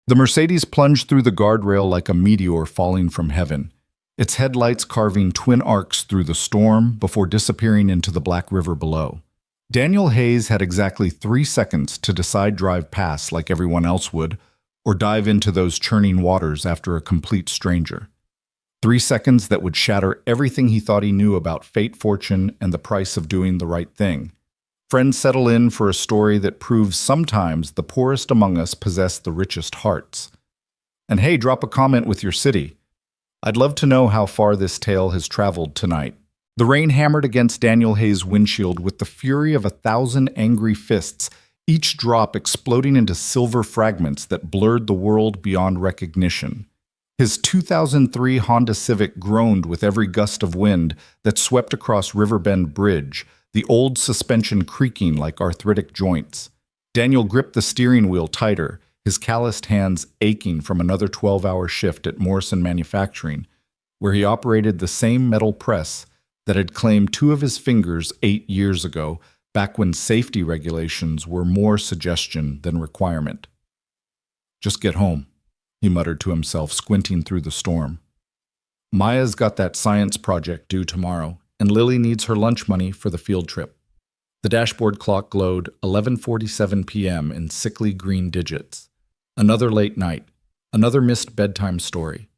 The Mercedes plunged through the guardrail like a meteor falling from heaven, its headlights carving twin arcs through the storm before disappearing into the Black River below. Daniel Hayes had exactly 3 seconds to decide drive past like everyone else would, or dive into those churning waters after a complete stranger. 3 seconds that would shatter everything he thought he knew about fate, fortune, and the price of doing the right thing. Friends settle in for a story that proves sometimes the poorest among us possess the richest hearts. And hey, drop a comment with your city. I'd love to know how far this tale has traveled tonight. The rain hammered against Daniel Hayes' windshield with the fury of 1,000 angry fists, each drop exploding into silver fragments that blurred the world beyond recognition. His 2003 Honda Civic groaned with every gust of wind that swept across Riverbend Bridge, the old suspension creaking like arthritic joints. Daniel gripped the steering wheel tighter, his calloused hands aching from another 12-hour shift at Morrison Manufacturing, where he operated the same metal press that had claimed 2 of his fingers 8 years ago, back when safety regulations were more suggestion than requirement. "Just get home," he muttered to himself, squinting through the storm. "Maya's got that science project due tomorrow, and Lily needs her lunch money for the field trip." The dashboard clock glowed 11:47 p.m. in sickly green digits. Another late night, another missed bedtime story,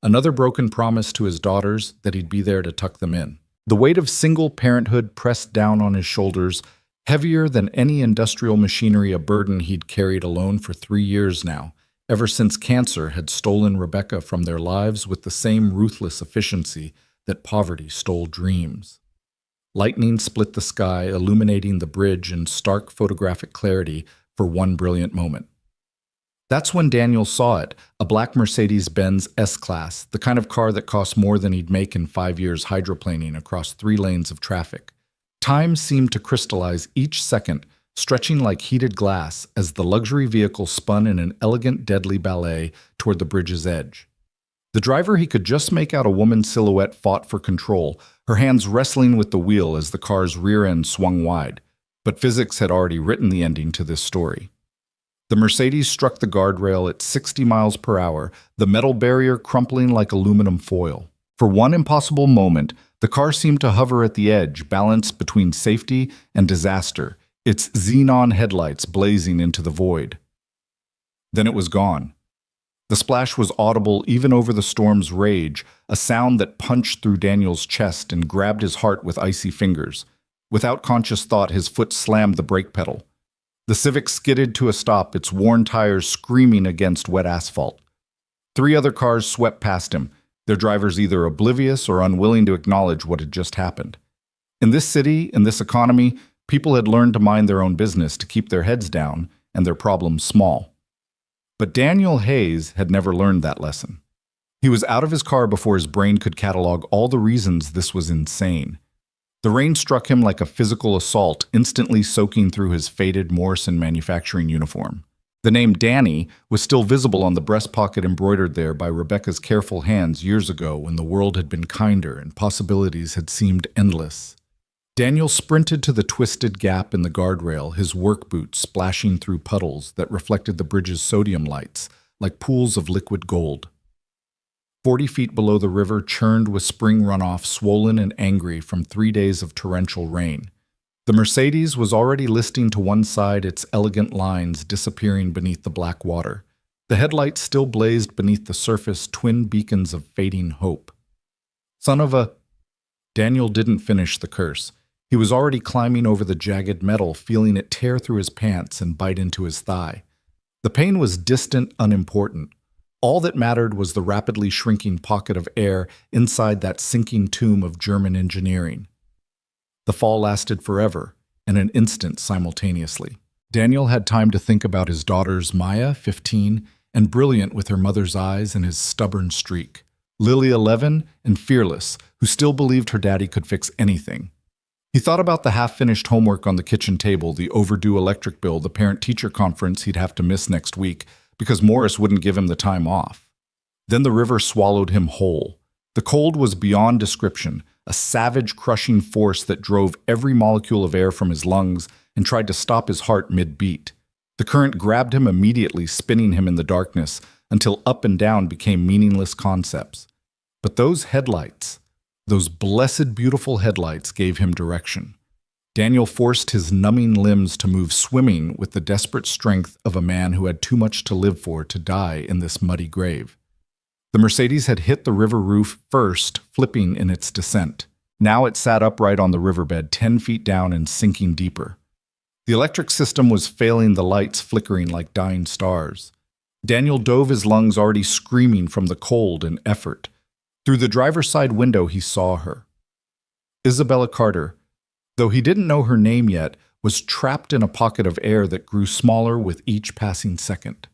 another broken promise to his daughters that he'd be there to tuck them in. The weight of single parenthood pressed down on his shoulders, heavier than any industrial machinery, a burden he'd carried alone for 3 years now, ever since cancer had stolen Rebecca from their lives with the same ruthless efficiency that poverty stole dreams. Lightning split the sky, illuminating the bridge in stark photographic clarity for one brilliant moment. That's when Daniel saw it, a black Mercedes-Benz S-Class, the kind of car that cost more than he'd make in 5 years hydroplaning across 3 lanes of traffic. Time seemed to crystallize each second, stretching like heated glass as the luxury vehicle spun in an elegant, deadly ballet toward the bridge's edge. The driver he could just make out a woman's silhouette fought for control, her hands wrestling with the wheel as the car's rear end swung wide. But physics had already written the ending to this story. The Mercedes struck the guardrail at 60 miles per hour, the metal barrier crumpling like aluminum foil. For one impossible moment, the car seemed to hover at the edge, balanced between safety and disaster, its xenon headlights blazing into the void. Then it was gone. The splash was audible even over the storm's rage, a sound that punched through Daniel's chest and grabbed his heart with icy fingers. Without conscious thought, his foot slammed the brake pedal. The Civic skidded to a stop, its worn tires screaming against wet asphalt. 3 other cars swept past him, their drivers either oblivious or unwilling to acknowledge what had just happened. In this city, in this economy, people had learned to mind their own business, to keep their heads down and their problems small. But Daniel Hayes had never learned that lesson. He was out of his car before his brain could catalog all the reasons this was insane. The rain struck him like a physical assault, instantly soaking through his faded Morrison Manufacturing uniform. The name Danny was still visible on the breast pocket embroidered there by Rebecca's careful hands years ago when the world had been kinder and possibilities had seemed endless. Daniel sprinted to the twisted gap in the guardrail, his work boots splashing through puddles that reflected the bridge's sodium lights like pools of liquid gold. 40 feet below the river churned with spring runoff, swollen and angry from 3 days of torrential rain. The Mercedes was already listing to one side, its elegant lines disappearing beneath the black water. The headlights still blazed beneath the surface, twin beacons of fading hope. Son of a... Daniel didn't finish the curse. He was already climbing over the jagged metal, feeling it tear through his pants and bite into his thigh. The pain was distant, unimportant. All that mattered was the rapidly shrinking pocket of air inside that sinking tomb of German engineering. The fall lasted forever, and an instant simultaneously. Daniel had time to think about his daughters, Maya, 15, and brilliant with her mother's eyes and his stubborn streak. Lily, 11, and fearless, who still believed her daddy could fix anything. He thought about the half-finished homework on the kitchen table, the overdue electric bill, the parent-teacher conference he'd have to miss next week, because Morris wouldn't give him the time off. Then the river swallowed him whole. The cold was beyond description, a savage, crushing force that drove every molecule of air from his lungs and tried to stop his heart mid-beat. The current grabbed him immediately, spinning him in the darkness until up and down became meaningless concepts. But those headlights, those blessed beautiful headlights, gave him direction. Daniel forced his numbing limbs to move, swimming with the desperate strength of a man who had too much to live for to die in this muddy grave. The Mercedes had hit the river roof first, flipping in its descent. Now it sat upright on the riverbed, 10 feet down and sinking deeper. The electric system was failing, the lights flickering like dying stars. Daniel dove, his lungs already screaming from the cold and effort. Through the driver's side window he saw her. Isabella Carter, though he didn't know her name yet, was trapped in a pocket of air that grew smaller with each passing second.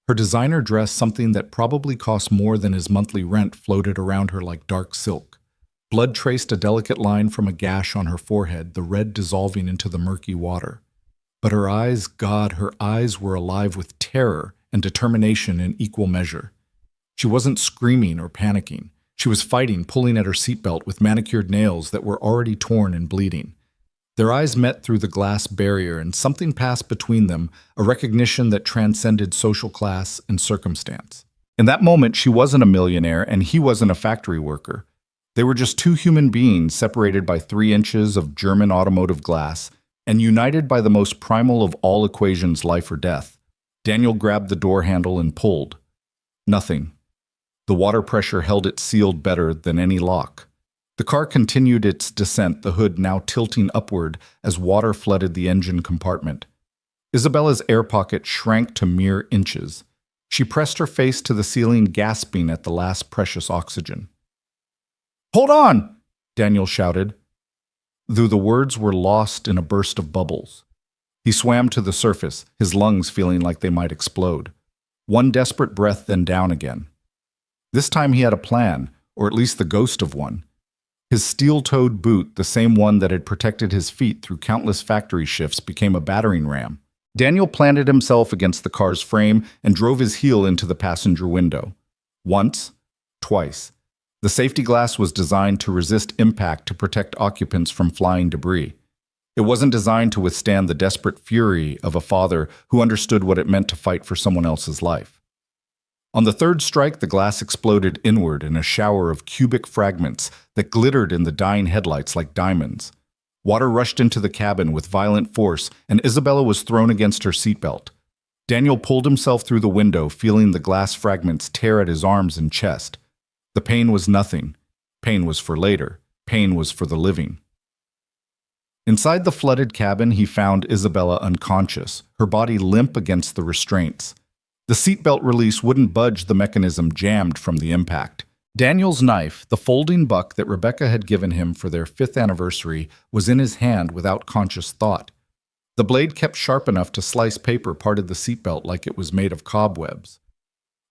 Her designer dress, something that probably cost more than his monthly rent, floated around her like dark silk. Blood traced a delicate line from a gash on her forehead, the red dissolving into the murky water. But her eyes, God, her eyes were alive with terror and determination in equal measure. She wasn't screaming or panicking. She was fighting, pulling at her seatbelt with manicured nails that were already torn and bleeding. Their eyes met through the glass barrier, and something passed between them, a recognition that transcended social class and circumstance. In that moment, she wasn't a millionaire, and he wasn't a factory worker. They were just two human beings separated by 3 inches of German automotive glass and united by the most primal of all equations, life or death. Daniel grabbed the door handle and pulled. Nothing. The water pressure held it sealed better than any lock. The car continued its descent, the hood now tilting upward as water flooded the engine compartment. Isabella's air pocket shrank to mere inches. She pressed her face to the ceiling, gasping at the last precious oxygen. "Hold on!" Daniel shouted, though the words were lost in a burst of bubbles. He swam to the surface, his lungs feeling like they might explode. One desperate breath, then down again. This time he had a plan, or at least the ghost of one. His steel-toed boot, the same one that had protected his feet through countless factory shifts, became a battering ram. Daniel planted himself against the car's frame and drove his heel into the passenger window. Once, twice. The safety glass was designed to resist impact, to protect occupants from flying debris. It wasn't designed to withstand the desperate fury of a father who understood what it meant to fight for someone else's life. On the third strike, the glass exploded inward in a shower of cubic fragments that glittered in the dying headlights like diamonds. Water rushed into the cabin with violent force, and Isabella was thrown against her seatbelt. Daniel pulled himself through the window, feeling the glass fragments tear at his arms and chest. The pain was nothing. Pain was for later. Pain was for the living. Inside the flooded cabin, he found Isabella unconscious, her body limp against the restraints. The seatbelt release wouldn't budge, the mechanism jammed from the impact. Daniel's knife, the folding buck that Rebecca had given him for their 5th anniversary, was in his hand without conscious thought. The blade, kept sharp enough to slice paper, parted the seatbelt like it was made of cobwebs.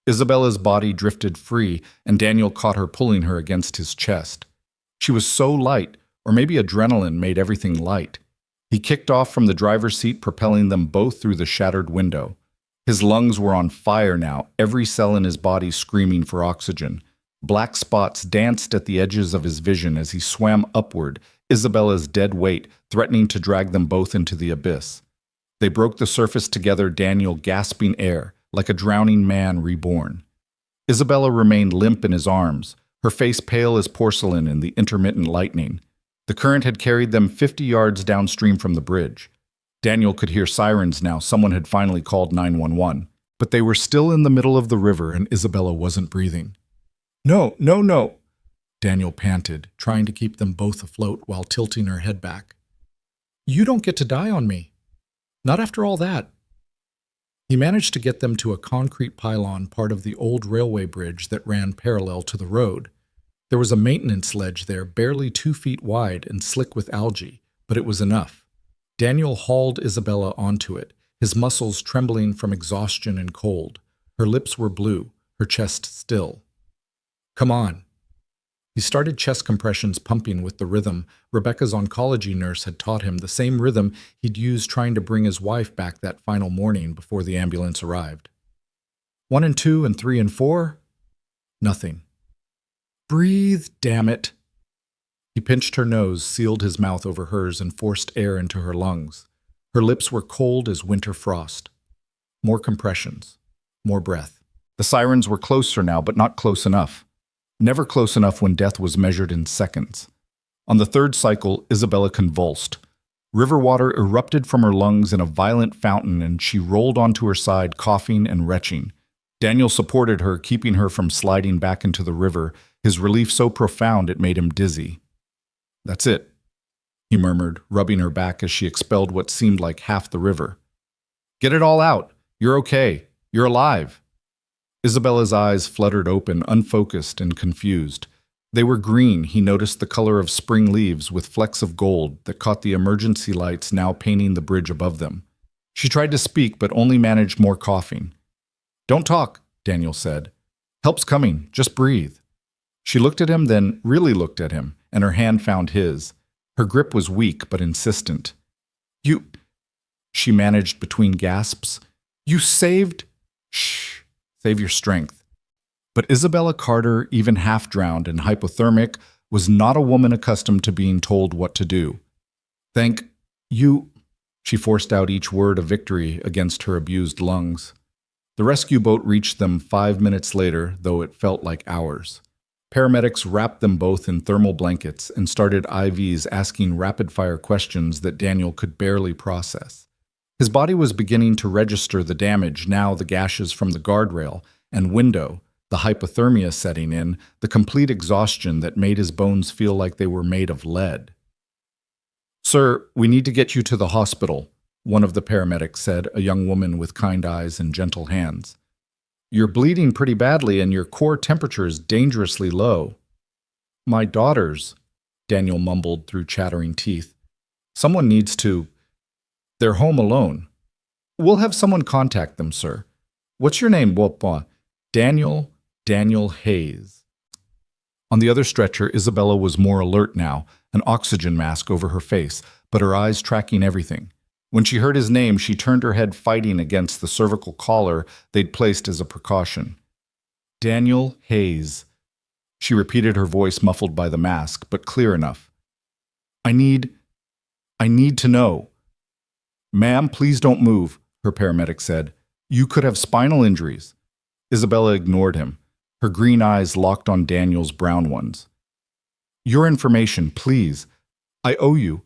Isabella's body drifted free, and Daniel caught her, pulling her against his chest. She was so light, or maybe adrenaline made everything light. He kicked off from the driver's seat, propelling them both through the shattered window. His lungs were on fire now, every cell in his body screaming for oxygen. Black spots danced at the edges of his vision as he swam upward, Isabella's dead weight threatening to drag them both into the abyss. They broke the surface together, Daniel gasping air, like a drowning man reborn. Isabella remained limp in his arms, her face pale as porcelain in the intermittent lightning. The current had carried them 50 yards downstream from the bridge. Daniel could hear sirens now. Someone had finally called 911. But they were still in the middle of the river, and Isabella wasn't breathing. "No, no, no," Daniel panted, trying to keep them both afloat while tilting her head back. "You don't get to die on me. Not after all that." He managed to get them to a concrete pylon, part of the old railway bridge that ran parallel to the road. There was a maintenance ledge there, barely 2 feet wide and slick with algae, but it was enough. Daniel hauled Isabella onto it, his muscles trembling from exhaustion and cold. Her lips were blue, her chest still. "Come on." He started chest compressions, pumping with the rhythm Rebecca's oncology nurse had taught him, the same rhythm he'd used trying to bring his wife back that final morning before the ambulance arrived. 1 and 2 and 3 and 4. Nothing. "Breathe, damn it." He pinched her nose, sealed his mouth over hers, and forced air into her lungs. Her lips were cold as winter frost. More compressions. More breath. The sirens were closer now, but not close enough. Never close enough when death was measured in seconds. On the third cycle, Isabella convulsed. River water erupted from her lungs in a violent fountain, and she rolled onto her side, coughing and retching. Daniel supported her, keeping her from sliding back into the river, his relief so profound it made him dizzy. "That's it," he murmured, rubbing her back as she expelled what seemed like half the river. "Get it all out. You're okay. You're alive." Isabella's eyes fluttered open, unfocused and confused. They were green. He noticed the color of spring leaves with flecks of gold that caught the emergency lights now painting the bridge above them. She tried to speak, but only managed more coughing. "Don't talk," Daniel said. "Help's coming. Just breathe." She looked at him, then really looked at him, and her hand found his. Her grip was weak but insistent. "You," she managed between gasps. "You saved—" "Shh. Save your strength." But Isabella Carter, even half-drowned and hypothermic, was not a woman accustomed to being told what to do. "Thank you," she forced out each word of victory against her abused lungs. The rescue boat reached them 5 minutes later, though it felt like hours. Paramedics wrapped them both in thermal blankets and started IVs asking rapid-fire questions that Daniel could barely process. His body was beginning to register the damage, now the gashes from the guardrail and window, the hypothermia setting in, the complete exhaustion that made his bones feel like they were made of lead. "Sir, we need to get you to the hospital," one of the paramedics said, a young woman with kind eyes and gentle hands. "You're bleeding pretty badly and your core temperature is dangerously low." "My daughters," Daniel mumbled through chattering teeth. "Someone needs to. They're home alone." "We'll have someone contact them, sir. What's your name, Wopwa?" Daniel Hayes." On the other stretcher, Isabella was more alert now, an oxygen mask over her face, but her eyes tracking everything. When she heard his name, she turned her head, fighting against the cervical collar they'd placed as a precaution. "Daniel Hayes." She repeated, her voice muffled by the mask, but clear enough. I need to know." "Ma'am, please don't move," her paramedic said. "You could have spinal injuries." Isabella ignored him, her green eyes locked on Daniel's brown ones. "Your information, please. I owe you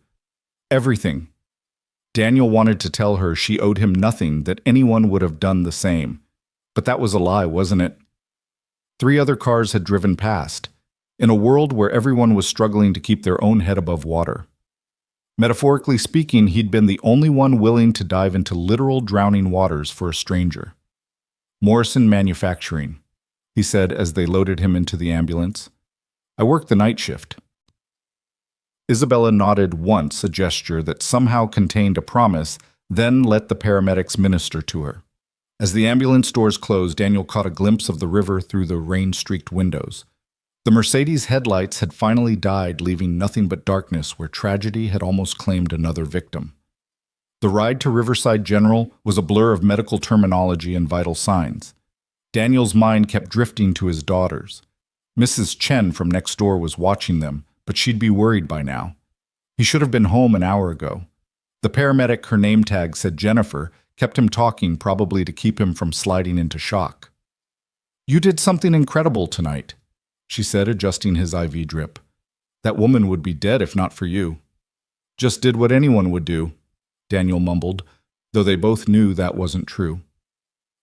everything." Daniel wanted to tell her she owed him nothing, that anyone would have done the same. But that was a lie, wasn't it? 3 other cars had driven past, in a world where everyone was struggling to keep their own head above water. Metaphorically speaking, he'd been the only one willing to dive into literal drowning waters for a stranger. "Morrison Manufacturing," he said as they loaded him into the ambulance. "I work the night shift." Isabella nodded once, a gesture that somehow contained a promise, then let the paramedics minister to her. As the ambulance doors closed, Daniel caught a glimpse of the river through the rain-streaked windows. The Mercedes headlights had finally died, leaving nothing but darkness where tragedy had almost claimed another victim. The ride to Riverside General was a blur of medical terminology and vital signs. Daniel's mind kept drifting to his daughters. Mrs. Chen from next door was watching them, but she'd be worried by now. He should have been home an hour ago. The paramedic, her name tag said Jennifer, kept him talking, probably to keep him from sliding into shock. "You did something incredible tonight," she said, adjusting his IV drip. "That woman would be dead if not for you." "Just did what anyone would do," Daniel mumbled, though they both knew that wasn't true.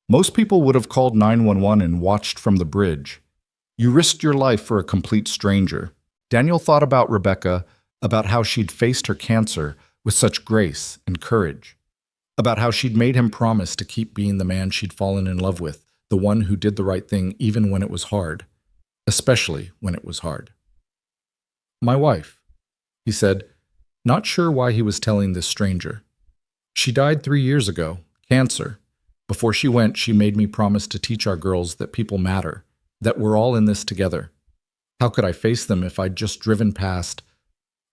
"Most people would have called 911 and watched from the bridge. You risked your life for a complete stranger." Daniel thought about Rebecca, about how she'd faced her cancer with such grace and courage, about how she'd made him promise to keep being the man she'd fallen in love with, the one who did the right thing even when it was hard, especially when it was hard. "My wife," he said, not sure why he was telling this stranger. "She died 3 years ago, cancer. Before she went, she made me promise to teach our girls that people matter, that we're all in this together. How could I face them if I'd just driven past?"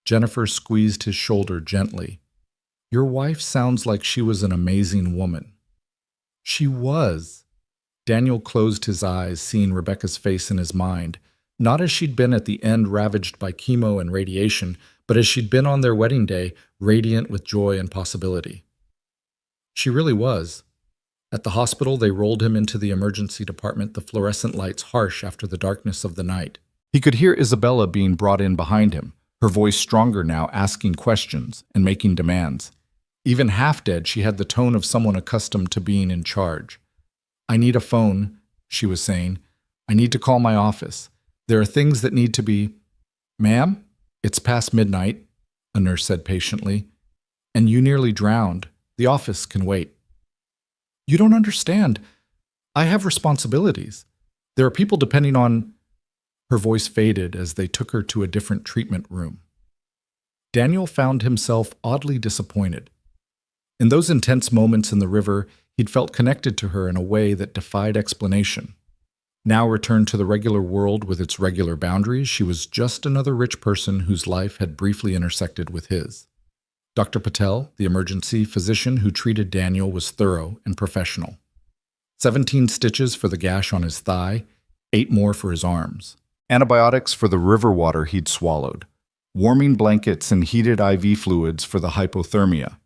Jennifer squeezed his shoulder gently. "Your wife sounds like she was an amazing woman." "She was." Daniel closed his eyes, seeing Rebecca's face in his mind, not as she'd been at the end ravaged by chemo and radiation, but as she'd been on their wedding day, radiant with joy and possibility. "She really was." At the hospital, they rolled him into the emergency department, the fluorescent lights harsh after the darkness of the night. He could hear Isabella being brought in behind him, her voice stronger now, asking questions and making demands. Even half dead, she had the tone of someone accustomed to being in charge. "I need a phone," she was saying. "I need to call my office. There are things that need to be—" "Ma'am, it's past midnight," a nurse said patiently. "And you nearly drowned. The office can wait." "You don't understand. I have responsibilities. There are people depending on—" Her voice faded as they took her to a different treatment room. Daniel found himself oddly disappointed. In those intense moments in the river, he'd felt connected to her in a way that defied explanation. Now returned to the regular world with its regular boundaries, she was just another rich person whose life had briefly intersected with his. Dr. Patel, the emergency physician who treated Daniel, was thorough and professional. 17 stitches for the gash on his thigh, 8 more for his arms. Antibiotics for the river water he'd swallowed. Warming blankets and heated IV fluids for the hypothermia.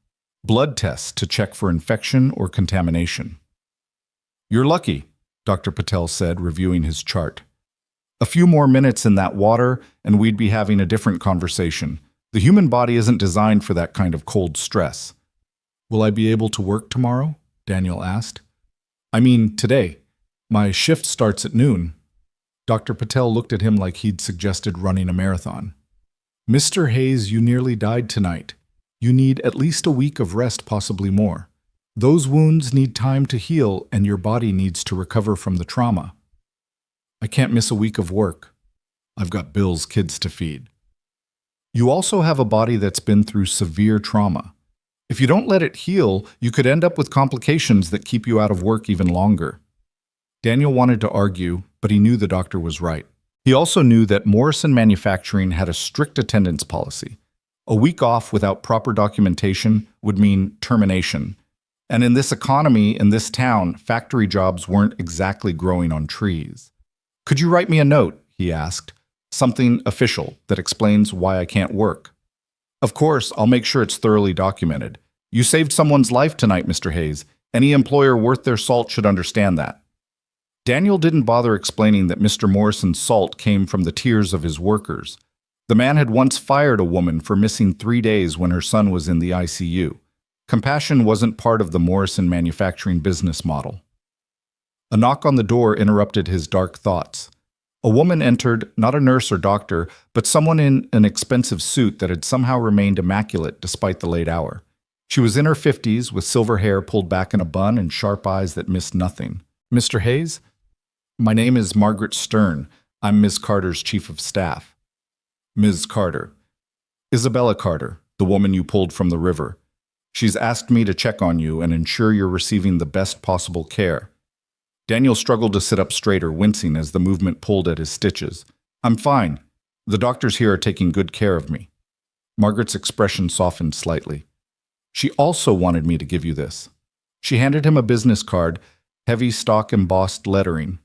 Blood tests to check for infection or contamination. "You're lucky," Dr. Patel said, reviewing his chart. "A few more minutes in that water, and we'd be having a different conversation. The human body isn't designed for that kind of cold stress." "Will I be able to work tomorrow?" Daniel asked. "I mean, today. My shift starts at noon." Dr. Patel looked at him like he'd suggested running a marathon. "Mr. Hayes, you nearly died tonight. You need at least a week of rest, possibly more. Those wounds need time to heal, and your body needs to recover from the trauma." "I can't miss a week of work. I've got bills, kids to feed." "You also have a body that's been through severe trauma. If you don't let it heal, you could end up with complications that keep you out of work even longer." Daniel wanted to argue, but he knew the doctor was right. He also knew that Morrison Manufacturing had a strict attendance policy. A week off without proper documentation would mean termination. And in this economy, in this town, factory jobs weren't exactly growing on trees. "Could you write me a note?" he asked. "Something official that explains why I can't work." "Of course, I'll make sure it's thoroughly documented. You saved someone's life tonight, Mr. Hayes. Any employer worth their salt should understand that." Daniel didn't bother explaining that Mr. Morrison's salt came from the tears of his workers. The man had once fired a woman for missing 3 days when her son was in the ICU. Compassion wasn't part of the Morrison Manufacturing business model. A knock on the door interrupted his dark thoughts. A woman entered, not a nurse or doctor, but someone in an expensive suit that had somehow remained immaculate despite the late hour. She was in her 50s, with silver hair pulled back in a bun and sharp eyes that missed nothing. "Mr. Hayes? My name is Margaret Stern. I'm Ms. Carter's chief of staff." "Ms. Carter." "Isabella Carter, the woman you pulled from the river. She's asked me to check on you and ensure you're receiving the best possible care." Daniel struggled to sit up straighter, wincing as the movement pulled at his stitches. "I'm fine. The doctors here are taking good care of me." Margaret's expression softened slightly. "She also wanted me to give you this." She handed him a business card, heavy stock embossed lettering.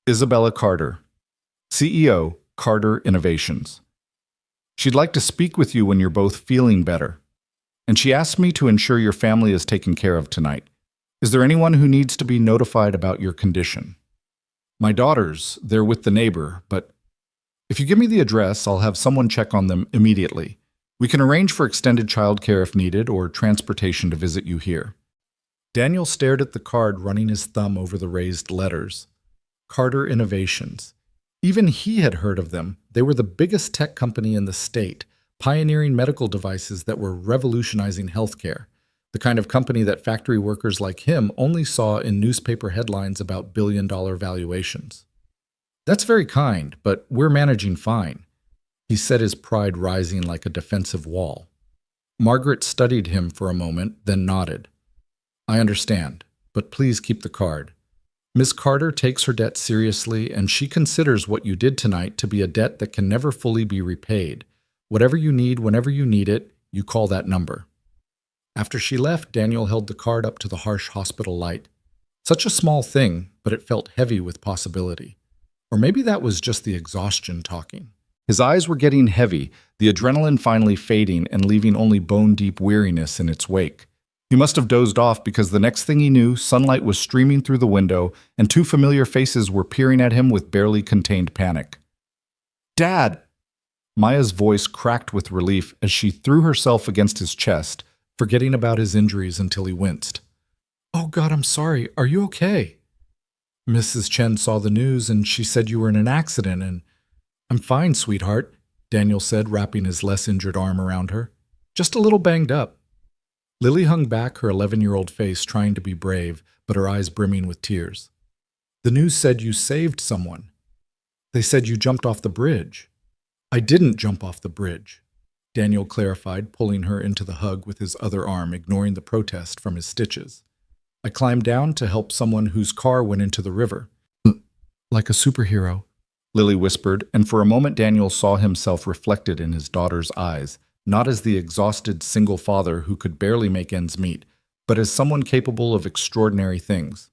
"Isabella Carter, CEO, Carter Innovations. She'd like to speak with you when you're both feeling better. And she asked me to ensure your family is taken care of tonight. Is there anyone who needs to be notified about your condition?" "My daughters, they're with the neighbor, but if you give me the address, I'll have someone check on them immediately. We can arrange for extended childcare if needed or transportation to visit you here." Daniel stared at the card, running his thumb over the raised letters. Carter Innovations. Even he had heard of them. They were the biggest tech company in the state, pioneering medical devices that were revolutionizing healthcare, the kind of company that factory workers like him only saw in newspaper headlines about billion-dollar valuations. "That's very kind, but we're managing fine." He said, his pride rising like a defensive wall. Margaret studied him for a moment, then nodded. "I understand, but please keep the card. Miss Carter takes her debt seriously, and she considers what you did tonight to be a debt that can never fully be repaid. Whatever you need, whenever you need it, you call that number." After she left, Daniel held the card up to the harsh hospital light. Such a small thing, but it felt heavy with possibility. Or maybe that was just the exhaustion talking. His eyes were getting heavy, the adrenaline finally fading and leaving only bone-deep weariness in its wake. He must have dozed off because the next thing he knew, sunlight was streaming through the window and two familiar faces were peering at him with barely contained panic. "Dad!" Maya's voice cracked with relief as she threw herself against his chest, forgetting about his injuries until he winced. "Oh God, I'm sorry. Are you okay?" "Mrs. Chen saw the news and she said you were in an accident and—" "I'm fine, sweetheart," Daniel said, wrapping his less injured arm around her. "Just a little banged up." Lily hung back her 11-year-old face, trying to be brave, but her eyes brimming with tears. "The news said you saved someone. They said you jumped off the bridge." "I didn't jump off the bridge," Daniel clarified, pulling her into the hug with his other arm, ignoring the protest from his stitches. "I climbed down to help someone whose car went into the river." "Like a superhero," Lily whispered, and for a moment Daniel saw himself reflected in his daughter's eyes, not as the exhausted single father who could barely make ends meet, but as someone capable of extraordinary things.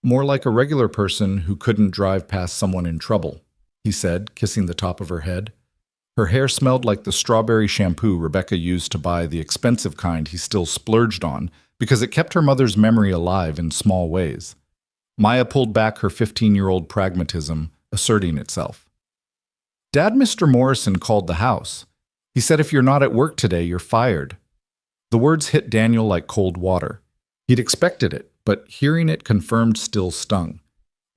"More like a regular person who couldn't drive past someone in trouble," he said, kissing the top of her head. Her hair smelled like the strawberry shampoo Rebecca used to buy, the expensive kind he still splurged on, because it kept her mother's memory alive in small ways. Maya pulled back her 15-year-old pragmatism, asserting itself. "Dad, Mr. Morrison called the house. He said if you're not at work today, you're fired." The words hit Daniel like cold water. He'd expected it, but hearing it confirmed still stung.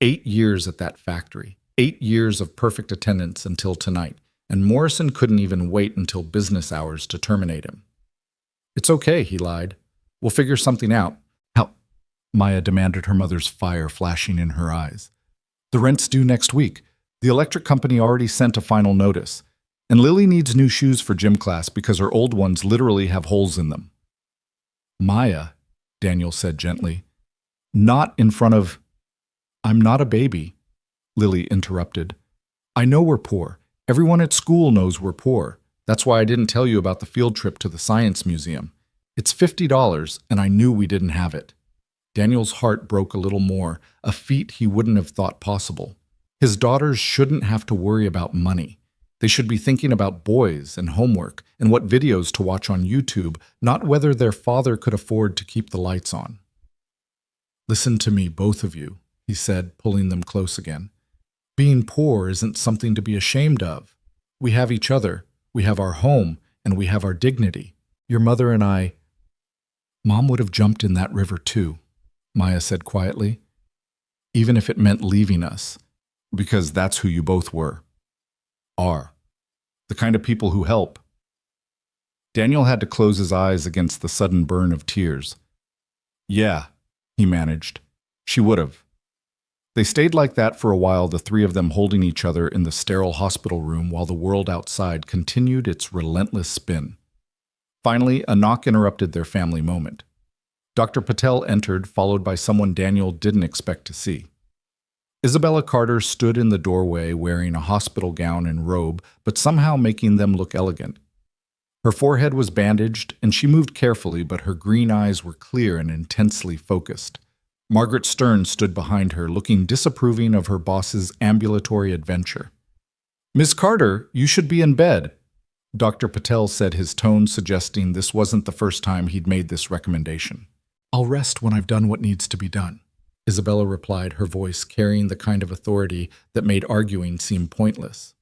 8 years at that factory. 8 years of perfect attendance until tonight, and Morrison couldn't even wait until business hours to terminate him. "It's okay," he lied. "We'll figure something out." "How?" Maya demanded, her mother's fire flashing in her eyes. "The rent's due next week. The electric company already sent a final notice. And Lily needs new shoes for gym class because her old ones literally have holes in them." "Maya," Daniel said gently. "Not in front of—" "I'm not a baby," Lily interrupted. "I know we're poor. Everyone at school knows we're poor. That's why I didn't tell you about the field trip to the Science Museum. It's $50, and I knew we didn't have it." Daniel's heart broke a little more, a feat he wouldn't have thought possible. His daughters shouldn't have to worry about money. They should be thinking about boys and homework and what videos to watch on YouTube, not whether their father could afford to keep the lights on. "Listen to me, both of you," he said, pulling them close again. "Being poor isn't something to be ashamed of. We have each other, we have our home, and we have our dignity. Your mother and I—" "Mom would have jumped in that river too," Maya said quietly. "Even if it meant leaving us, because that's who you both were. Are. The kind of people who help." Daniel had to close his eyes against the sudden burn of tears. "Yeah," he managed. "She would have." They stayed like that for a while, the three of them holding each other in the sterile hospital room while the world outside continued its relentless spin. Finally, a knock interrupted their family moment. Dr. Patel entered, followed by someone Daniel didn't expect to see. Isabella Carter stood in the doorway wearing a hospital gown and robe, but somehow making them look elegant. Her forehead was bandaged, and she moved carefully, but her green eyes were clear and intensely focused. Margaret Stern stood behind her, looking disapproving of her boss's ambulatory adventure. "Miss Carter, you should be in bed," Dr. Patel said, his tone suggesting this wasn't the first time he'd made this recommendation. "I'll rest when I've done what needs to be done," Isabella replied, her voice carrying the kind of authority that made arguing seem pointless.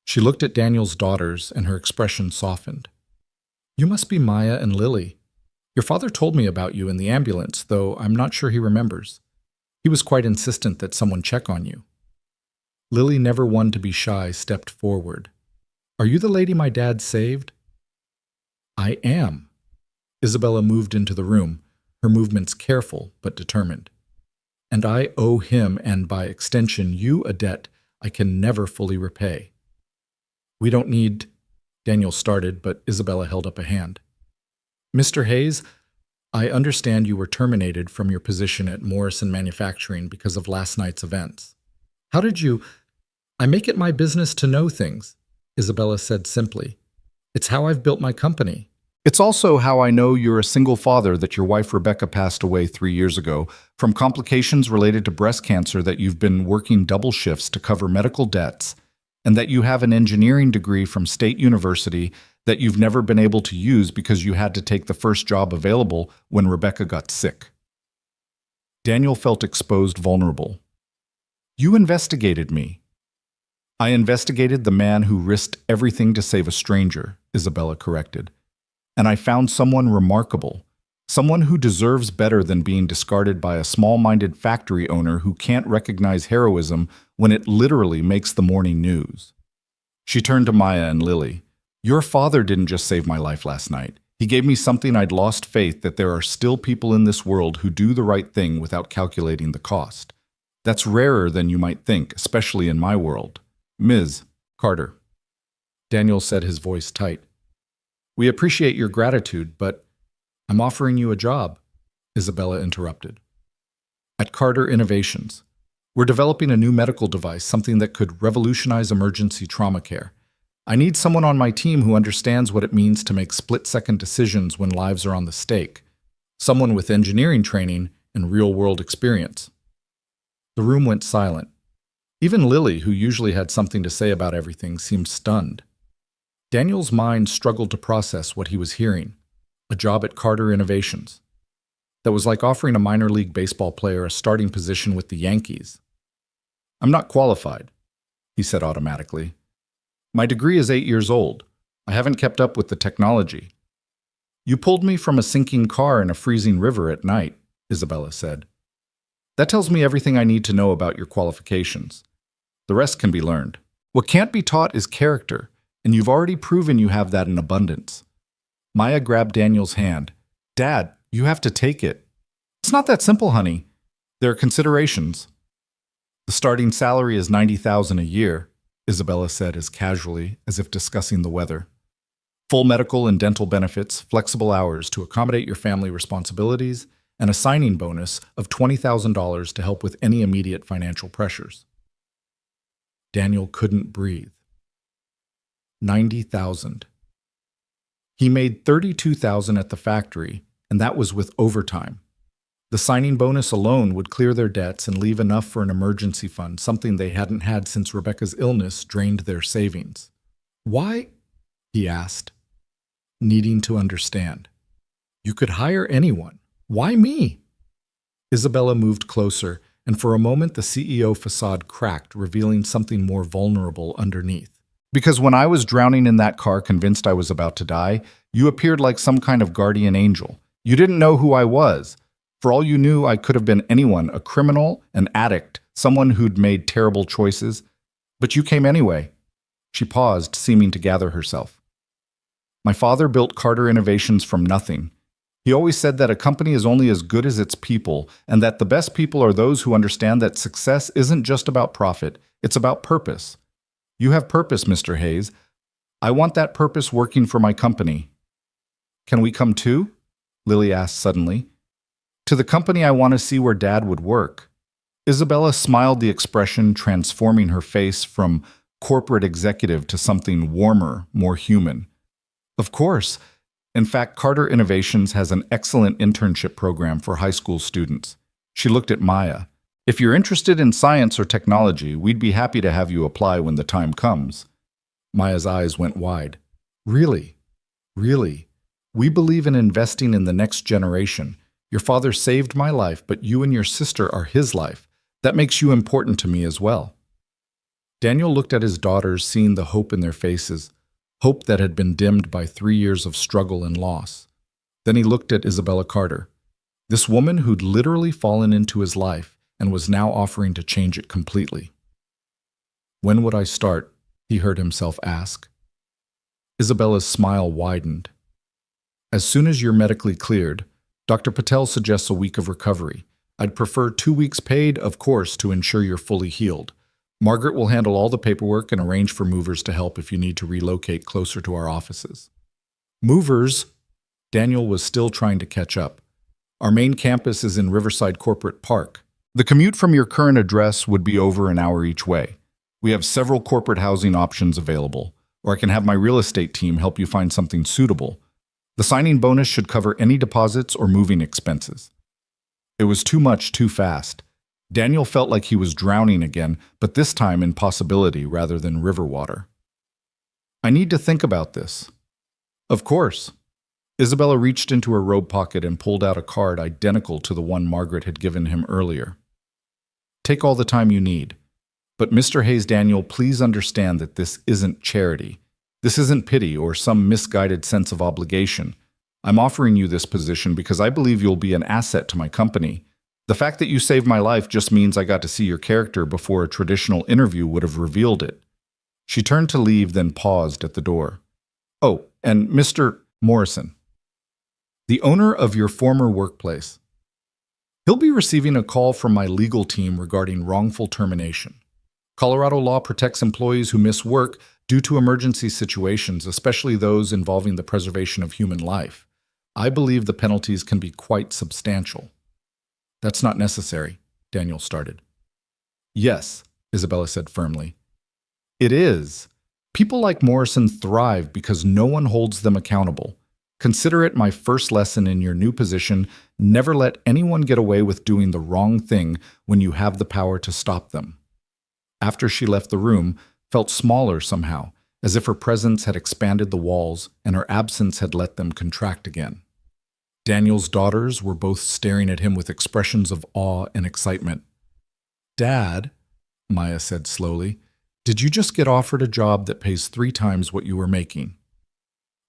She looked at Daniel's daughters, and her expression softened. "You must be Maya and Lily. Your father told me about you in the ambulance, though I'm not sure he remembers. He was quite insistent that someone check on you." Lily, never one to be shy, stepped forward. "Are you the lady my dad saved?" "I am." Isabella moved into the room, her movements careful but determined. "And I owe him, and by extension you, a debt I can never fully repay." "We don't need—" Daniel started, but Isabella held up a hand. "Mr. Hayes, I understand you were terminated from your position at Morrison Manufacturing because of last night's events. How did you—" "I make it my business to know things," Isabella said simply. "It's how I've built my company." "It's also how I know you're a single father, that your wife Rebecca passed away 3 years ago from complications related to breast cancer, that you've been working double shifts to cover medical debts, and that you have an engineering degree from State University that you've never been able to use because you had to take the first job available when Rebecca got sick. Daniel felt exposed, vulnerable. You investigated me. I investigated the man who risked everything to save a stranger, Isabella corrected. And I found someone remarkable, someone who deserves better than being discarded by a small-minded factory owner who can't recognize heroism when it literally makes the morning news. She turned to Maya and Lily. Your father didn't just save my life last night. He gave me something I'd lost faith that there are still people in this world who do the right thing without calculating the cost. That's rarer than you might think, especially in my world. Ms. Carter. Daniel said, his voice tight. We appreciate your gratitude, but I'm offering you a job, Isabella interrupted. At Carter Innovations, we're developing a new medical device, something that could revolutionize emergency trauma care. I need someone on my team who understands what it means to make split-second decisions when lives are on the stake. Someone with engineering training and real-world experience. The room went silent. Even Lily, who usually had something to say about everything, seemed stunned. Daniel's mind struggled to process what he was hearing. A job at Carter Innovations. That was like offering a minor league baseball player a starting position with the Yankees. I'm not qualified, he said automatically. My degree is 8 years old. I haven't kept up with the technology. You pulled me from a sinking car in a freezing river at night, Isabella said. That tells me everything I need to know about your qualifications. The rest can be learned. What can't be taught is character, and you've already proven you have that in abundance. Maya grabbed Daniel's hand. Dad, you have to take it. It's not that simple, honey. There are considerations. The starting salary is $90,000 a year, Isabella said as casually as if discussing the weather. Full medical and dental benefits, flexible hours to accommodate your family responsibilities, and a signing bonus of $20,000 to help with any immediate financial pressures. Daniel couldn't breathe. $90,000. He made $32,000 at the factory, and that was with overtime. The signing bonus alone would clear their debts and leave enough for an emergency fund, something they hadn't had since Rebecca's illness drained their savings. Why? He asked, needing to understand. You could hire anyone. Why me? Isabella moved closer, and for a moment the CEO facade cracked, revealing something more vulnerable underneath. Because when I was drowning in that car, convinced I was about to die, you appeared like some kind of guardian angel. You didn't know who I was. For all you knew, I could have been anyone, a criminal, an addict, someone who'd made terrible choices. But you came anyway. She paused, seeming to gather herself. My father built Carter Innovations from nothing. He always said that a company is only as good as its people, and that the best people are those who understand that success isn't just about profit, it's about purpose. You have purpose, Mr. Hayes. I want that purpose working for my company. Can we come too? Lily asked suddenly. To the company I want to see where Dad would work. Isabella smiled, the expression transforming her face from corporate executive to something warmer, more human. Of course. In fact, Carter Innovations has an excellent internship program for high school students. She looked at Maya. If you're interested in science or technology, we'd be happy to have you apply when the time comes. Maya's eyes went wide. Really? Really? We believe in investing in the next generation. Your father saved my life, but you and your sister are his life. That makes you important to me as well. Daniel looked at his daughters, seeing the hope in their faces, hope that had been dimmed by 3 years of struggle and loss. Then he looked at Isabella Carter, this woman who'd literally fallen into his life and was now offering to change it completely. When would I start? He heard himself ask. Isabella's smile widened. As soon as you're medically cleared, Dr. Patel suggests a week of recovery. I'd prefer 2 weeks paid, of course, to ensure you're fully healed. Margaret will handle all the paperwork and arrange for movers to help if you need to relocate closer to our offices. Movers? Daniel was still trying to catch up. Our main campus is in Riverside Corporate Park. The commute from your current address would be over an hour each way. We have several corporate housing options available, or I can have my real estate team help you find something suitable. The signing bonus should cover any deposits or moving expenses. It was too much too fast. Daniel felt like he was drowning again, but this time in possibility rather than river water. I need to think about this. Of course. Isabella reached into her robe pocket and pulled out a card identical to the one Margaret had given him earlier. Take all the time you need. But Mr. Hayes, Daniel, please understand that this isn't charity. This isn't pity or some misguided sense of obligation. I'm offering you this position because I believe you'll be an asset to my company. The fact that you saved my life just means I got to see your character before a traditional interview would have revealed it. She turned to leave, then paused at the door. Oh, and Mr. Morrison, the owner of your former workplace. He'll be receiving a call from my legal team regarding wrongful termination. Colorado law protects employees who miss work due to emergency situations, especially those involving the preservation of human life. I believe the penalties can be quite substantial. That's not necessary, Daniel started. Yes, Isabella said firmly. It is. People like Morrison thrive because no one holds them accountable. Consider it my first lesson in your new position. Never let anyone get away with doing the wrong thing when you have the power to stop them. After she left the room, felt smaller somehow, as if her presence had expanded the walls and her absence had let them contract again. Daniel's daughters were both staring at him with expressions of awe and excitement. Dad, Maya said slowly, did you just get offered a job that pays 3 times what you were making?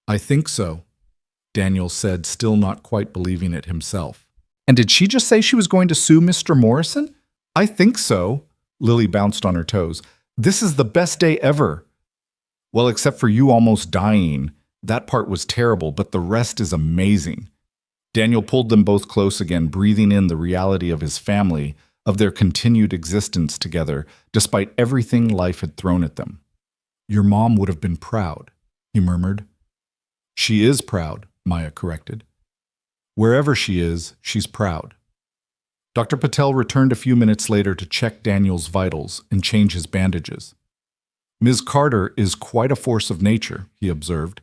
I think so, Daniel said, still not quite believing it himself. And did she just say she was going to sue Mr. Morrison? I think so. Lily bounced on her toes. This is the best day ever. Well, except for you almost dying. That part was terrible, but the rest is amazing. Daniel pulled them both close again, breathing in the reality of his family, of their continued existence together, despite everything life had thrown at them. Your mom would have been proud, he murmured. She is proud, Maya corrected. Wherever she is, she's proud. Dr. Patel returned a few minutes later to check Daniel's vitals and change his bandages. Ms. Carter is quite a force of nature, he observed.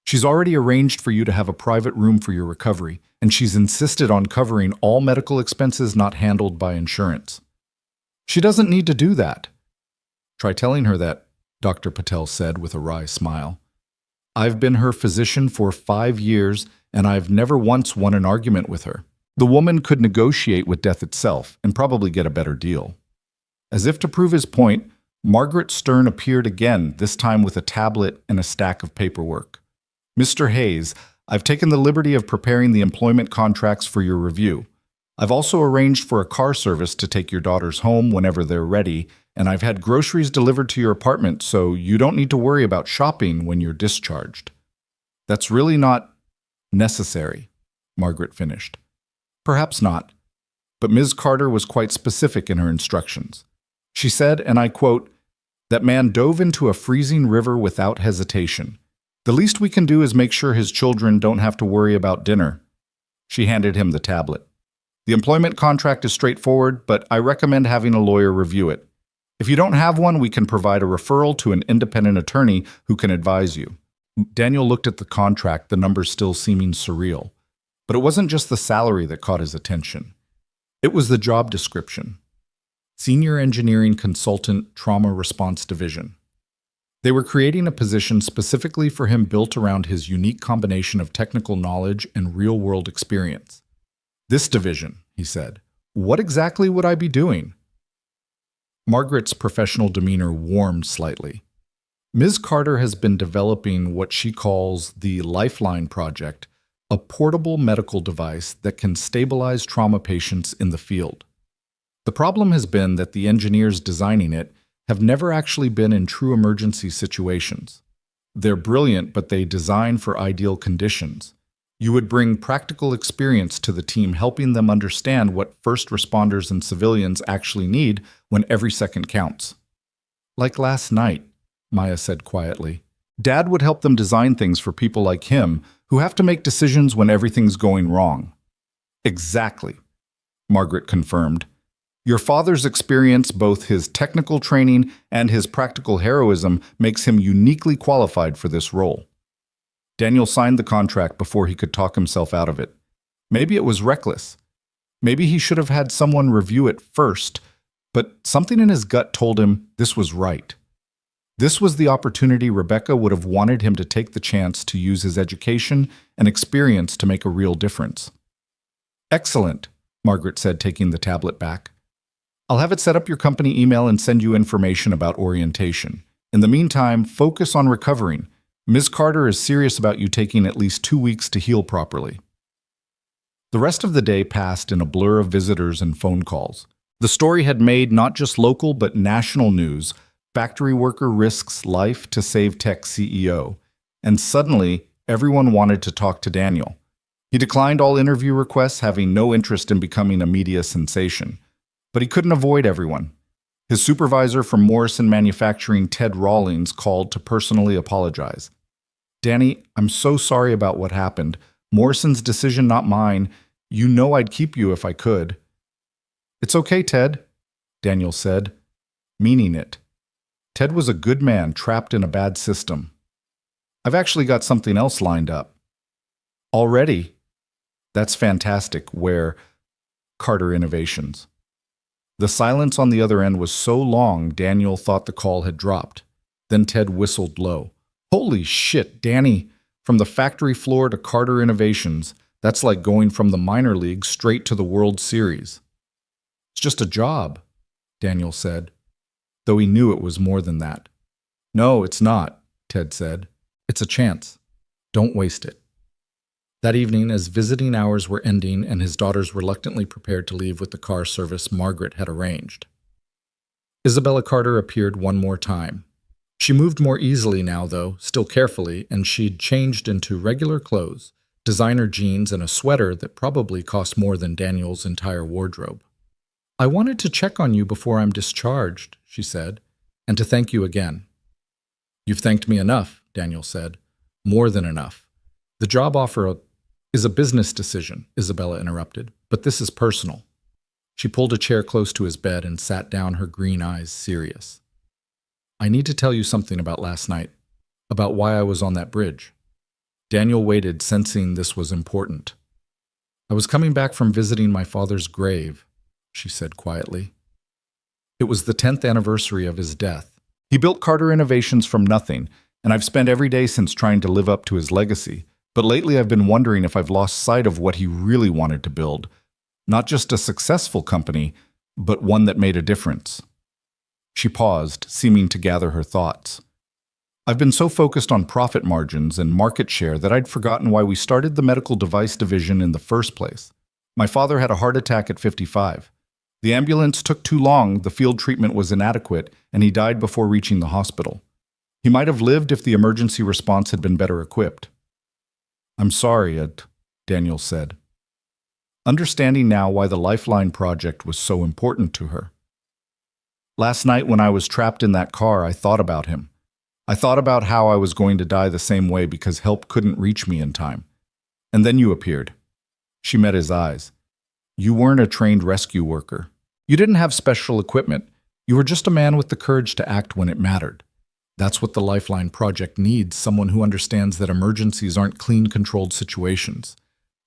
She's already arranged for you to have a private room for your recovery, and she's insisted on covering all medical expenses not handled by insurance. She doesn't need to do that. Try telling her that, Dr. Patel said with a wry smile. I've been her physician for 5 years, and I've never once won an argument with her. The woman could negotiate with death itself and probably get a better deal. As if to prove his point, Margaret Stern appeared again, this time with a tablet and a stack of paperwork. Mr. Hayes, I've taken the liberty of preparing the employment contracts for your review. I've also arranged for a car service to take your daughters home whenever they're ready, and I've had groceries delivered to your apartment so you don't need to worry about shopping when you're discharged. That's really not necessary, Margaret finished. Perhaps not, but Ms. Carter was quite specific in her instructions. She said, and I quote, "That man dove into a freezing river without hesitation. The least we can do is make sure his children don't have to worry about dinner." She handed him the tablet. The employment contract is straightforward, but I recommend having a lawyer review it. If you don't have one, we can provide a referral to an independent attorney who can advise you. Daniel looked at the contract, the numbers still seeming surreal. But it wasn't just the salary that caught his attention. It was the job description. Senior Engineering Consultant, Trauma Response Division. They were creating a position specifically for him built around his unique combination of technical knowledge and real-world experience. This division, he said, what exactly would I be doing? Margaret's professional demeanor warmed slightly. Ms. Carter has been developing what she calls the Lifeline Project, a portable medical device that can stabilize trauma patients in the field. The problem has been that the engineers designing it have never actually been in true emergency situations. They're brilliant, but they design for ideal conditions. You would bring practical experience to the team, helping them understand what first responders and civilians actually need when every second counts. Like last night, Maya said quietly. Dad would help them design things for people like him who have to make decisions when everything's going wrong. Exactly, Margaret confirmed. Your father's experience, both his technical training and his practical heroism, makes him uniquely qualified for this role. Daniel signed the contract before he could talk himself out of it. Maybe it was reckless. Maybe he should have had someone review it first, but something in his gut told him this was right. This was the opportunity Rebecca would have wanted him to take the chance to use his education and experience to make a real difference. Excellent, Margaret said, taking the tablet back. I'll have it set up your company email and send you information about orientation. In the meantime, focus on recovering. Ms. Carter is serious about you taking at least 2 weeks to heal properly. The rest of the day passed in a blur of visitors and phone calls. The story had made not just local but national news. Factory worker risks life to save tech CEO. And suddenly, everyone wanted to talk to Daniel. He declined all interview requests, having no interest in becoming a media sensation. But he couldn't avoid everyone. His supervisor from Morrison Manufacturing, Ted Rawlings, called to personally apologize. Danny, I'm so sorry about what happened. Morrison's decision, not mine. You know I'd keep you if I could. It's okay, Ted, Daniel said, meaning it. Ted was a good man trapped in a bad system. I've actually got something else lined up. Already? That's fantastic. Where? Carter Innovations. The silence on the other end was so long, Daniel thought the call had dropped. Then Ted whistled low. Holy shit, Danny! From the factory floor to Carter Innovations, that's like going from the minor leagues straight to the World Series. It's just a job, Daniel said, though he knew it was more than that. No, it's not, Ted said. It's a chance. Don't waste it. That evening, as visiting hours were ending and his daughters reluctantly prepared to leave with the car service Margaret had arranged, Isabella Carter appeared one more time. She moved more easily now, though, still carefully, and she'd changed into regular clothes, designer jeans and a sweater that probably cost more than Daniel's entire wardrobe. I wanted to check on you before I'm discharged, she said, and to thank you again. You've thanked me enough, Daniel said. More than enough. The job offer is a business decision, Isabella interrupted, but this is personal. She pulled a chair close to his bed and sat down, her green eyes serious. I need to tell you something about last night, about why I was on that bridge. Daniel waited, sensing this was important. I was coming back from visiting my father's grave, she said quietly. It was the 10th anniversary of his death. He built Carter Innovations from nothing, and I've spent every day since trying to live up to his legacy. But lately I've been wondering if I've lost sight of what he really wanted to build. Not just a successful company, but one that made a difference. She paused, seeming to gather her thoughts. I've been so focused on profit margins and market share that I'd forgotten why we started the medical device division in the first place. My father had a heart attack at 55. The ambulance took too long, the field treatment was inadequate, and he died before reaching the hospital. He might have lived if the emergency response had been better equipped. I'm sorry, Ed, Daniel said, understanding now why the Lifeline project was so important to her. Last night when I was trapped in that car, I thought about him. I thought about how I was going to die the same way because help couldn't reach me in time. And then you appeared. She met his eyes. You weren't a trained rescue worker. You didn't have special equipment. You were just a man with the courage to act when it mattered. That's what the Lifeline project needs, someone who understands that emergencies aren't clean, controlled situations.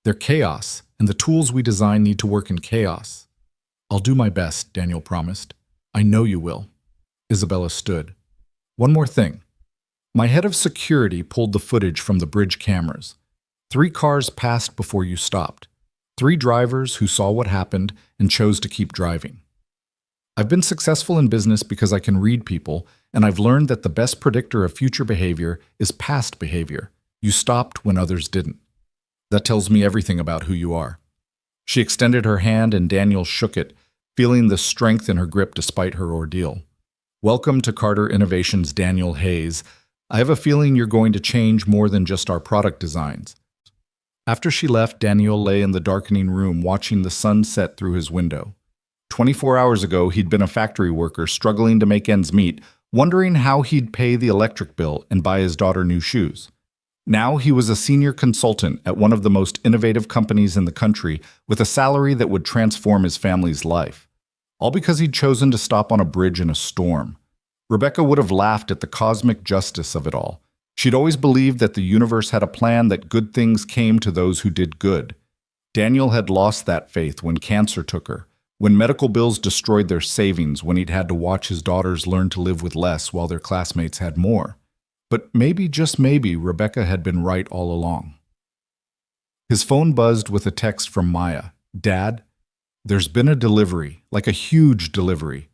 They're chaos, and the tools we design need to work in chaos. I'll do my best, Daniel promised. I know you will. Isabella stood. One more thing. My head of security pulled the footage from the bridge cameras. 3 cars passed before you stopped. 3 drivers who saw what happened and chose to keep driving. I've been successful in business because I can read people, and I've learned that the best predictor of future behavior is past behavior. You stopped when others didn't. That tells me everything about who you are. She extended her hand and Daniel shook it, feeling the strength in her grip despite her ordeal. Welcome to Carter Innovations, Daniel Hayes. I have a feeling you're going to change more than just our product designs. After she left, Daniel lay in the darkening room watching the sun set through his window. 24 hours ago, he'd been a factory worker struggling to make ends meet, wondering how he'd pay the electric bill and buy his daughter new shoes. Now he was a senior consultant at one of the most innovative companies in the country with a salary that would transform his family's life. All because he'd chosen to stop on a bridge in a storm. Rebecca would have laughed at the cosmic justice of it all. She'd always believed that the universe had a plan, that good things came to those who did good. Daniel had lost that faith when cancer took her, when medical bills destroyed their savings, when he'd had to watch his daughters learn to live with less while their classmates had more. But maybe, just maybe, Rebecca had been right all along. His phone buzzed with a text from Maya. "Dad, there's been a delivery, like a huge delivery.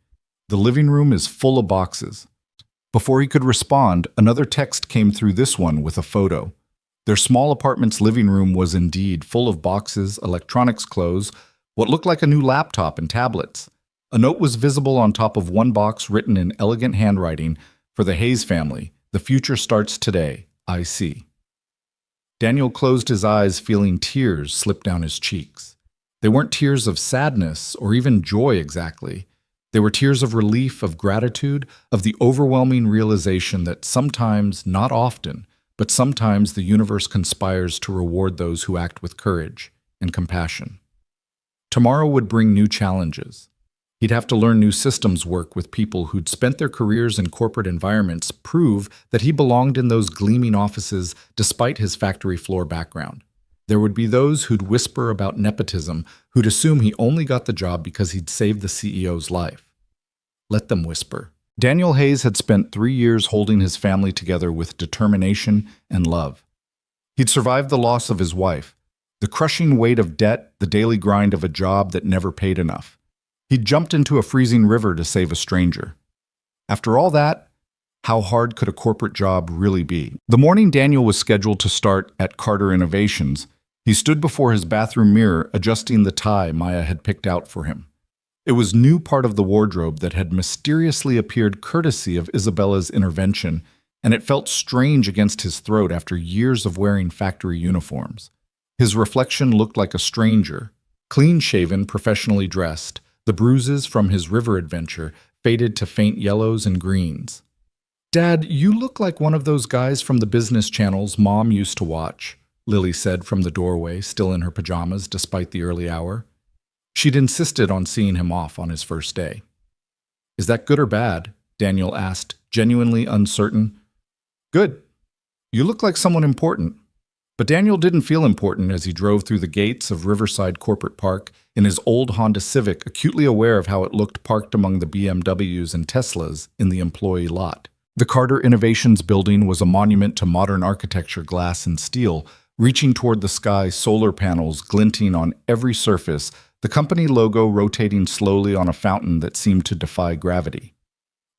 The living room is full of boxes." Before he could respond, another text came through, this one with a photo. Their small apartment's living room was indeed full of boxes, electronics, clothes, what looked like a new laptop and tablets. A note was visible on top of one box, written in elegant handwriting, "For the Hayes family. The future starts today. I see." Daniel closed his eyes, feeling tears slip down his cheeks. They weren't tears of sadness or even joy exactly. They were tears of relief, of gratitude, of the overwhelming realization that sometimes, not often, but sometimes the universe conspires to reward those who act with courage and compassion. Tomorrow would bring new challenges. He'd have to learn new systems, work with people who'd spent their careers in corporate environments, prove that he belonged in those gleaming offices despite his factory floor background. There would be those who'd whisper about nepotism, who'd assume he only got the job because he'd saved the CEO's life. Let them whisper. Daniel Hayes had spent 3 years holding his family together with determination and love. He'd survived the loss of his wife, the crushing weight of debt, the daily grind of a job that never paid enough. He'd jumped into a freezing river to save a stranger. After all that, how hard could a corporate job really be? The morning Daniel was scheduled to start at Carter Innovations, he stood before his bathroom mirror, adjusting the tie Maya had picked out for him. It was new part of the wardrobe that had mysteriously appeared courtesy of Isabella's intervention, and it felt strange against his throat after years of wearing factory uniforms. His reflection looked like a stranger, clean-shaven, professionally dressed. The bruises from his river adventure faded to faint yellows and greens. "Dad, you look like one of those guys from the business channels Mom used to watch," Lily said from the doorway, still in her pajamas despite the early hour. She'd insisted on seeing him off on his first day. "Is that good or bad?" Daniel asked, genuinely uncertain. "Good. You look like someone important." But Daniel didn't feel important as he drove through the gates of Riverside Corporate Park in his old Honda Civic, acutely aware of how it looked parked among the BMWs and Teslas in the employee lot. The Carter Innovations building was a monument to modern architecture, glass and steel, reaching toward the sky, solar panels glinting on every surface, the company logo rotating slowly on a fountain that seemed to defy gravity.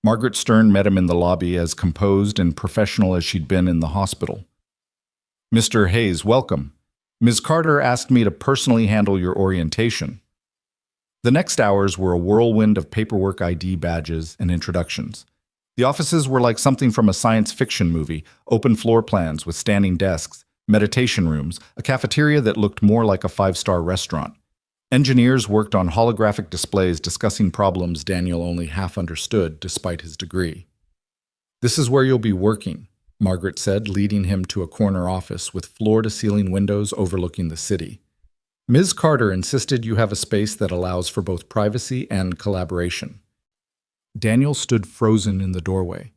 Margaret Stern met him in the lobby, as composed and professional as she'd been in the hospital. "Mr. Hayes, welcome. Ms. Carter asked me to personally handle your orientation." The next hours were a whirlwind of paperwork, ID badges, and introductions. The offices were like something from a science fiction movie, open floor plans with standing desks, meditation rooms, a cafeteria that looked more like a 5-star restaurant. Engineers worked on holographic displays discussing problems Daniel only half understood despite his degree. "This is where you'll be working," Margaret said, leading him to a corner office with floor-to-ceiling windows overlooking the city. "Ms. Carter insisted you have a space that allows for both privacy and collaboration." Daniel stood frozen in the doorway.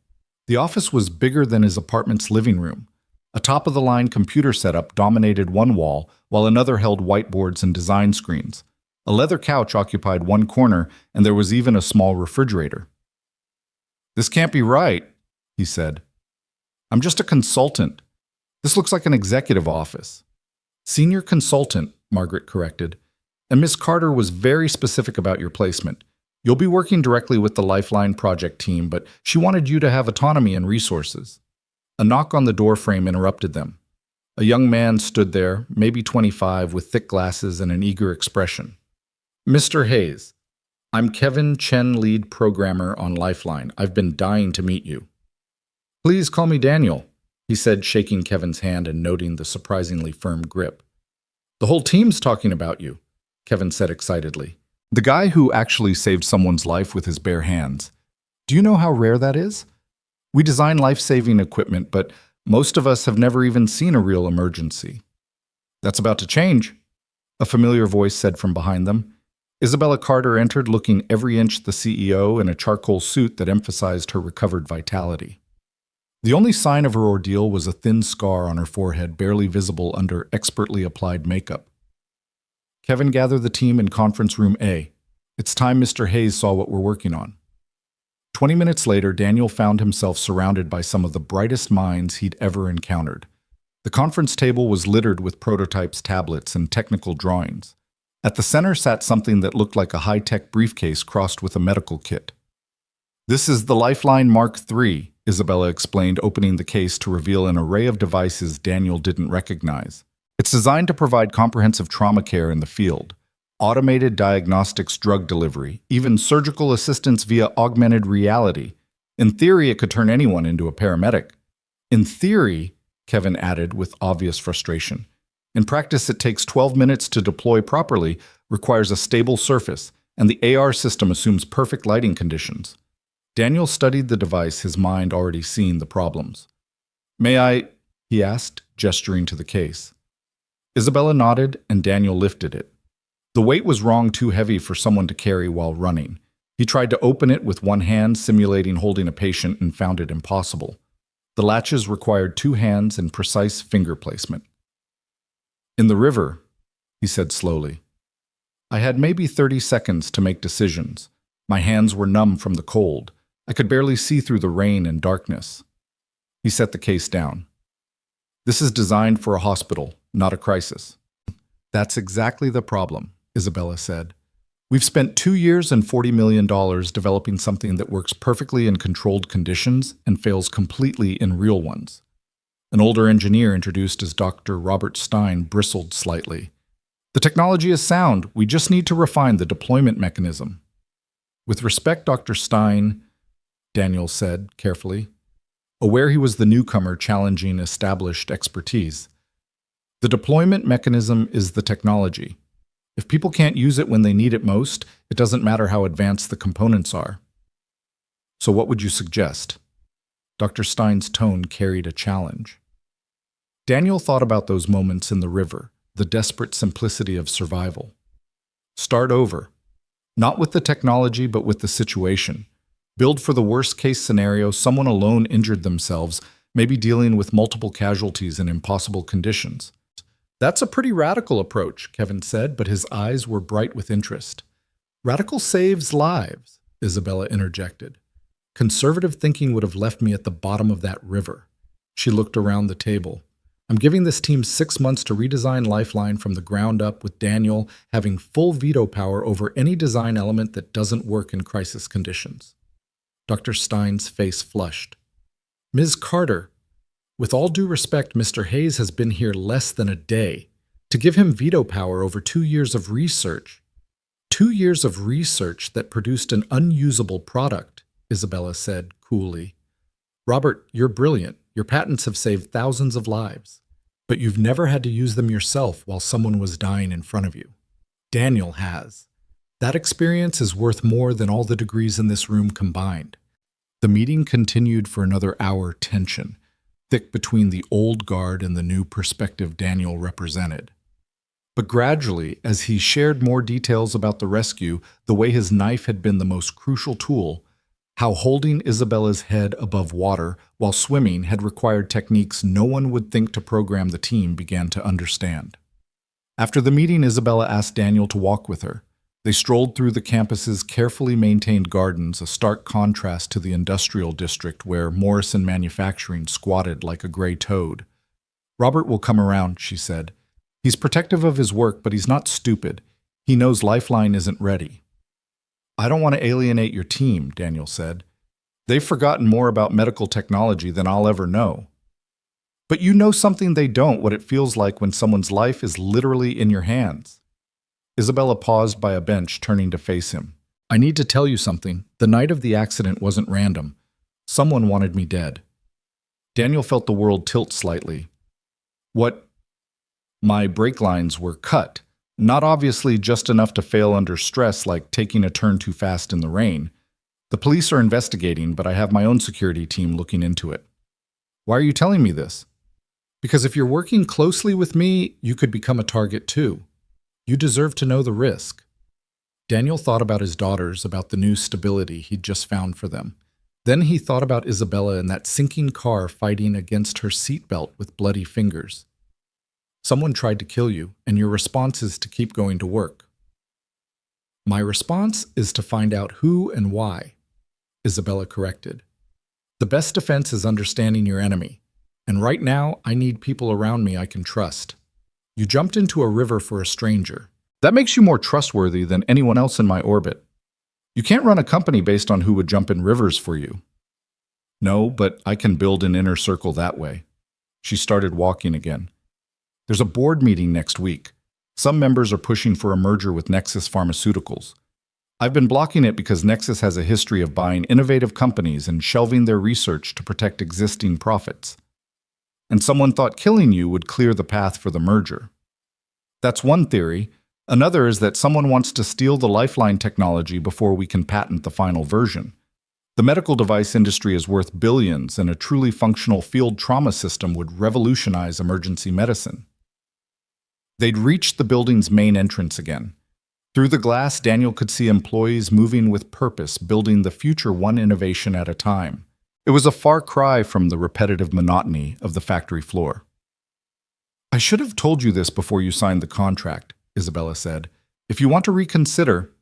The office was bigger than his apartment's living room. A top-of-the-line computer setup dominated one wall, while another held whiteboards and design screens. A leather couch occupied one corner, and there was even a small refrigerator. "This can't be right," he said. "I'm just a consultant. This looks like an executive office." "Senior consultant," Margaret corrected. "And Miss Carter was very specific about your placement. You'll be working directly with the Lifeline project team, but she wanted you to have autonomy and resources." A knock on the doorframe interrupted them. A young man stood there, maybe 25, with thick glasses and an eager expression. "Mr. Hayes, I'm Kevin Chen, lead programmer on Lifeline. I've been dying to meet you." "Please call me Daniel," he said, shaking Kevin's hand and noting the surprisingly firm grip. "The whole team's talking about you," Kevin said excitedly. "The guy who actually saved someone's life with his bare hands. Do you know how rare that is? We design life-saving equipment, but most of us have never even seen a real emergency." "That's about to change," a familiar voice said from behind them. Isabella Carter entered, looking every inch the CEO in a charcoal suit that emphasized her recovered vitality. The only sign of her ordeal was a thin scar on her forehead, barely visible under expertly applied makeup. Kevin, gather the team in conference room A. It's time Mr. Hayes saw what we're working on. 20 minutes later, Daniel found himself surrounded by some of the brightest minds he'd ever encountered. The conference table was littered with prototypes, tablets, and technical drawings. At the center sat something that looked like a high-tech briefcase crossed with a medical kit. This is the Lifeline Mark III, Isabella explained, opening the case to reveal an array of devices Daniel didn't recognize. It's designed to provide comprehensive trauma care in the field, automated diagnostics, drug delivery, even surgical assistance via augmented reality. In theory, it could turn anyone into a paramedic. In theory, Kevin added with obvious frustration. In practice, it takes 12 minutes to deploy properly, requires a stable surface, and the AR system assumes perfect lighting conditions. Daniel studied the device, his mind already seeing the problems. "May I?" he asked, gesturing to the case. Isabella nodded, and Daniel lifted it. The weight was wrong, too heavy for someone to carry while running. He tried to open it with one hand, simulating holding a patient, and found it impossible. The latches required 2 hands and precise finger placement. "In the river," he said slowly. "I had maybe 30 seconds to make decisions. My hands were numb from the cold. I could barely see through the rain and darkness." He set the case down. "This is designed for a hospital, not a crisis." "That's exactly the problem," Isabella said. "We've spent 2 years and $40 million developing something that works perfectly in controlled conditions and fails completely in real ones." An older engineer, introduced as Dr. Robert Stein, bristled slightly. "The technology is sound. We just need to refine the deployment mechanism." "With respect, Dr. Stein," Daniel said carefully, aware he was the newcomer challenging established expertise. "The deployment mechanism is the technology. If people can't use it when they need it most, it doesn't matter how advanced the components are." "So what would you suggest?" Dr. Stein's tone carried a challenge. Daniel thought about those moments in the river, the desperate simplicity of survival. Start over. Not with the technology, but with the situation. Build for the worst-case scenario: someone alone injured themselves, maybe dealing with multiple casualties in impossible conditions. "That's a pretty radical approach," Kevin said, but his eyes were bright with interest. "Radical saves lives," Isabella interjected. "Conservative thinking would have left me at the bottom of that river." She looked around the table. "I'm giving this team 6 months to redesign Lifeline from the ground up, with Daniel having full veto power over any design element that doesn't work in crisis conditions." Dr. Stein's face flushed. "Ms. Carter, with all due respect, Mr. Hayes has been here less than a day. To give him veto power over 2 years of research. 2 years of research that produced an unusable product," Isabella said coolly. "Robert, you're brilliant. Your patents have saved thousands of lives. But you've never had to use them yourself while someone was dying in front of you. Daniel has. That experience is worth more than all the degrees in this room combined." The meeting continued for another hour, tension thick between the old guard and the new perspective Daniel represented. But gradually, as he shared more details about the rescue, the way his knife had been the most crucial tool, how holding Isabella's head above water while swimming had required techniques no one would think to program, the team began to understand. After the meeting, Isabella asked Daniel to walk with her. They strolled through the campus's carefully maintained gardens, a stark contrast to the industrial district where Morrison Manufacturing squatted like a gray toad. "Robert will come around," she said. "He's protective of his work, but he's not stupid. He knows Lifeline isn't ready." "I don't want to alienate your team," Daniel said. "They've forgotten more about medical technology than I'll ever know." "But you know something they don't, what it feels like when someone's life is literally in your hands." Isabella paused by a bench, turning to face him. "I need to tell you something. The night of the accident wasn't random. Someone wanted me dead." Daniel felt the world tilt slightly. "What?" "My brake lines were cut. Not obviously just enough to fail under stress, like taking a turn too fast in the rain. The police are investigating, but I have my own security team looking into it." "Why are you telling me this?" "Because if you're working closely with me, you could become a target too. You deserve to know the risk." Daniel thought about his daughters, about the new stability he'd just found for them. Then he thought about Isabella in that sinking car fighting against her seatbelt with bloody fingers. Someone tried to kill you, and your response is to keep going to work. My response is to find out who and why, Isabella corrected. The best defense is understanding your enemy, and right now I need people around me I can trust. You jumped into a river for a stranger. That makes you more trustworthy than anyone else in my orbit. You can't run a company based on who would jump in rivers for you. No, but I can build an inner circle that way. She started walking again. There's a board meeting next week. Some members are pushing for a merger with Nexus Pharmaceuticals. I've been blocking it because Nexus has a history of buying innovative companies and shelving their research to protect existing profits. And someone thought killing you would clear the path for the merger. That's one theory. Another is that someone wants to steal the lifeline technology before we can patent the final version. The medical device industry is worth billions, and a truly functional field trauma system would revolutionize emergency medicine. They'd reached the building's main entrance again. Through the glass, Daniel could see employees moving with purpose, building the future one innovation at a time. It was a far cry from the repetitive monotony of the factory floor. I should have told you this before you signed the contract, Isabella said. If you want to reconsider—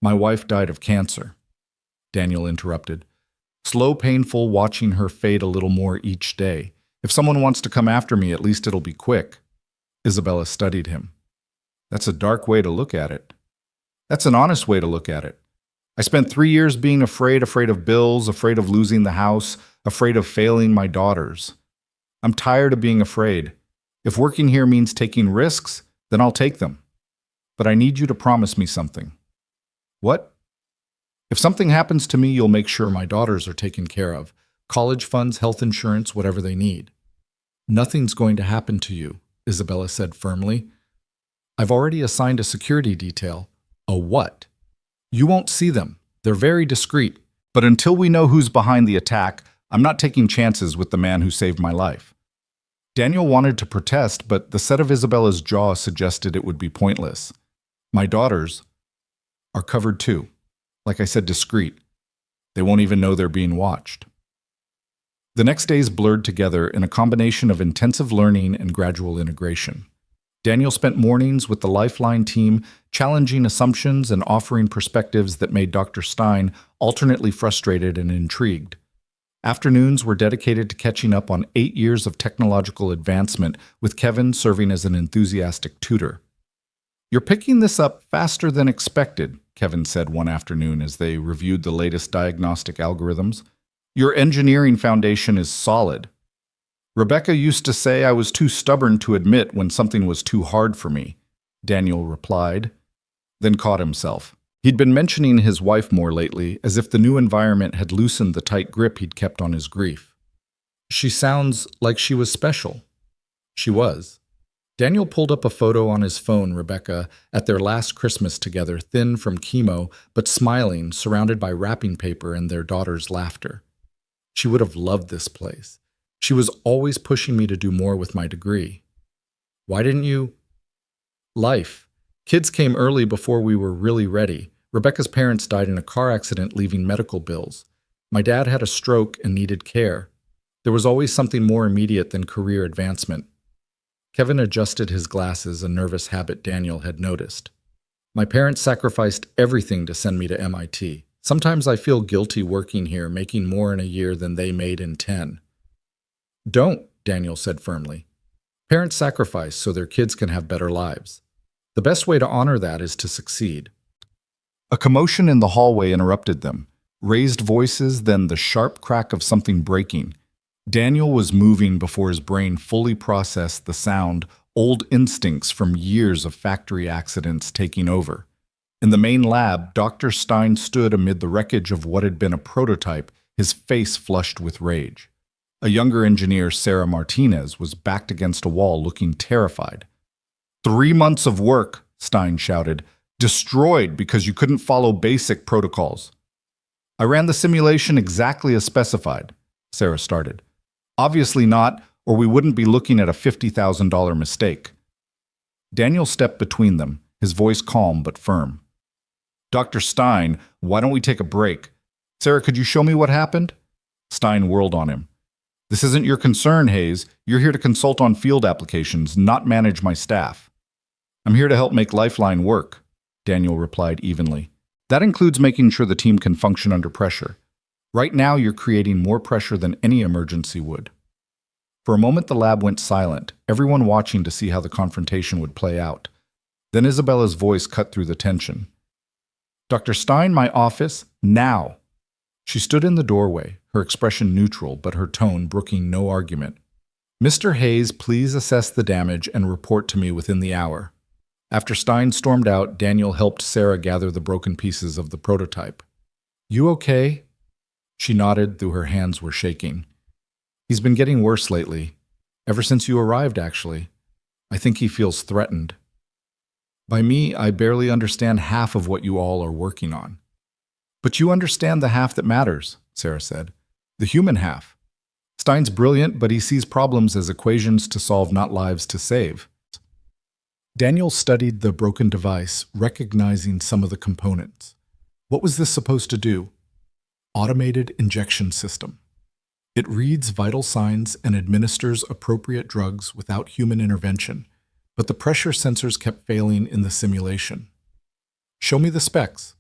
My wife died of cancer, Daniel interrupted. Slow, painful, watching her fade a little more each day. If someone wants to come after me, at least it'll be quick. Isabella studied him. That's a dark way to look at it. That's an honest way to look at it. I spent 3 years being afraid of bills, afraid of losing the house, afraid of failing my daughters. I'm tired of being afraid. If working here means taking risks, then I'll take them. But I need you to promise me something. What? If something happens to me, you'll make sure my daughters are taken care of. College funds, health insurance, whatever they need. Nothing's going to happen to you, Isabella said firmly. I've already assigned a security detail. A what? You won't see them. They're very discreet. But until we know who's behind the attack, I'm not taking chances with the man who saved my life. Daniel wanted to protest, but the set of Isabella's jaw suggested it would be pointless. My daughters are covered too. Like I said, discreet. They won't even know they're being watched. The next days blurred together in a combination of intensive learning and gradual integration. Daniel spent mornings with the Lifeline team, challenging assumptions and offering perspectives that made Dr. Stein alternately frustrated and intrigued. Afternoons were dedicated to catching up on 8 years of technological advancement, with Kevin serving as an enthusiastic tutor. You're picking this up faster than expected, Kevin said one afternoon as they reviewed the latest diagnostic algorithms. Your engineering foundation is solid. Rebecca used to say I was too stubborn to admit when something was too hard for me, Daniel replied, then caught himself. He'd been mentioning his wife more lately, as if the new environment had loosened the tight grip he'd kept on his grief. She sounds like she was special. She was. Daniel pulled up a photo on his phone, Rebecca, at their last Christmas together, thin from chemo, but smiling, surrounded by wrapping paper and their daughter's laughter. She would have loved this place. She was always pushing me to do more with my degree. Why didn't you? Life. Kids came early before we were really ready. Rebecca's parents died in a car accident, leaving medical bills. My dad had a stroke and needed care. There was always something more immediate than career advancement. Kevin adjusted his glasses, a nervous habit Daniel had noticed. My parents sacrificed everything to send me to MIT. Sometimes I feel guilty working here, making more in a year than they made in 10. Don't, Daniel said firmly. Parents sacrifice so their kids can have better lives. The best way to honor that is to succeed. A commotion in the hallway interrupted them. Raised voices, then the sharp crack of something breaking. Daniel was moving before his brain fully processed the sound, old instincts from years of factory accidents taking over. In the main lab, Dr. Stein stood amid the wreckage of what had been a prototype, his face flushed with rage. A younger engineer, Sarah Martinez, was backed against a wall looking terrified. 3 months of work, Stein shouted, destroyed because you couldn't follow basic protocols. I ran the simulation exactly as specified, Sarah started. Obviously not, or we wouldn't be looking at a $50,000 mistake. Daniel stepped between them, his voice calm but firm. Dr. Stein, why don't we take a break? Sarah, could you show me what happened? Stein whirled on him. This isn't your concern, Hayes. You're here to consult on field applications, not manage my staff. I'm here to help make Lifeline work, Daniel replied evenly. That includes making sure the team can function under pressure. Right now, you're creating more pressure than any emergency would. For a moment, the lab went silent, everyone watching to see how the confrontation would play out. Then Isabella's voice cut through the tension. Dr. Stein, my office, now. She stood in the doorway, her expression neutral, but her tone brooking no argument. Mr. Hayes, please assess the damage and report to me within the hour. After Stein stormed out, Daniel helped Sarah gather the broken pieces of the prototype. You okay? She nodded, though her hands were shaking. He's been getting worse lately. Ever since you arrived, actually. I think he feels threatened. By me, I barely understand half of what you all are working on. But you understand the half that matters, Sarah said. The human half. Stein's brilliant, but he sees problems as equations to solve, not lives to save. Daniel studied the broken device, recognizing some of the components. What was this supposed to do? Automated injection system. It reads vital signs and administers appropriate drugs without human intervention, but the pressure sensors kept failing in the simulation. Show me the specs.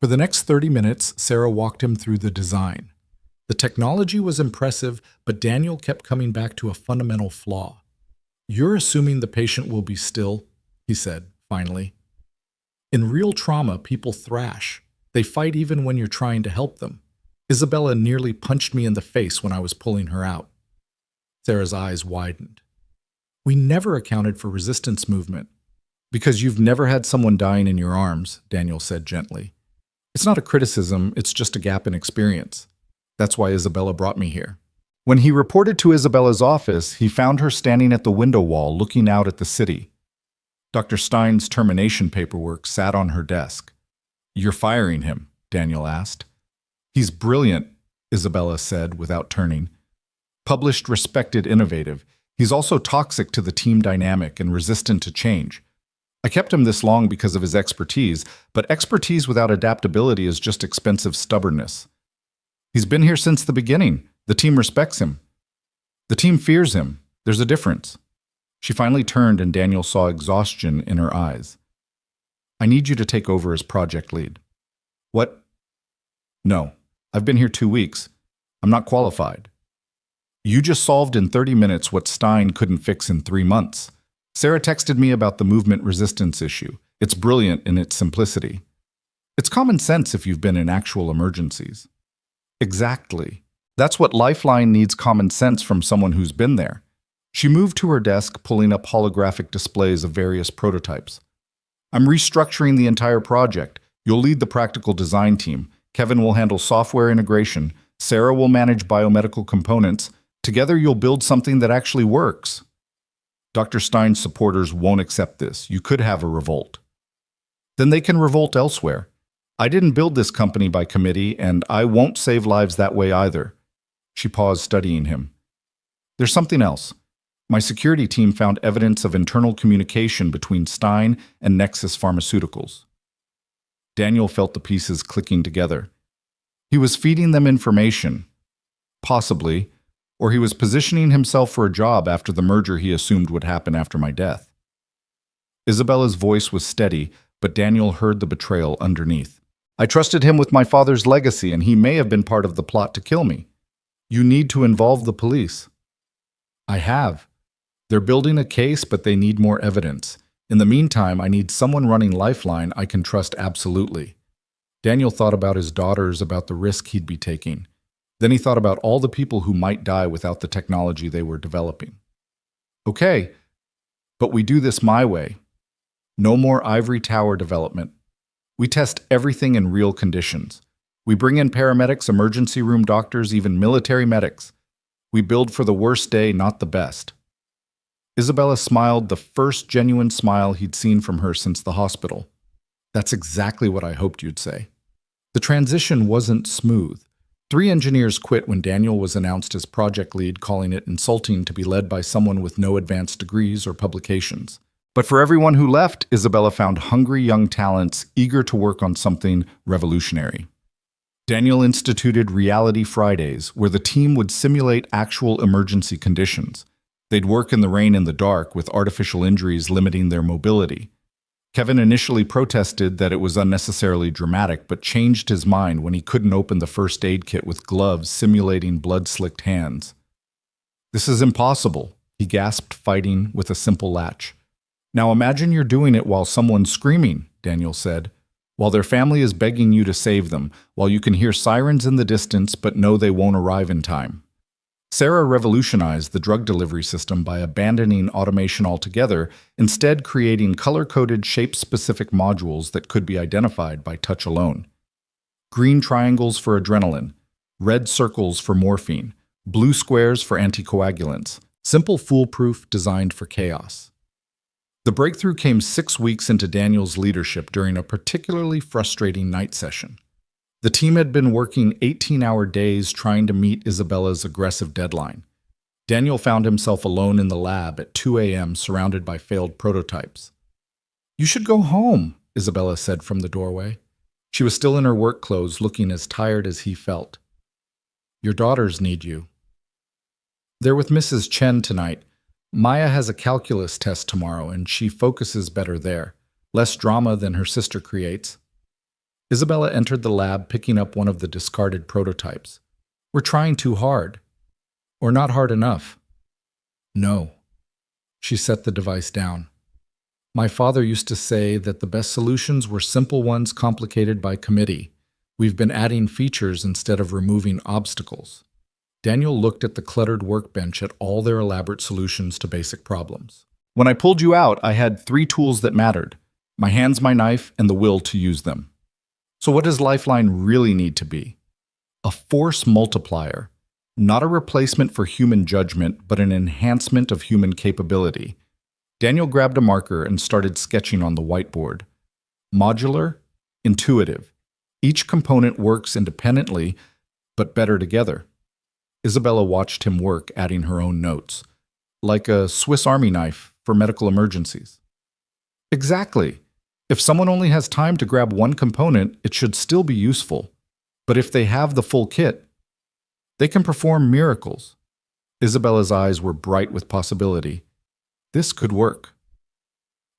For the next 30 minutes, Sarah walked him through the design. The technology was impressive, but Daniel kept coming back to a fundamental flaw. You're assuming the patient will be still, he said, finally. In real trauma, people thrash. They fight even when you're trying to help them. Isabella nearly punched me in the face when I was pulling her out. Sarah's eyes widened. We never accounted for resistance movement. Because you've never had someone dying in your arms, Daniel said gently. It's not a criticism, it's just a gap in experience. That's why Isabella brought me here. When he reported to Isabella's office, he found her standing at the window wall looking out at the city. Dr. Stein's termination paperwork sat on her desk. You're firing him, Daniel asked. He's brilliant, Isabella said without turning. Published, respected, innovative. He's also toxic to the team dynamic and resistant to change. I kept him this long because of his expertise, but expertise without adaptability is just expensive stubbornness. He's been here since the beginning. The team respects him. The team fears him. There's a difference. She finally turned and Daniel saw exhaustion in her eyes. I need you to take over as project lead. What? No. I've been here 2 weeks. I'm not qualified. You just solved in 30 minutes what Stein couldn't fix in 3 months. Sarah texted me about the movement resistance issue. It's brilliant in its simplicity. It's common sense if you've been in actual emergencies. Exactly. That's what Lifeline needs, common sense from someone who's been there. She moved to her desk, pulling up holographic displays of various prototypes. I'm restructuring the entire project. You'll lead the practical design team. Kevin will handle software integration. Sarah will manage biomedical components. Together, you'll build something that actually works. Dr. Stein's supporters won't accept this. You could have a revolt. Then they can revolt elsewhere. I didn't build this company by committee, and I won't save lives that way either. She paused, studying him. There's something else. My security team found evidence of internal communication between Stein and Nexus Pharmaceuticals. Daniel felt the pieces clicking together. He was feeding them information, possibly, or he was positioning himself for a job after the merger he assumed would happen after my death. Isabella's voice was steady, but Daniel heard the betrayal underneath. I trusted him with my father's legacy, and he may have been part of the plot to kill me. You need to involve the police. I have. They're building a case, but they need more evidence. In the meantime, I need someone running Lifeline I can trust absolutely. Daniel thought about his daughters, about the risk he'd be taking. Then he thought about all the people who might die without the technology they were developing. Okay, but we do this my way. No more ivory tower development. We test everything in real conditions. We bring in paramedics, emergency room doctors, even military medics. We build for the worst day, not the best. Isabella smiled, the first genuine smile he'd seen from her since the hospital. That's exactly what I hoped you'd say. The transition wasn't smooth. 3 engineers quit when Daniel was announced as project lead, calling it insulting to be led by someone with no advanced degrees or publications. But for everyone who left, Isabella found hungry young talents eager to work on something revolutionary. Daniel instituted Reality Fridays, where the team would simulate actual emergency conditions. They'd work in the rain and the dark, with artificial injuries limiting their mobility. Kevin initially protested that it was unnecessarily dramatic, but changed his mind when he couldn't open the first aid kit with gloves simulating blood-slicked hands. "This is impossible," he gasped, fighting with a simple latch. "Now imagine you're doing it while someone's screaming," Daniel said, "while their family is begging you to save them, while you can hear sirens in the distance but know they won't arrive in time." Sarah revolutionized the drug delivery system by abandoning automation altogether, instead creating color-coded, shape-specific modules that could be identified by touch alone. Green triangles for adrenaline, red circles for morphine, blue squares for anticoagulants. Simple, foolproof, designed for chaos. The breakthrough came 6 weeks into Daniel's leadership during a particularly frustrating night session. The team had been working 18-hour days trying to meet Isabella's aggressive deadline. Daniel found himself alone in the lab at 2 a.m. surrounded by failed prototypes. "You should go home," Isabella said from the doorway. She was still in her work clothes, looking as tired as he felt. "Your daughters need you." "They're with Mrs. Chen tonight. Maya has a calculus test tomorrow, and she focuses better there. Less drama than her sister creates." Isabella entered the lab, picking up one of the discarded prototypes. "We're trying too hard. Or not hard enough." "No." She set the device down. "My father used to say that the best solutions were simple ones complicated by committee. We've been adding features instead of removing obstacles." Daniel looked at the cluttered workbench at all their elaborate solutions to basic problems. "When I pulled you out, I had 3 tools that mattered: my hands, my knife, and the will to use them. So what does Lifeline really need to be? A force multiplier, not a replacement for human judgment, but an enhancement of human capability." Daniel grabbed a marker and started sketching on the whiteboard. Modular, intuitive. Each component works independently, but better together. Isabella watched him work, adding her own notes. "Like a Swiss Army knife for medical emergencies." "Exactly. If someone only has time to grab one component, it should still be useful. But if they have the full kit, they can perform miracles." Isabella's eyes were bright with possibility. This could work.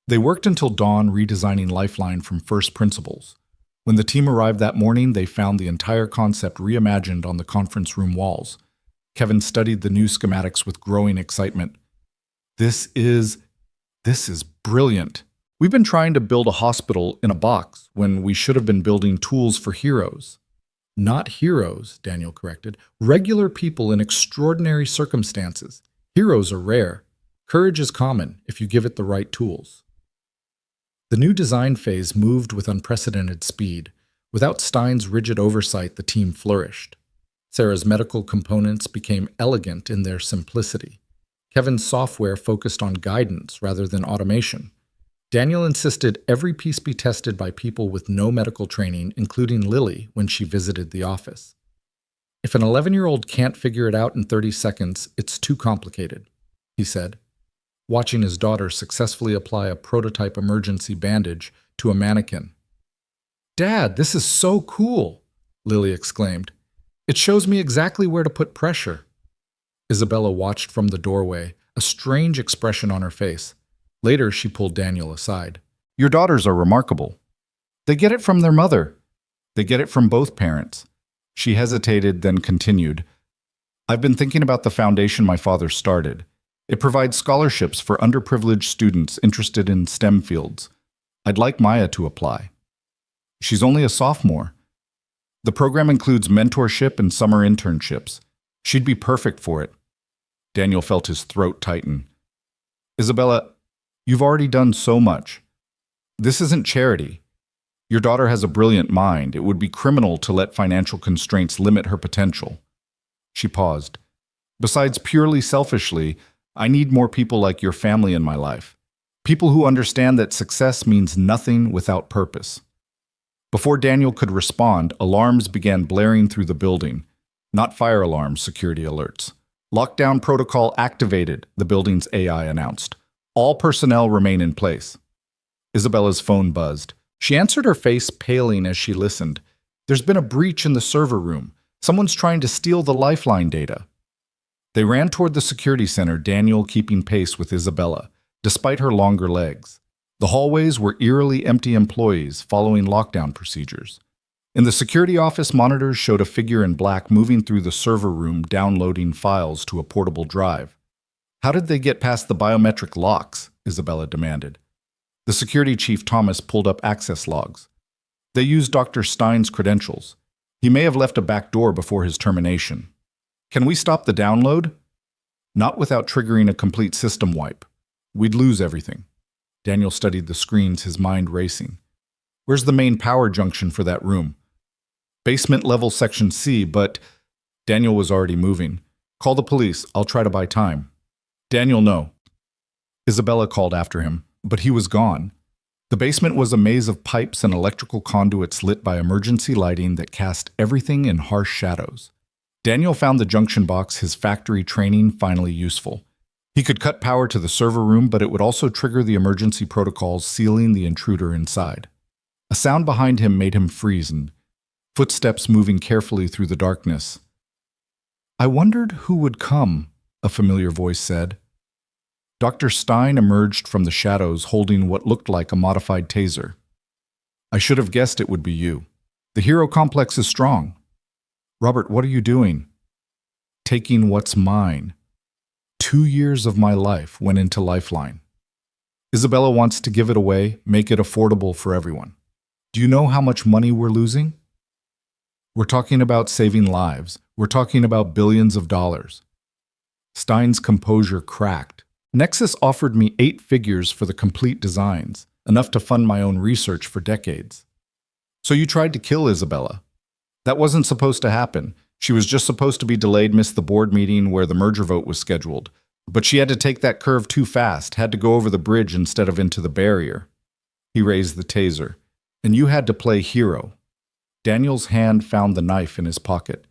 They worked until dawn, redesigning Lifeline from first principles. When the team arrived that morning, they found the entire concept reimagined on the conference room walls. Kevin studied the new schematics with growing excitement. This is brilliant. We've been trying to build a hospital in a box when we should have been building tools for heroes." "Not heroes," Daniel corrected. "Regular people in extraordinary circumstances. Heroes are rare. Courage is common if you give it the right tools." The new design phase moved with unprecedented speed. Without Stein's rigid oversight, the team flourished. Sarah's medical components became elegant in their simplicity. Kevin's software focused on guidance rather than automation. Daniel insisted every piece be tested by people with no medical training, including Lily when she visited the office. "If an 11-year-old can't figure it out in 30 seconds, it's too complicated," he said, watching his daughter successfully apply a prototype emergency bandage to a mannequin. "Dad, this is so cool," Lily exclaimed. "It shows me exactly where to put pressure." Isabella watched from the doorway, a strange expression on her face. Later, she pulled Daniel aside. "Your daughters are remarkable. They get it from their mother. They get it from both parents." She hesitated, then continued. "I've been thinking about the foundation my father started. It provides scholarships for underprivileged students interested in STEM fields. I'd like Maya to apply. She's only a sophomore. The program includes mentorship and summer internships. She'd be perfect for it." Daniel felt his throat tighten. "Isabella, you've already done so much. This isn't charity. Your daughter has a brilliant mind. It would be criminal to let financial constraints limit her potential." She paused. "Besides, purely selfishly, I need more people like your family in my life. People who understand that success means nothing without purpose." Before Daniel could respond, alarms began blaring through the building. Not fire alarms, security alerts. "Lockdown protocol activated," the building's AI announced. "All personnel remain in place." Isabella's phone buzzed. She answered, her face paling as she listened. There's been a breach in the server room. Someone's trying to steal the lifeline data. They ran toward the security center, Daniel keeping pace with Isabella, despite her longer legs. The hallways were eerily empty employees following lockdown procedures. In the security office, monitors showed a figure in black moving through the server room, downloading files to a portable drive. How did they get past the biometric locks? Isabella demanded. The security chief, Thomas, pulled up access logs. They used Dr. Stein's credentials. He may have left a back door before his termination. Can we stop the download? Not without triggering a complete system wipe. We'd lose everything. Daniel studied the screens, his mind racing. Where's the main power junction for that room? Basement level section C, but Daniel was already moving. Call the police. I'll try to buy time. Daniel, no. Isabella called after him, but he was gone. The basement was a maze of pipes and electrical conduits lit by emergency lighting that cast everything in harsh shadows. Daniel found the junction box, his factory training finally useful. He could cut power to the server room, but it would also trigger the emergency protocols, sealing the intruder inside. A sound behind him made him freeze, and footsteps moving carefully through the darkness. I wondered who would come, a familiar voice said. Dr. Stein emerged from the shadows holding what looked like a modified taser. I should have guessed it would be you. The hero complex is strong. Robert, what are you doing? Taking what's mine. 2 years of my life went into Lifeline. Isabella wants to give it away, make it affordable for everyone. Do you know how much money we're losing? We're talking about saving lives. We're talking about billions of dollars. Stein's composure cracked. Nexus offered me 8 figures for the complete designs, enough to fund my own research for decades. So you tried to kill Isabella. That wasn't supposed to happen. She was just supposed to be delayed, miss the board meeting where the merger vote was scheduled. But she had to take that curve too fast, had to go over the bridge instead of into the barrier. He raised the taser. And you had to play hero. Daniel's hand found the knife in his pocket.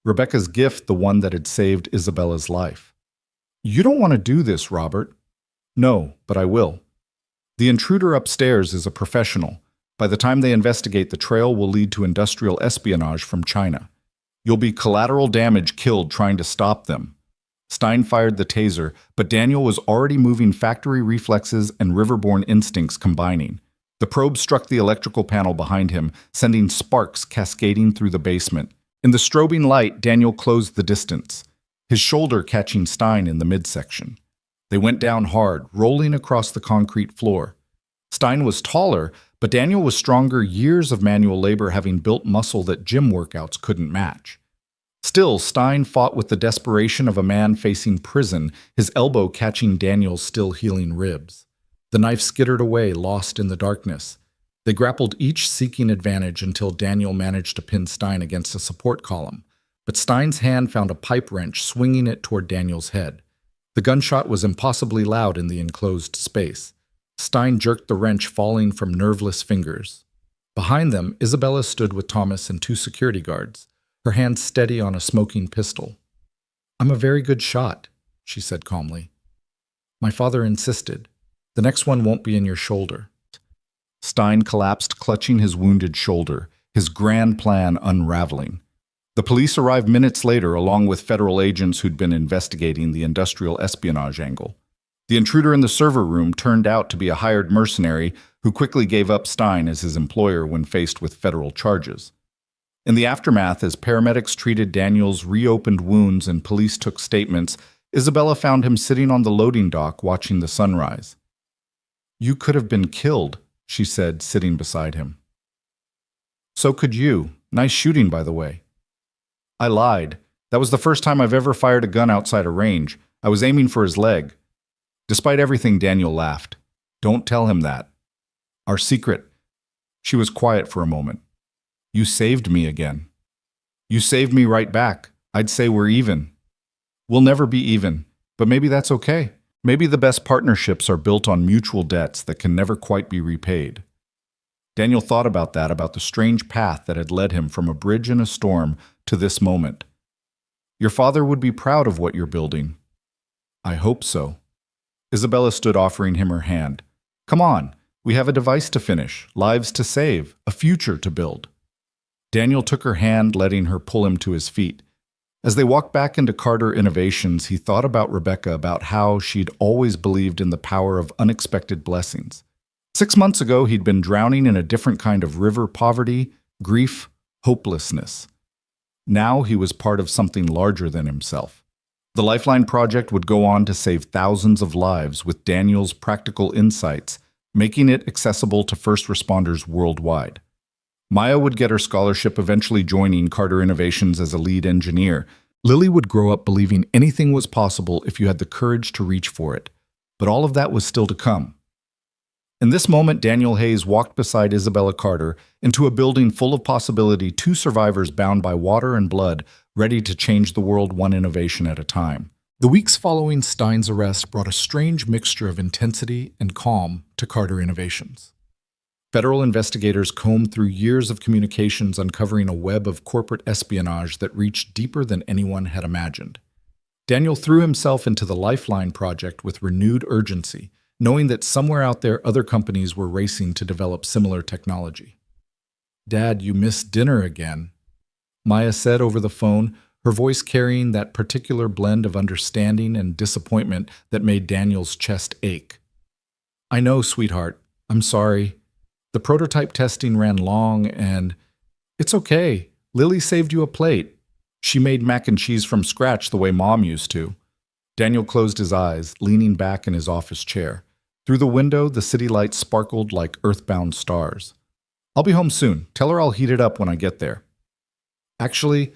Rebecca's gift, the one that had saved Isabella's life. You don't want to do this, Robert. No, but I will. The intruder upstairs is a professional. By the time they investigate, the trail will lead to industrial espionage from China. You'll be collateral damage, killed trying to stop them. Stein fired the taser, but Daniel was already moving, factory reflexes and riverborn instincts combining. The probe struck the electrical panel behind him, sending sparks cascading through the basement. In the strobing light, Daniel closed the distance, his shoulder catching Stein in the midsection. They went down hard, rolling across the concrete floor. Stein was taller, but Daniel was stronger, years of manual labor having built muscle that gym workouts couldn't match. Still, Stein fought with the desperation of a man facing prison, his elbow catching Daniel's still healing ribs. The knife skittered away, lost in the darkness. They grappled, each seeking advantage, until Daniel managed to pin Stein against a support column. But Stein's hand found a pipe wrench, swinging it toward Daniel's head. The gunshot was impossibly loud in the enclosed space. Stein jerked the wrench, falling from nerveless fingers. Behind them, Isabella stood with Thomas and 2 security guards, her hand steady on a smoking pistol. I'm a very good shot, she said calmly. My father insisted. The next one won't be in your shoulder. Stein collapsed, clutching his wounded shoulder, his grand plan unraveling. The police arrived minutes later, along with federal agents who'd been investigating the industrial espionage angle. The intruder in the server room turned out to be a hired mercenary who quickly gave up Stein as his employer when faced with federal charges. In the aftermath, as paramedics treated Daniel's reopened wounds and police took statements, Isabella found him sitting on the loading dock watching the sunrise. You could have been killed, she said, sitting beside him. So could you. Nice shooting, by the way. I lied. That was the first time I've ever fired a gun outside a range. I was aiming for his leg. Despite everything, Daniel laughed. Don't tell him that. Our secret. She was quiet for a moment. You saved me again. You saved me right back. I'd say we're even. We'll never be even, but maybe that's okay. Maybe the best partnerships are built on mutual debts that can never quite be repaid. Daniel thought about that, about the strange path that had led him from a bridge in a storm to this moment. Your father would be proud of what you're building. I hope so. Isabella stood, offering him her hand. Come on, we have a device to finish, lives to save, a future to build. Daniel took her hand, letting her pull him to his feet. As they walked back into Carter Innovations, he thought about Rebecca, about how she'd always believed in the power of unexpected blessings. 6 months ago, he'd been drowning in a different kind of river: poverty, grief, hopelessness. Now he was part of something larger than himself. The Lifeline Project would go on to save thousands of lives with Daniel's practical insights, making it accessible to first responders worldwide. Maya would get her scholarship, eventually joining Carter Innovations as a lead engineer. Lily would grow up believing anything was possible if you had the courage to reach for it. But all of that was still to come. In this moment, Daniel Hayes walked beside Isabella Carter into a building full of possibility, two survivors bound by water and blood, ready to change the world one innovation at a time. The weeks following Stein's arrest brought a strange mixture of intensity and calm to Carter Innovations. Federal investigators combed through years of communications, uncovering a web of corporate espionage that reached deeper than anyone had imagined. Daniel threw himself into the Lifeline Project with renewed urgency, knowing that somewhere out there other companies were racing to develop similar technology. "Dad, you missed dinner again," Maya said over the phone, her voice carrying that particular blend of understanding and disappointment that made Daniel's chest ache. "I know, sweetheart. I'm sorry. The prototype testing ran long and—" "It's okay. Lily saved you a plate. She made mac and cheese from scratch the way Mom used to." Daniel closed his eyes, leaning back in his office chair. Through the window, the city lights sparkled like earthbound stars. "I'll be home soon. Tell her I'll heat it up when I get there." "Actually,"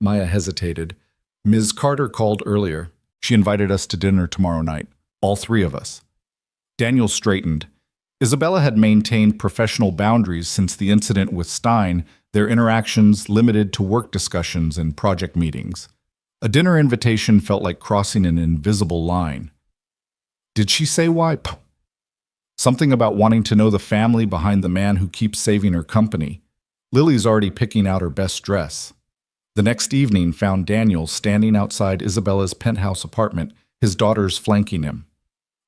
Maya hesitated, "Ms. Carter called earlier. She invited us to dinner tomorrow night, all three of us." Daniel straightened. Isabella had maintained professional boundaries since the incident with Stein, their interactions limited to work discussions and project meetings. A dinner invitation felt like crossing an invisible line. Did she say why? Something about wanting to know the family behind the man who keeps saving her company. Lily's already picking out her best dress. The next evening found Daniel standing outside Isabella's penthouse apartment, his daughters flanking him.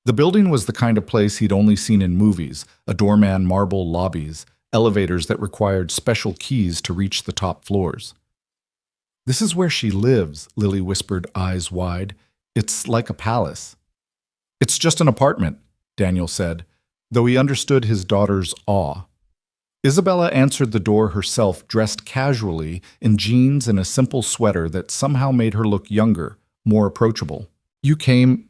The building was the kind of place he'd only seen in movies: a doorman marble lobbies, elevators that required special keys to reach the top floors. "This is where she lives," Lily whispered, eyes wide. "It's like a palace." "It's just an apartment," Daniel said, though he understood his daughter's awe. Isabella answered the door herself, dressed casually in jeans and a simple sweater that somehow made her look younger, more approachable. "You came,"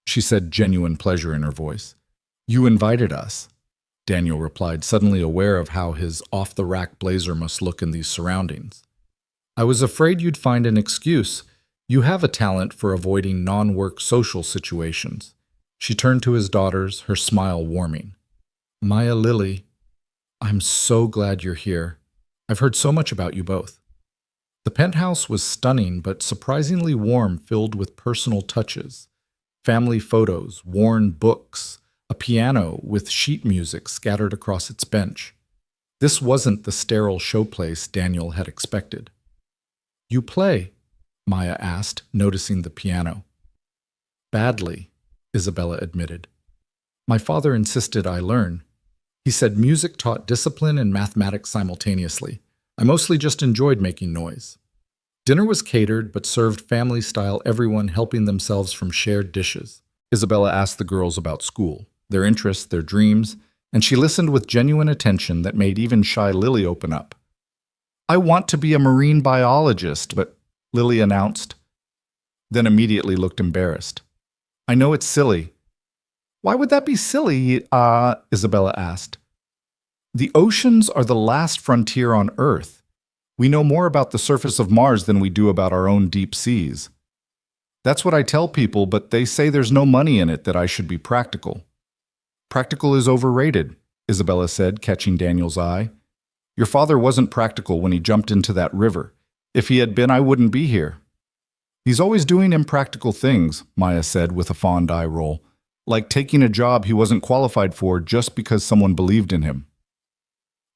she said, genuine pleasure in her voice. "You invited us," Daniel replied, suddenly aware of how his off-the-rack blazer must look in these surroundings. "I was afraid you'd find an excuse. You have a talent for avoiding non-work social situations." She turned to his daughters, her smile warming. "Maya, Lily, I'm so glad you're here. I've heard so much about you both." The penthouse was stunning but surprisingly warm, filled with personal touches. Family photos, worn books, a piano with sheet music scattered across its bench. This wasn't the sterile showplace Daniel had expected. "You play?" Maya asked, noticing the piano. "Badly," Isabella admitted. "My father insisted I learn. He said music taught discipline and mathematics simultaneously. I mostly just enjoyed making noise." Dinner was catered but served family-style, everyone helping themselves from shared dishes. Isabella asked the girls about school, their interests, their dreams, and she listened with genuine attention that made even shy Lily open up. "I want to be a marine biologist, but," Lily announced, then immediately looked embarrassed. "I know it's silly." "Why would that be silly?" Isabella asked. "The oceans are the last frontier on Earth. We know more about the surface of Mars than we do about our own deep seas." "That's what I tell people, but they say there's no money in it, that I should be practical." "Practical is overrated," Isabella said, catching Daniel's eye. "Your father wasn't practical when he jumped into that river. If he had been, I wouldn't be here." "He's always doing impractical things," Maya said with a fond eye roll, "like taking a job he wasn't qualified for just because someone believed in him."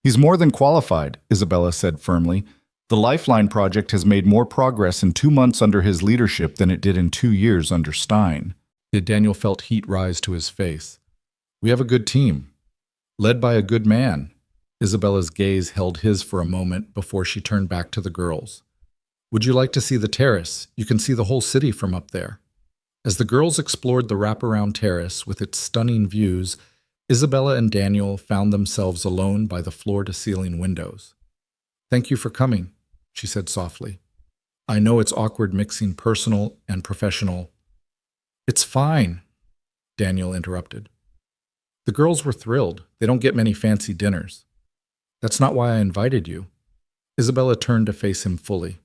"He's more than qualified," Isabella said firmly. "The Lifeline Project has made more progress in 2 months under his leadership than it did in 2 years under Stein." Daniel felt heat rise to his face. "We have a good team, led by a good man." Isabella's gaze held his for a moment before she turned back to the girls. Would you like to see the terrace? You can see the whole city from up there. As the girls explored the wraparound terrace with its stunning views, Isabella and Daniel found themselves alone by the floor-to-ceiling windows. Thank you for coming, she said softly. I know it's awkward mixing personal and professional. It's fine, Daniel interrupted. The girls were thrilled. They don't get many fancy dinners. That's not why I invited you. Isabella turned to face him fully.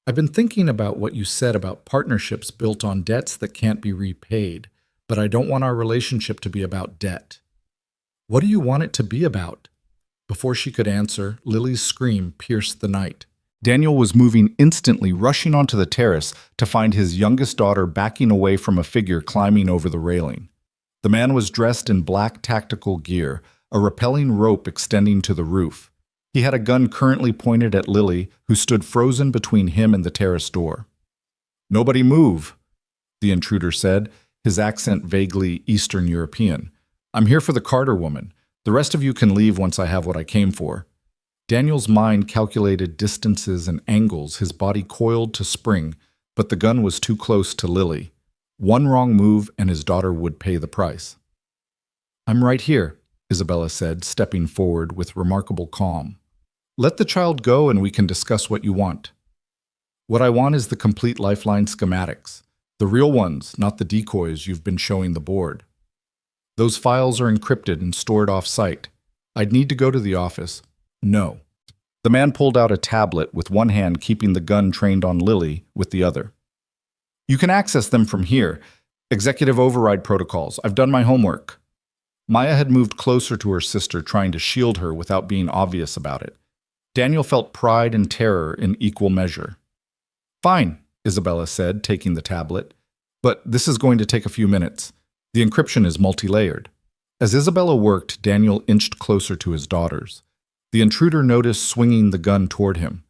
I've been thinking about what you said about partnerships built on debts that can't be repaid, but I don't want our relationship to be about debt. What do you want it to be about? Before she could answer, Lily's scream pierced the night. Daniel was moving instantly, rushing onto the terrace to find his youngest daughter backing away from a figure climbing over the railing. The man was dressed in black tactical gear, a rappelling rope extending to the roof. He had a gun currently pointed at Lily, who stood frozen between him and the terrace door. Nobody move, the intruder said, his accent vaguely Eastern European. I'm here for the Carter woman. The rest of you can leave once I have what I came for. Daniel's mind calculated distances and angles, his body coiled to spring, but the gun was too close to Lily. One wrong move and his daughter would pay the price. I'm right here, Isabella said, stepping forward with remarkable calm. Let the child go and we can discuss what you want. What I want is the complete Lifeline schematics. The real ones, not the decoys you've been showing the board. Those files are encrypted and stored off-site. I'd need to go to the office. No. The man pulled out a tablet with one hand keeping the gun trained on Lily with the other. You can access them from here. Executive override protocols. I've done my homework. Maya had moved closer to her sister, trying to shield her without being obvious about it. Daniel felt pride and terror in equal measure. Fine, Isabella said, taking the tablet. But this is going to take a few minutes. The encryption is multi-layered. As Isabella worked, Daniel inched closer to his daughters. The intruder noticed swinging the gun toward him.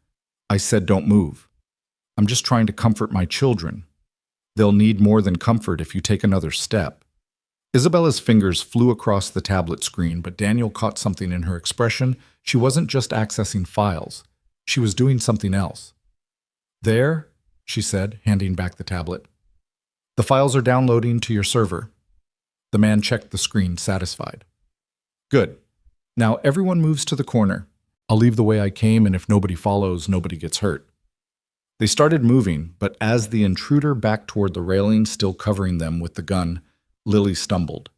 I said, don't move. I'm just trying to comfort my children. They'll need more than comfort if you take another step. Isabella's fingers flew across the tablet screen, but Daniel caught something in her expression. She wasn't just accessing files. She was doing something else. There, she said, handing back the tablet. The files are downloading to your server. The man checked the screen, satisfied. Good. Now everyone moves to the corner. I'll leave the way I came, and if nobody follows, nobody gets hurt. They started moving, but as the intruder backed toward the railing, still covering them with the gun, Lily stumbled.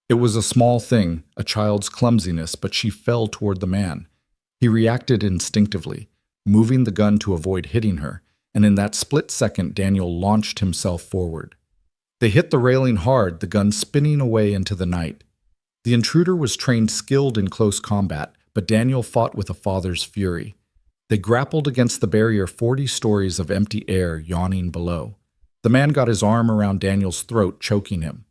It was a small thing, a child's clumsiness, but she fell toward the man. He reacted instinctively, moving the gun to avoid hitting her, and in that split second, Daniel launched himself forward. They hit the railing hard, the gun spinning away into the night. The intruder was trained skilled in close combat, but Daniel fought with a father's fury. They grappled against the barrier 40 stories of empty air yawning below. The man got his arm around Daniel's throat, choking him.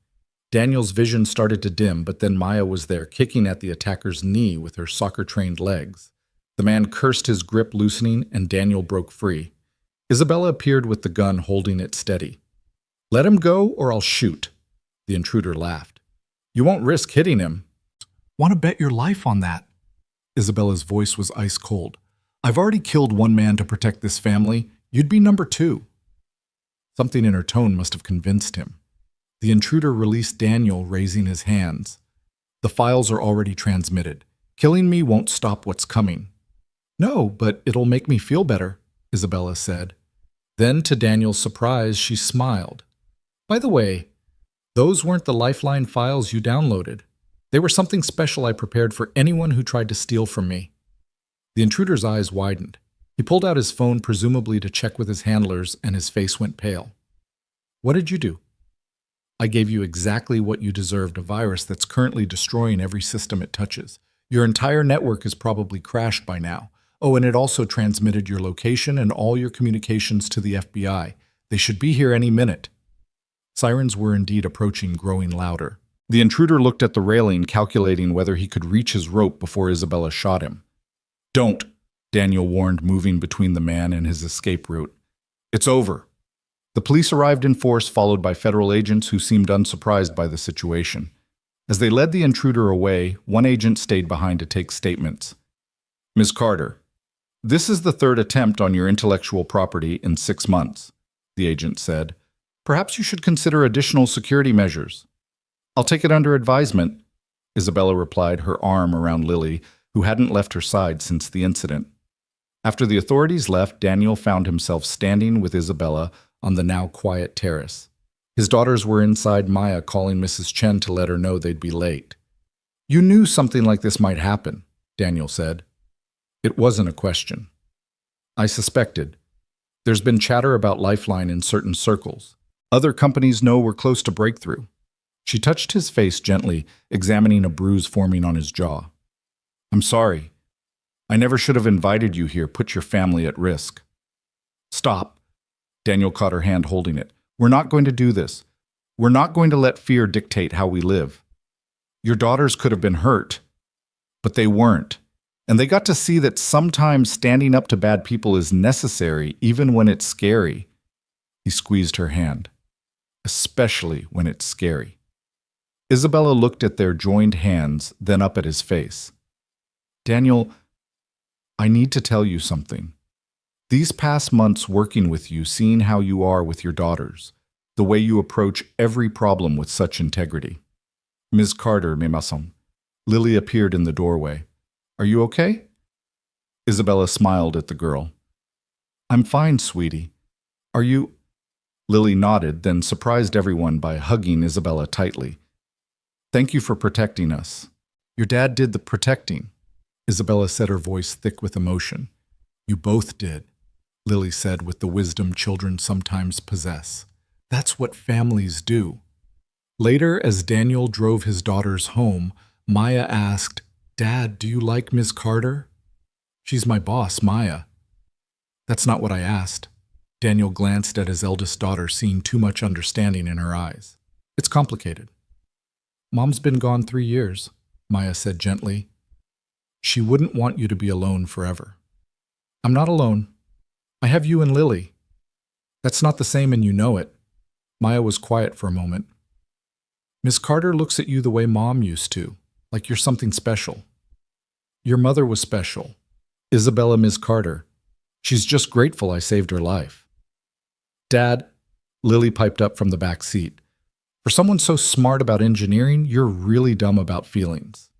Daniel's vision started to dim, but then Maya was there, kicking at the attacker's knee with her soccer-trained legs. The man cursed, his grip loosening, and Daniel broke free. Isabella appeared with the gun, holding it steady. Let him go or I'll shoot. The intruder laughed. You won't risk hitting him. Want to bet your life on that? Isabella's voice was ice cold. I've already killed one man to protect this family. You'd be number 2. Something in her tone must have convinced him. The intruder released Daniel, raising his hands. The files are already transmitted. Killing me won't stop what's coming. No, but it'll make me feel better, Isabella said. Then, to Daniel's surprise, she smiled. By the way, those weren't the Lifeline files you downloaded. They were something special I prepared for anyone who tried to steal from me. The intruder's eyes widened. He pulled out his phone, presumably to check with his handlers, and his face went pale. What did you do? I gave you exactly what you deserved, a virus that's currently destroying every system it touches. Your entire network is probably crashed by now. Oh, and it also transmitted your location and all your communications to the FBI. They should be here any minute. Sirens were indeed approaching, growing louder. The intruder looked at the railing, calculating whether he could reach his rope before Isabella shot him. Don't, Daniel warned, moving between the man and his escape route. It's over. The police arrived in force, followed by federal agents who seemed unsurprised by the situation. As they led the intruder away, one agent stayed behind to take statements. Ms. Carter, this is the third attempt on your intellectual property in 6 months, the agent said. Perhaps you should consider additional security measures. I'll take it under advisement, Isabella replied, her arm around Lily, who hadn't left her side since the incident. After the authorities left, Daniel found himself standing with Isabella on the now quiet terrace. His daughters were inside Maya calling Mrs. Chen to let her know they'd be late. You knew something like this might happen, Daniel said. It wasn't a question. I suspected. There's been chatter about Lifeline in certain circles. Other companies know we're close to breakthrough. She touched his face gently, examining a bruise forming on his jaw. I'm sorry. I never should have invited you here, put your family at risk. Stop. Daniel caught her hand, holding it. We're not going to do this. We're not going to let fear dictate how we live. Your daughters could have been hurt, but they weren't. And they got to see that sometimes standing up to bad people is necessary, even when it's scary. He squeezed her hand. Especially when it's scary. Isabella looked at their joined hands, then up at his face. Daniel, I need to tell you something. These past months working with you, seeing how you are with your daughters, the way you approach every problem with such integrity. Ms. Carter, mes maçons. Lily appeared in the doorway. Are you okay? Isabella smiled at the girl. I'm fine, sweetie. Are you? Lily nodded, then surprised everyone by hugging Isabella tightly. Thank you for protecting us. Your dad did the protecting, Isabella said, her voice thick with emotion. You both did, Lily said with the wisdom children sometimes possess. That's what families do. Later, as Daniel drove his daughters home, Maya asked, Dad, do you like Ms. Carter? She's my boss, Maya. That's not what I asked. Daniel glanced at his eldest daughter, seeing too much understanding in her eyes. It's complicated. Mom's been gone 3 years, Maya said gently. She wouldn't want you to be alone forever. I'm not alone. I have you and Lily. That's not the same, and you know it. Maya was quiet for a moment. Miss Carter looks at you the way Mom used to, like you're something special. Your mother was special. Isabella Ms. Carter. She's just grateful I saved her life. Dad, Lily piped up from the back seat. For someone so smart about engineering, you're really dumb about feelings.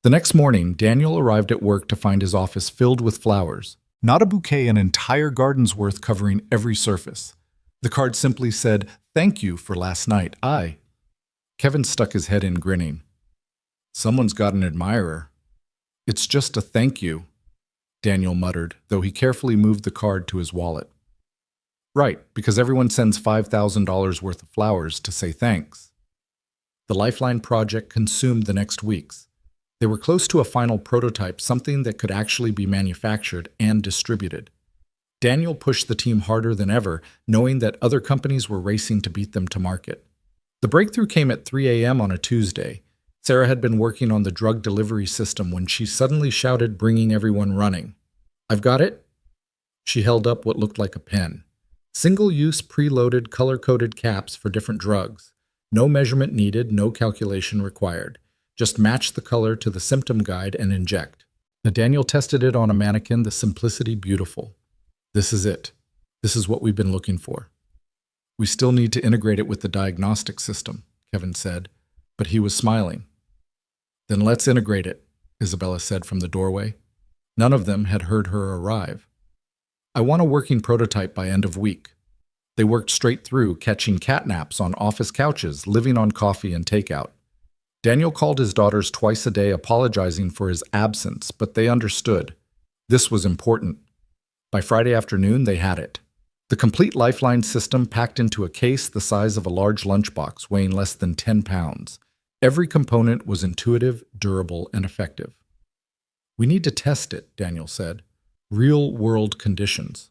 The next morning, Daniel arrived at work to find his office filled with flowers. Not a bouquet, an entire garden's worth covering every surface. The card simply said, Thank you for last night, Kevin stuck his head in, grinning. Someone's got an admirer. It's just a thank you, Daniel muttered, though he carefully moved the card to his wallet. Right, because everyone sends $5,000 worth of flowers to say thanks. The Lifeline project consumed the next weeks. They were close to a final prototype, something that could actually be manufactured and distributed. Daniel pushed the team harder than ever, knowing that other companies were racing to beat them to market. The breakthrough came at 3 a.m. on a Tuesday. Sarah had been working on the drug delivery system when she suddenly shouted, bringing everyone running. I've got it. She held up what looked like a pen. Single-use, preloaded, color-coded caps for different drugs. No measurement needed, no calculation required. Just match the color to the symptom guide and inject. Daniel tested it on a mannequin, the simplicity beautiful. This is it. This is what we've been looking for. We still need to integrate it with the diagnostic system, Kevin said, but he was smiling. Then let's integrate it, Isabella said from the doorway. None of them had heard her arrive. I want a working prototype by end of week. They worked straight through, catching catnaps on office couches, living on coffee and takeout. Daniel called his daughters twice a day, apologizing for his absence, but they understood. This was important. By Friday afternoon, they had it. The complete Lifeline system packed into a case the size of a large lunchbox, weighing less than 10 pounds. Every component was intuitive, durable, and effective. We need to test it, Daniel said. Real-world conditions.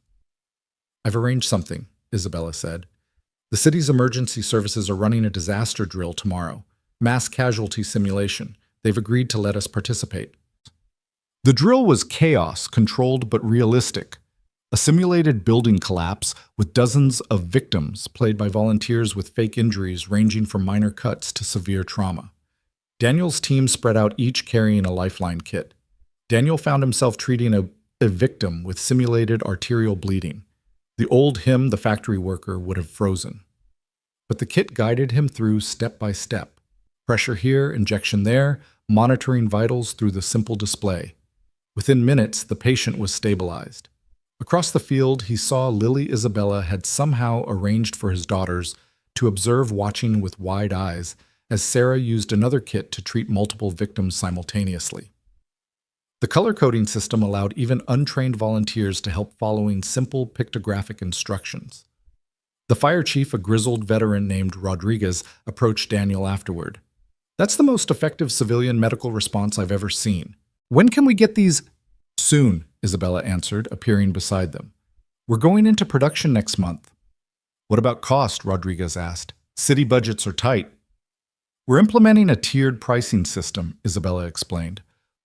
I've arranged something, Isabella said. The city's emergency services are running a disaster drill tomorrow. Mass casualty simulation. They've agreed to let us participate. The drill was chaos, controlled but realistic. A simulated building collapse with dozens of victims played by volunteers with fake injuries ranging from minor cuts to severe trauma. Daniel's team spread out, each carrying a Lifeline kit. Daniel found himself treating a victim with simulated arterial bleeding. The old him, the factory worker, would have frozen. But the kit guided him through step by step. Pressure here, injection there, monitoring vitals through the simple display. Within minutes, the patient was stabilized. Across the field, he saw Lily Isabella had somehow arranged for his daughters to observe, watching with wide eyes as Sarah used another kit to treat multiple victims simultaneously. The color coding system allowed even untrained volunteers to help following simple pictographic instructions. The fire chief, a grizzled veteran named Rodriguez, approached Daniel afterward. "That's the most effective civilian medical response I've ever seen. When can we get these?" "Soon," Isabella answered, appearing beside them. "We're going into production next month." "What about cost?" Rodriguez asked. "City budgets are tight." "We're implementing a tiered pricing system," Isabella explained.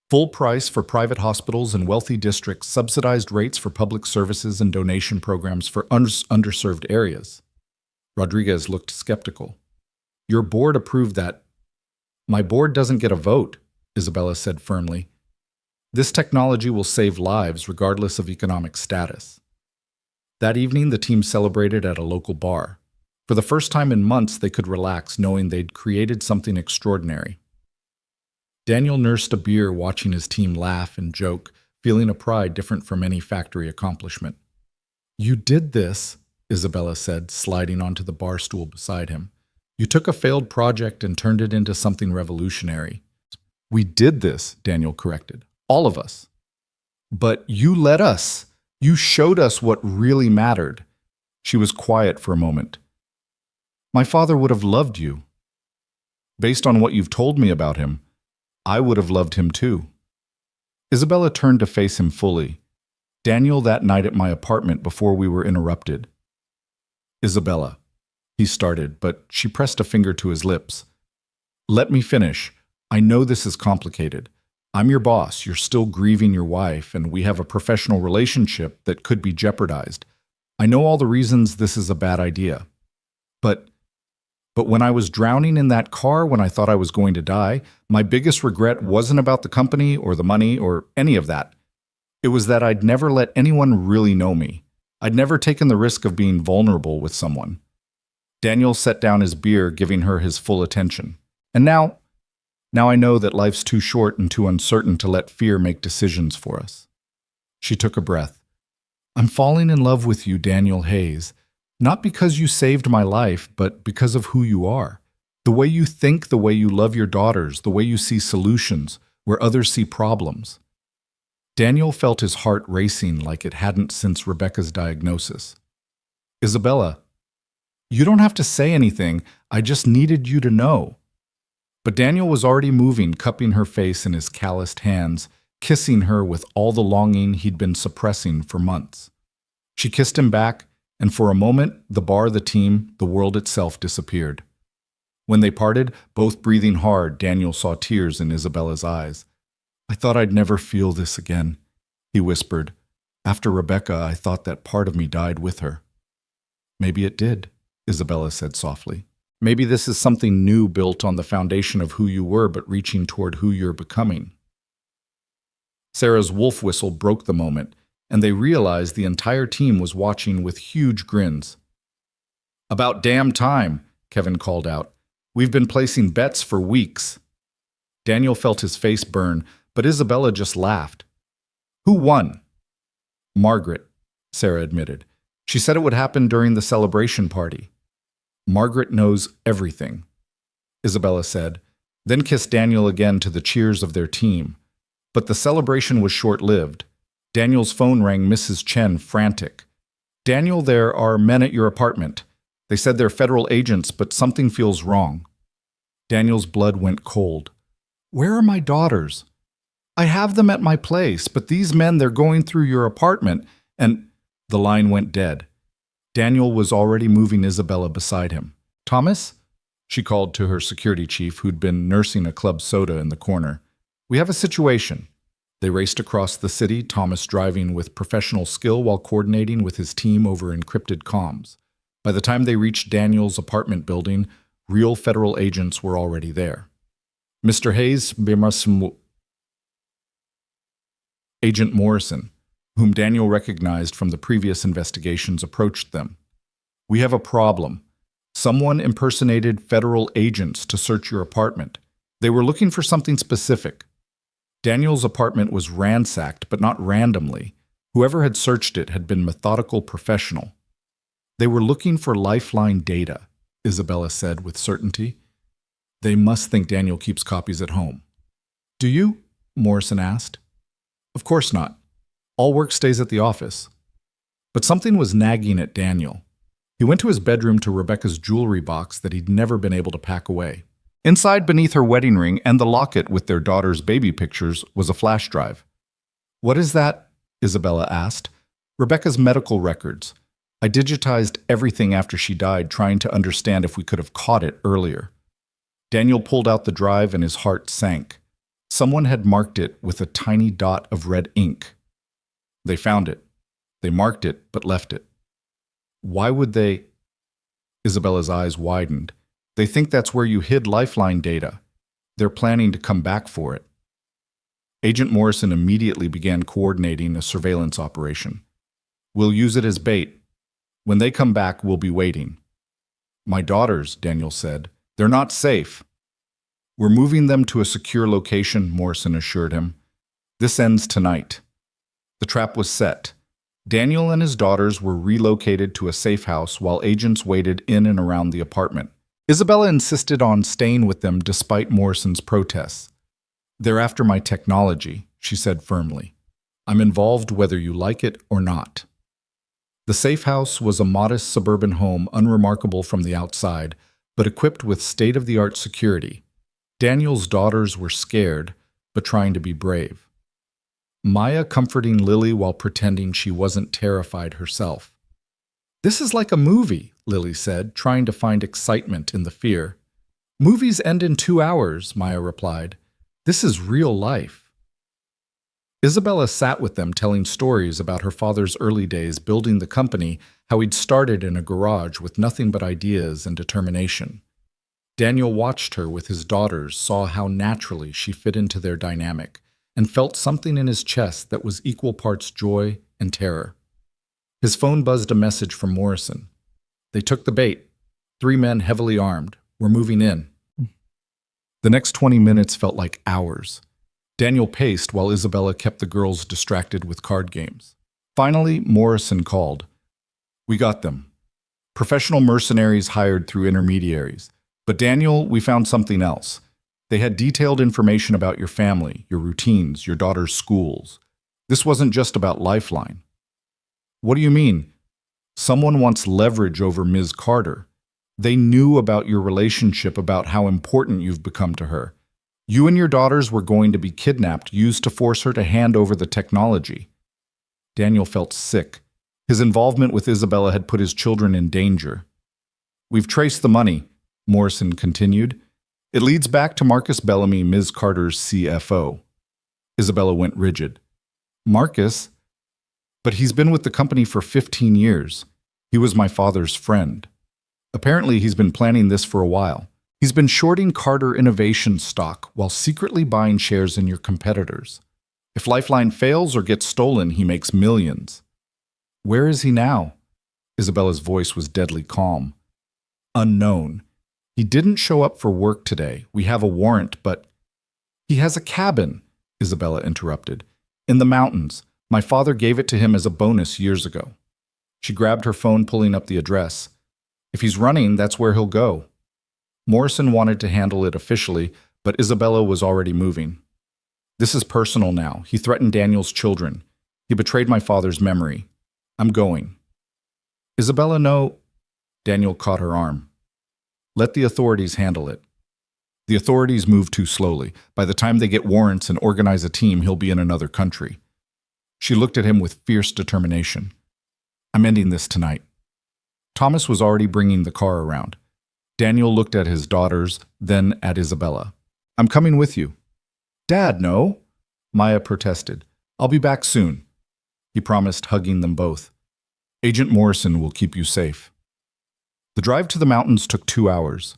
"Full price for private hospitals and wealthy districts, subsidized rates for public services, and donation programs for underserved areas." Rodriguez looked skeptical. "Your board approved that." "My board doesn't get a vote," Isabella said firmly. "This technology will save lives regardless of economic status." That evening, the team celebrated at a local bar. For the first time in months, they could relax knowing they'd created something extraordinary. Daniel nursed a beer, watching his team laugh and joke, feeling a pride different from any factory accomplishment. "You did this," Isabella said, sliding onto the bar stool beside him. "You took a failed project and turned it into something revolutionary." "We did this," Daniel corrected. "All of us." "But you let us. You showed us what really mattered." She was quiet for a moment. "My father would have loved you. Based on what you've told me about him, I would have loved him too." Isabella turned to face him fully. "Daniel, that night at my apartment before we were interrupted." "Isabella," he started, but she pressed a finger to his lips. "Let me finish. I know this is complicated. I'm your boss, you're still grieving your wife, and we have a professional relationship that could be jeopardized. I know all the reasons this is a bad idea. But when I was drowning in that car, when I thought I was going to die, my biggest regret wasn't about the company or the money or any of that. It was that I'd never let anyone really know me. I'd never taken the risk of being vulnerable with someone." Daniel set down his beer, giving her his full attention. "And now I know that life's too short and too uncertain to let fear make decisions for us." She took a breath. "I'm falling in love with you, Daniel Hayes. Not because you saved my life, but because of who you are. The way you think, the way you love your daughters, the way you see solutions where others see problems." Daniel felt his heart racing like it hadn't since Rebecca's diagnosis. "Isabella, you don't have to say anything. I just needed you to know." But Daniel was already moving, cupping her face in his calloused hands, kissing her with all the longing he'd been suppressing for months. She kissed him back, and for a moment, the bar, the team, the world itself disappeared. When they parted, both breathing hard, Daniel saw tears in Isabella's eyes. "I thought I'd never feel this again," he whispered. "After Rebecca, I thought that part of me died with her." "Maybe it did," Isabella said softly. "Maybe this is something new built on the foundation of who you were, but reaching toward who you're becoming." Sarah's wolf whistle broke the moment, and they realized the entire team was watching with huge grins. "About damn time," Kevin called out. "We've been placing bets for weeks." Daniel felt his face burn, but Isabella just laughed. "Who won?" "Margaret," Sarah admitted. "She said it would happen during the celebration party." "Margaret knows everything," Isabella said, then kissed Daniel again to the cheers of their team. But the celebration was short-lived. Daniel's phone rang, Mrs. Chen frantic. "Daniel, there are men at your apartment. They said they're federal agents, but something feels wrong." Daniel's blood went cold. "Where are my daughters?" "I have them at my place, but these men, they're going through your apartment," and the line went dead. Daniel was already moving Isabella beside him. "Thomas?" she called to her security chief, who'd been nursing a club soda in the corner. "We have a situation." They raced across the city, Thomas driving with professional skill while coordinating with his team over encrypted comms. By the time they reached Daniel's apartment building, real federal agents were already there. "Mr. Hayes, Agent Morrison, whom Daniel recognized from the previous investigations, approached them. "We have a problem. Someone impersonated federal agents to search your apartment. They were looking for something specific." Daniel's apartment was ransacked, but not randomly. Whoever had searched it had been methodical professional. "They were looking for lifeline data," Isabella said with certainty. "They must think Daniel keeps copies at home." "Do you?" Morrison asked. "Of course not. All work stays at the office." But something was nagging at Daniel. He went to his bedroom to Rebecca's jewelry box that he'd never been able to pack away. Inside, beneath her wedding ring and the locket with their daughter's baby pictures, was a flash drive. "What is that?" Isabella asked. "Rebecca's medical records. I digitized everything after she died, trying to understand if we could have caught it earlier." Daniel pulled out the drive and his heart sank. Someone had marked it with a tiny dot of red ink. They found it. They marked it, but left it. "Why would they?" Isabella's eyes widened. "They think that's where you hid lifeline data. They're planning to come back for it." Agent Morrison immediately began coordinating a surveillance operation. "We'll use it as bait. When they come back, we'll be waiting." "My daughters," Daniel said. "They're not safe." "We're moving them to a secure location," Morrison assured him. "This ends tonight." The trap was set. Daniel and his daughters were relocated to a safe house while agents waited in and around the apartment. Isabella insisted on staying with them despite Morrison's protests. "They're after my technology," she said firmly. "I'm involved whether you like it or not." The safe house was a modest suburban home, unremarkable from the outside, but equipped with state-of-the-art security. Daniel's daughters were scared, but trying to be brave. Maya comforting Lily while pretending she wasn't terrified herself. "This is like a movie," Lily said, trying to find excitement in the fear. "Movies end in 2 hours," Maya replied. "This is real life." Isabella sat with them telling stories about her father's early days building the company, how he'd started in a garage with nothing but ideas and determination. Daniel watched her with his daughters, saw how naturally she fit into their dynamic, and felt something in his chest that was equal parts joy and terror. His phone buzzed a message from Morrison. They took the bait. 3 men heavily armed. We're moving in. The next 20 minutes felt like hours. Daniel paced while Isabella kept the girls distracted with card games. Finally, Morrison called. "We got them. Professional mercenaries hired through intermediaries. But Daniel, we found something else. They had detailed information about your family, your routines, your daughter's schools. This wasn't just about Lifeline." "What do you mean?" "Someone wants leverage over Ms. Carter. They knew about your relationship, about how important you've become to her. You and your daughters were going to be kidnapped, used to force her to hand over the technology." Daniel felt sick. His involvement with Isabella had put his children in danger. "We've traced the money," Morrison continued. "It leads back to Marcus Bellamy, Ms. Carter's CFO." Isabella went rigid. "Marcus? But he's been with the company for 15 years. He was my father's friend. Apparently he's been planning this for a while. He's been shorting Carter Innovation stock while secretly buying shares in your competitors. If Lifeline fails or gets stolen, he makes millions." "Where is he now?" Isabella's voice was deadly calm. "Unknown. He didn't show up for work today. We have a warrant, but—" "He has a cabin," Isabella interrupted. "In the mountains. My father gave it to him as a bonus years ago." She grabbed her phone, pulling up the address. "If he's running, that's where he'll go." Morrison wanted to handle it officially, but Isabella was already moving. "This is personal now. He threatened Daniel's children. He betrayed my father's memory. I'm going." "Isabella, no." Daniel caught her arm. "Let the authorities handle it." "The authorities move too slowly. By the time they get warrants and organize a team, he'll be in another country." She looked at him with fierce determination. "I'm ending this tonight." Thomas was already bringing the car around. Daniel looked at his daughters, then at Isabella. "I'm coming with you." "Dad, no." Maya protested. "I'll be back soon," he promised, hugging them both. "Agent Morrison will keep you safe." The drive to the mountains took 2 hours.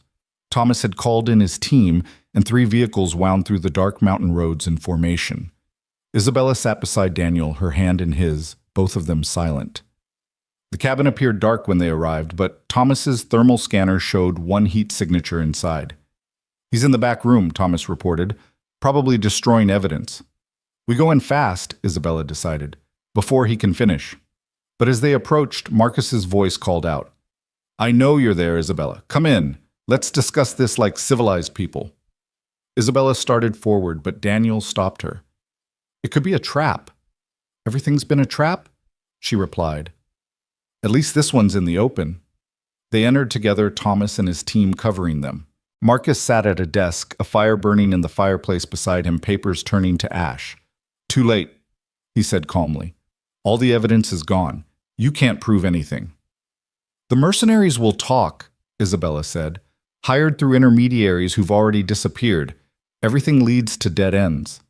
Thomas had called in his team, and 3 vehicles wound through the dark mountain roads in formation. Isabella sat beside Daniel, her hand in his, both of them silent. The cabin appeared dark when they arrived, but Thomas's thermal scanner showed one heat signature inside. "He's in the back room," Thomas reported, "probably destroying evidence." "We go in fast," Isabella decided, "before he can finish." But as they approached, Marcus's voice called out, "I know you're there, Isabella. Come in. Let's discuss this like civilized people." Isabella started forward, but Daniel stopped her. "It could be a trap." "Everything's been a trap?" she replied. "At least this one's in the open." They entered together, Thomas and his team covering them. Marcus sat at a desk, a fire burning in the fireplace beside him, papers turning to ash. "Too late," he said calmly. "All the evidence is gone. You can't prove anything." "The mercenaries will talk," Isabella said. "Hired through intermediaries who've already disappeared. Everything leads to dead ends."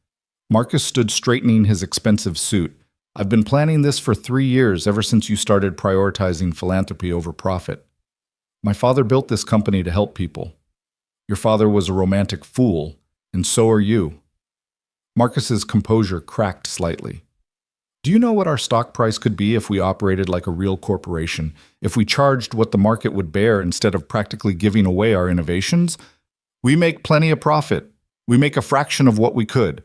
Marcus stood straightening his expensive suit. "I've been planning this for 3 years, ever since you started prioritizing philanthropy over profit. My father built this company to help people. Your father was a romantic fool, and so are you." Marcus's composure cracked slightly. "Do you know what our stock price could be if we operated like a real corporation, if we charged what the market would bear instead of practically giving away our innovations? We make plenty of profit. We make a fraction of what we could."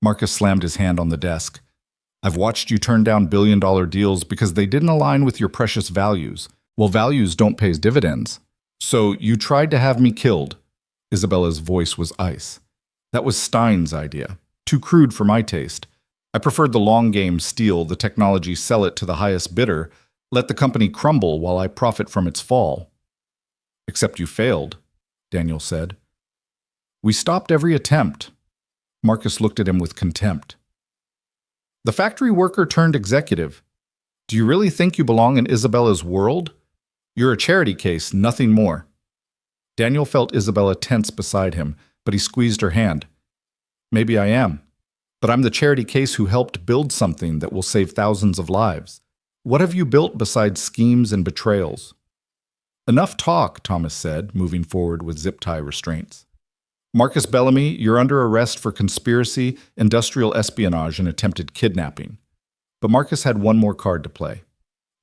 Marcus slammed his hand on the desk. "I've watched you turn down billion-dollar deals because they didn't align with your precious values. Well, values don't pay dividends. So you tried to have me killed." Isabella's voice was ice. "That was Stein's idea. Too crude for my taste. I preferred the long game: steal the technology, sell it to the highest bidder, let the company crumble while I profit from its fall." "Except you failed," Daniel said. "We stopped every attempt." Marcus looked at him with contempt. "The factory worker turned executive. Do you really think you belong in Isabella's world? You're a charity case, nothing more." Daniel felt Isabella tense beside him, but he squeezed her hand. "Maybe I am. But I'm the charity case who helped build something that will save thousands of lives. What have you built besides schemes and betrayals?" "Enough talk," Thomas said, moving forward with zip-tie restraints. "Marcus Bellamy, you're under arrest for conspiracy, industrial espionage, and attempted kidnapping." But Marcus had one more card to play.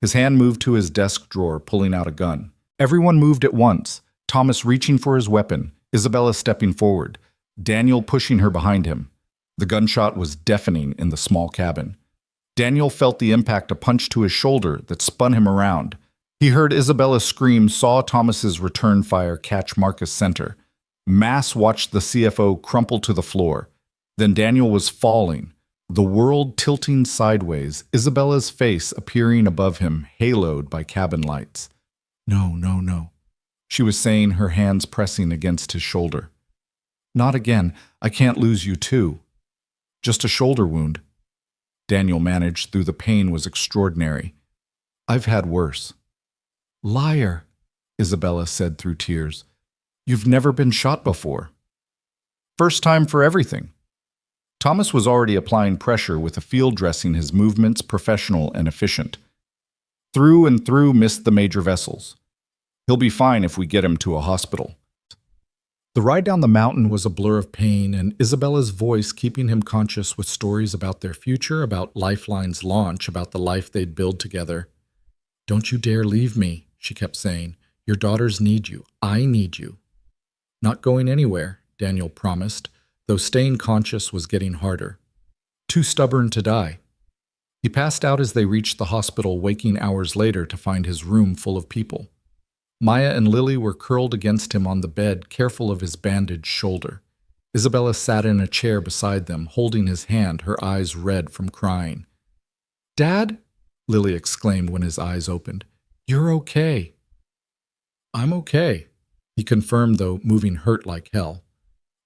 His hand moved to his desk drawer, pulling out a gun. Everyone moved at once, Thomas reaching for his weapon, Isabella stepping forward, Daniel pushing her behind him. The gunshot was deafening in the small cabin. Daniel felt the impact, a punch to his shoulder that spun him around. He heard Isabella scream, saw Thomas's return fire catch Marcus center. Mass watched the CFO crumple to the floor. Then Daniel was falling, the world tilting sideways, Isabella's face appearing above him, haloed by cabin lights. "No, no, no," she was saying, her hands pressing against his shoulder. "Not again. I can't lose you too." "Just a shoulder wound." Daniel managed, though the pain was extraordinary. "I've had worse." "Liar," Isabella said through tears. "You've never been shot before." "First time for everything." Thomas was already applying pressure, with a field dressing his movements professional and efficient. "Through and through missed the major vessels. He'll be fine if we get him to a hospital." The ride down the mountain was a blur of pain, and Isabella's voice keeping him conscious with stories about their future, about Lifeline's launch, about the life they'd build together. "Don't you dare leave me," she kept saying. "Your daughters need you. I need you." "Not going anywhere," Daniel promised, though staying conscious was getting harder. Too stubborn to die. He passed out as they reached the hospital, waking hours later to find his room full of people. Maya and Lily were curled against him on the bed, careful of his bandaged shoulder. Isabella sat in a chair beside them, holding his hand, her eyes red from crying. "Dad?" Lily exclaimed when his eyes opened. "You're okay." "I'm okay," he confirmed, though moving hurt like hell.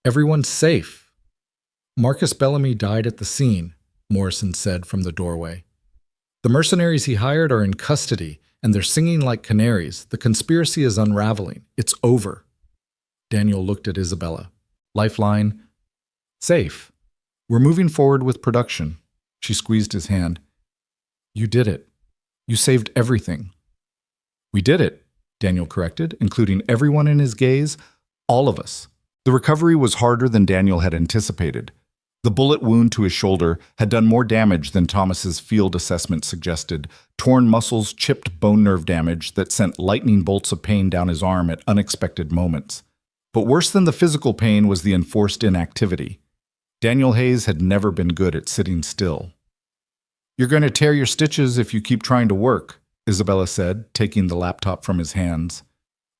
"Everyone's safe." "Marcus Bellamy died at the scene," Morrison said from the doorway. "The mercenaries he hired are in custody, and they're singing like canaries. The conspiracy is unraveling. It's over." Daniel looked at Isabella. "Lifeline?" "Safe. We're moving forward with production." She squeezed his hand. "You did it. You saved everything." "We did it," Daniel corrected, including everyone in his gaze. "All of us." The recovery was harder than Daniel had anticipated. The bullet wound to his shoulder had done more damage than Thomas's field assessment suggested. Torn muscles, chipped bone nerve damage that sent lightning bolts of pain down his arm at unexpected moments. But worse than the physical pain was the enforced inactivity. Daniel Hayes had never been good at sitting still. "You're going to tear your stitches if you keep trying to work," Isabella said, taking the laptop from his hands.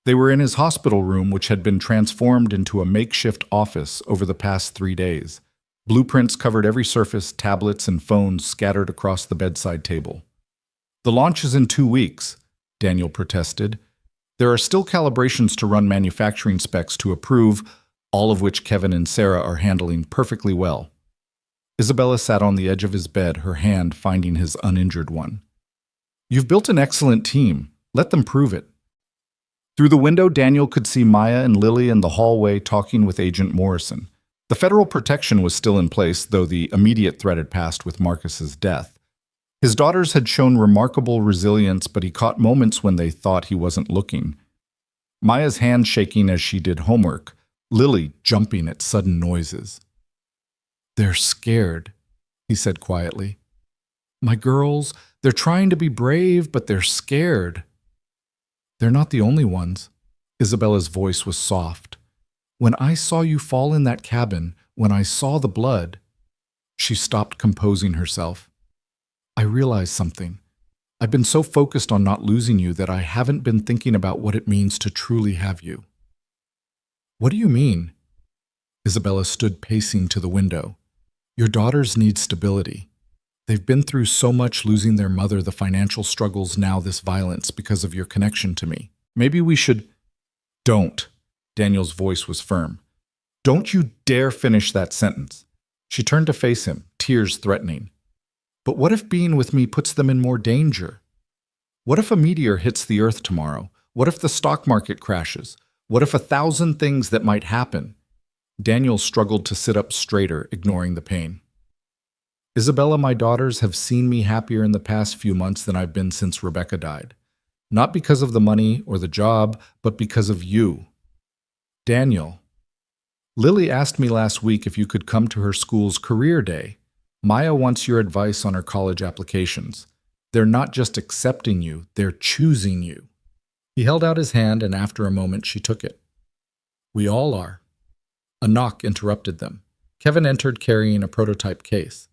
They were in his hospital room, which had been transformed into a makeshift office over the past 3 days. Blueprints covered every surface, tablets and phones scattered across the bedside table. "The launch is in 2 weeks," Daniel protested. "There are still calibrations to run, manufacturing specs to approve, all of which Kevin and Sarah are handling perfectly well." Isabella sat on the edge of his bed, her hand finding his uninjured one. "You've built an excellent team. Let them prove it." Through the window, Daniel could see Maya and Lily in the hallway talking with Agent Morrison. The federal protection was still in place, though the immediate threat had passed with Marcus's death. His daughters had shown remarkable resilience, but he caught moments when they thought he wasn't looking. Maya's hand shaking as she did homework, Lily jumping at sudden noises. "They're scared," he said quietly. "My girls, they're trying to be brave, but they're scared." "They're not the only ones." Isabella's voice was soft. "When I saw you fall in that cabin, when I saw the blood..." She stopped composing herself. "I realized something. I've been so focused on not losing you that I haven't been thinking about what it means to truly have you." "What do you mean?" Isabella stood pacing to the window. "Your daughters need stability. They've been through so much, losing their mother, the financial struggles, now this violence because of your connection to me. Maybe we should..." "Don't." Daniel's voice was firm. "Don't you dare finish that sentence." She turned to face him, tears threatening. "But what if being with me puts them in more danger? What if a meteor hits the Earth tomorrow? What if the stock market crashes? What if 1,000 things that might happen?" Daniel struggled to sit up straighter, ignoring the pain. "Isabella, my daughters have seen me happier in the past few months than I've been since Rebecca died. Not because of the money or the job, but because of you." "Daniel, Lily asked me last week if you could come to her school's career day. Maya wants your advice on her college applications. They're not just accepting you, they're choosing you." He held out his hand, and after a moment she took it. "We all are." A knock interrupted them. Kevin entered carrying a prototype case.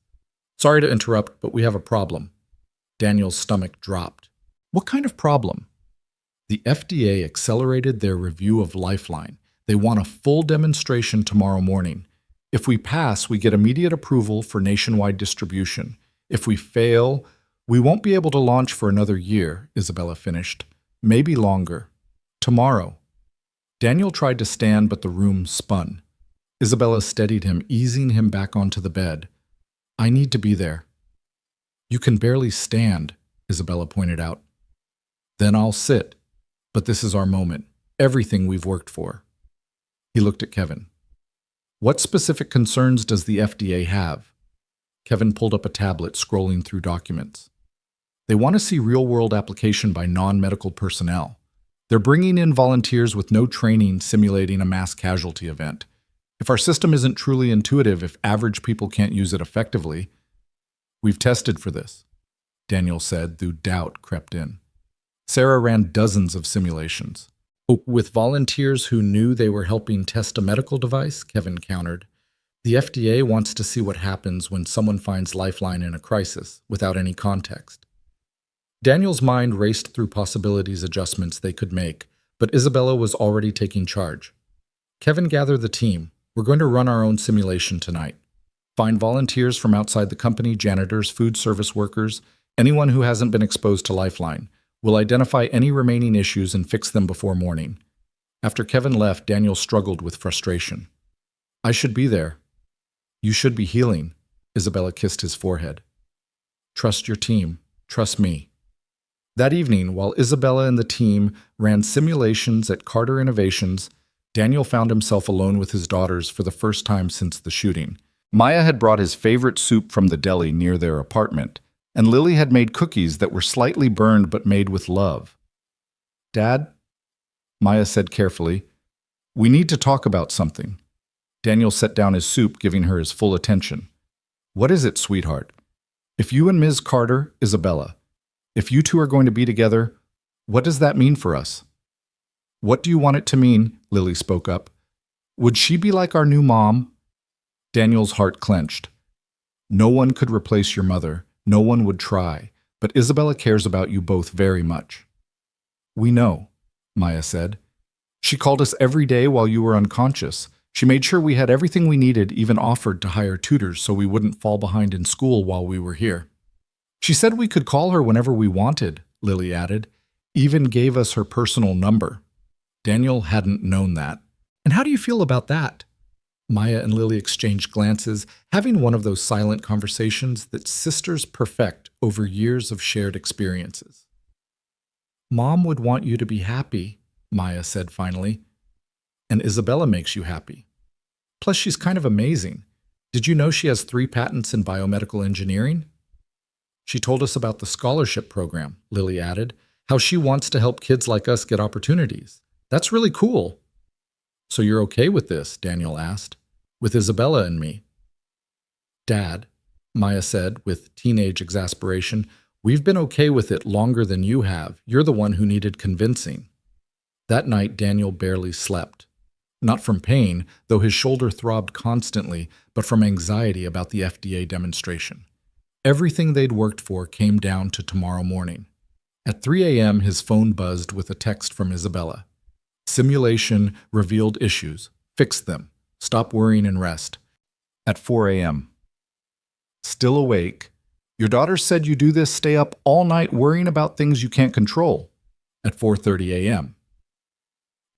"Sorry to interrupt, but we have a problem." Daniel's stomach dropped. "What kind of problem?" "The FDA accelerated their review of Lifeline. They want a full demonstration tomorrow morning. If we pass, we get immediate approval for nationwide distribution. If we fail, we won't be able to launch for another year," Isabella finished. "Maybe longer. Tomorrow." Daniel tried to stand, but the room spun. Isabella steadied him, easing him back onto the bed. "I need to be there." "You can barely stand," Isabella pointed out. "Then I'll sit. But this is our moment. Everything we've worked for." He looked at Kevin. "What specific concerns does the FDA have?" Kevin pulled up a tablet, scrolling through documents. "They want to see real-world application by non-medical personnel. They're bringing in volunteers with no training, simulating a mass casualty event. If our system isn't truly intuitive, if average people can't use it effectively..." "We've tested for this," Daniel said, though doubt crept in. "Sarah ran dozens of simulations." "With volunteers who knew they were helping test a medical device," Kevin countered. "The FDA wants to see what happens when someone finds Lifeline in a crisis, without any context." Daniel's mind raced through possibilities, adjustments they could make, but Isabella was already taking charge. "Kevin, gather the team. We're going to run our own simulation tonight. Find volunteers from outside the company, janitors, food service workers, anyone who hasn't been exposed to Lifeline. We'll identify any remaining issues and fix them before morning." After Kevin left, Daniel struggled with frustration. "I should be there." "You should be healing." Isabella kissed his forehead. "Trust your team. Trust me." That evening, while Isabella and the team ran simulations at Carter Innovations, Daniel found himself alone with his daughters for the first time since the shooting. Maya had brought his favorite soup from the deli near their apartment, and Lily had made cookies that were slightly burned but made with love. "Dad," Maya said carefully, "we need to talk about something." Daniel set down his soup, giving her his full attention. What is it, sweetheart? If you and Ms. Carter, Isabella, if you two are going to be together, what does that mean for us? What do you want it to mean? Lily spoke up. Would she be like our new mom? Daniel's heart clenched. No one could replace your mother. No one would try. But Isabella cares about you both very much. We know, Maya said. She called us every day while you were unconscious. She made sure we had everything we needed, even offered to hire tutors so we wouldn't fall behind in school while we were here. She said we could call her whenever we wanted, Lily added. Even gave us her personal number. Daniel hadn't known that. And how do you feel about that? Maya and Lily exchanged glances, having one of those silent conversations that sisters perfect over years of shared experiences. Mom would want you to be happy, Maya said finally. And Isabella makes you happy. Plus, she's kind of amazing. Did you know she has 3 patents in biomedical engineering? She told us about the scholarship program, Lily added, how she wants to help kids like us get opportunities. That's really cool. So you're okay with this? Daniel asked. With Isabella and me. Dad, Maya said with teenage exasperation, we've been okay with it longer than you have. You're the one who needed convincing. That night, Daniel barely slept. Not from pain, though his shoulder throbbed constantly, but from anxiety about the FDA demonstration. Everything they'd worked for came down to tomorrow morning. At 3 a.m., his phone buzzed with a text from Isabella. Simulation revealed issues. Fix them. Stop worrying and rest. At 4 a.m. Still awake. Your daughter said you do this, stay up all night worrying about things you can't control. At 4:30 a.m.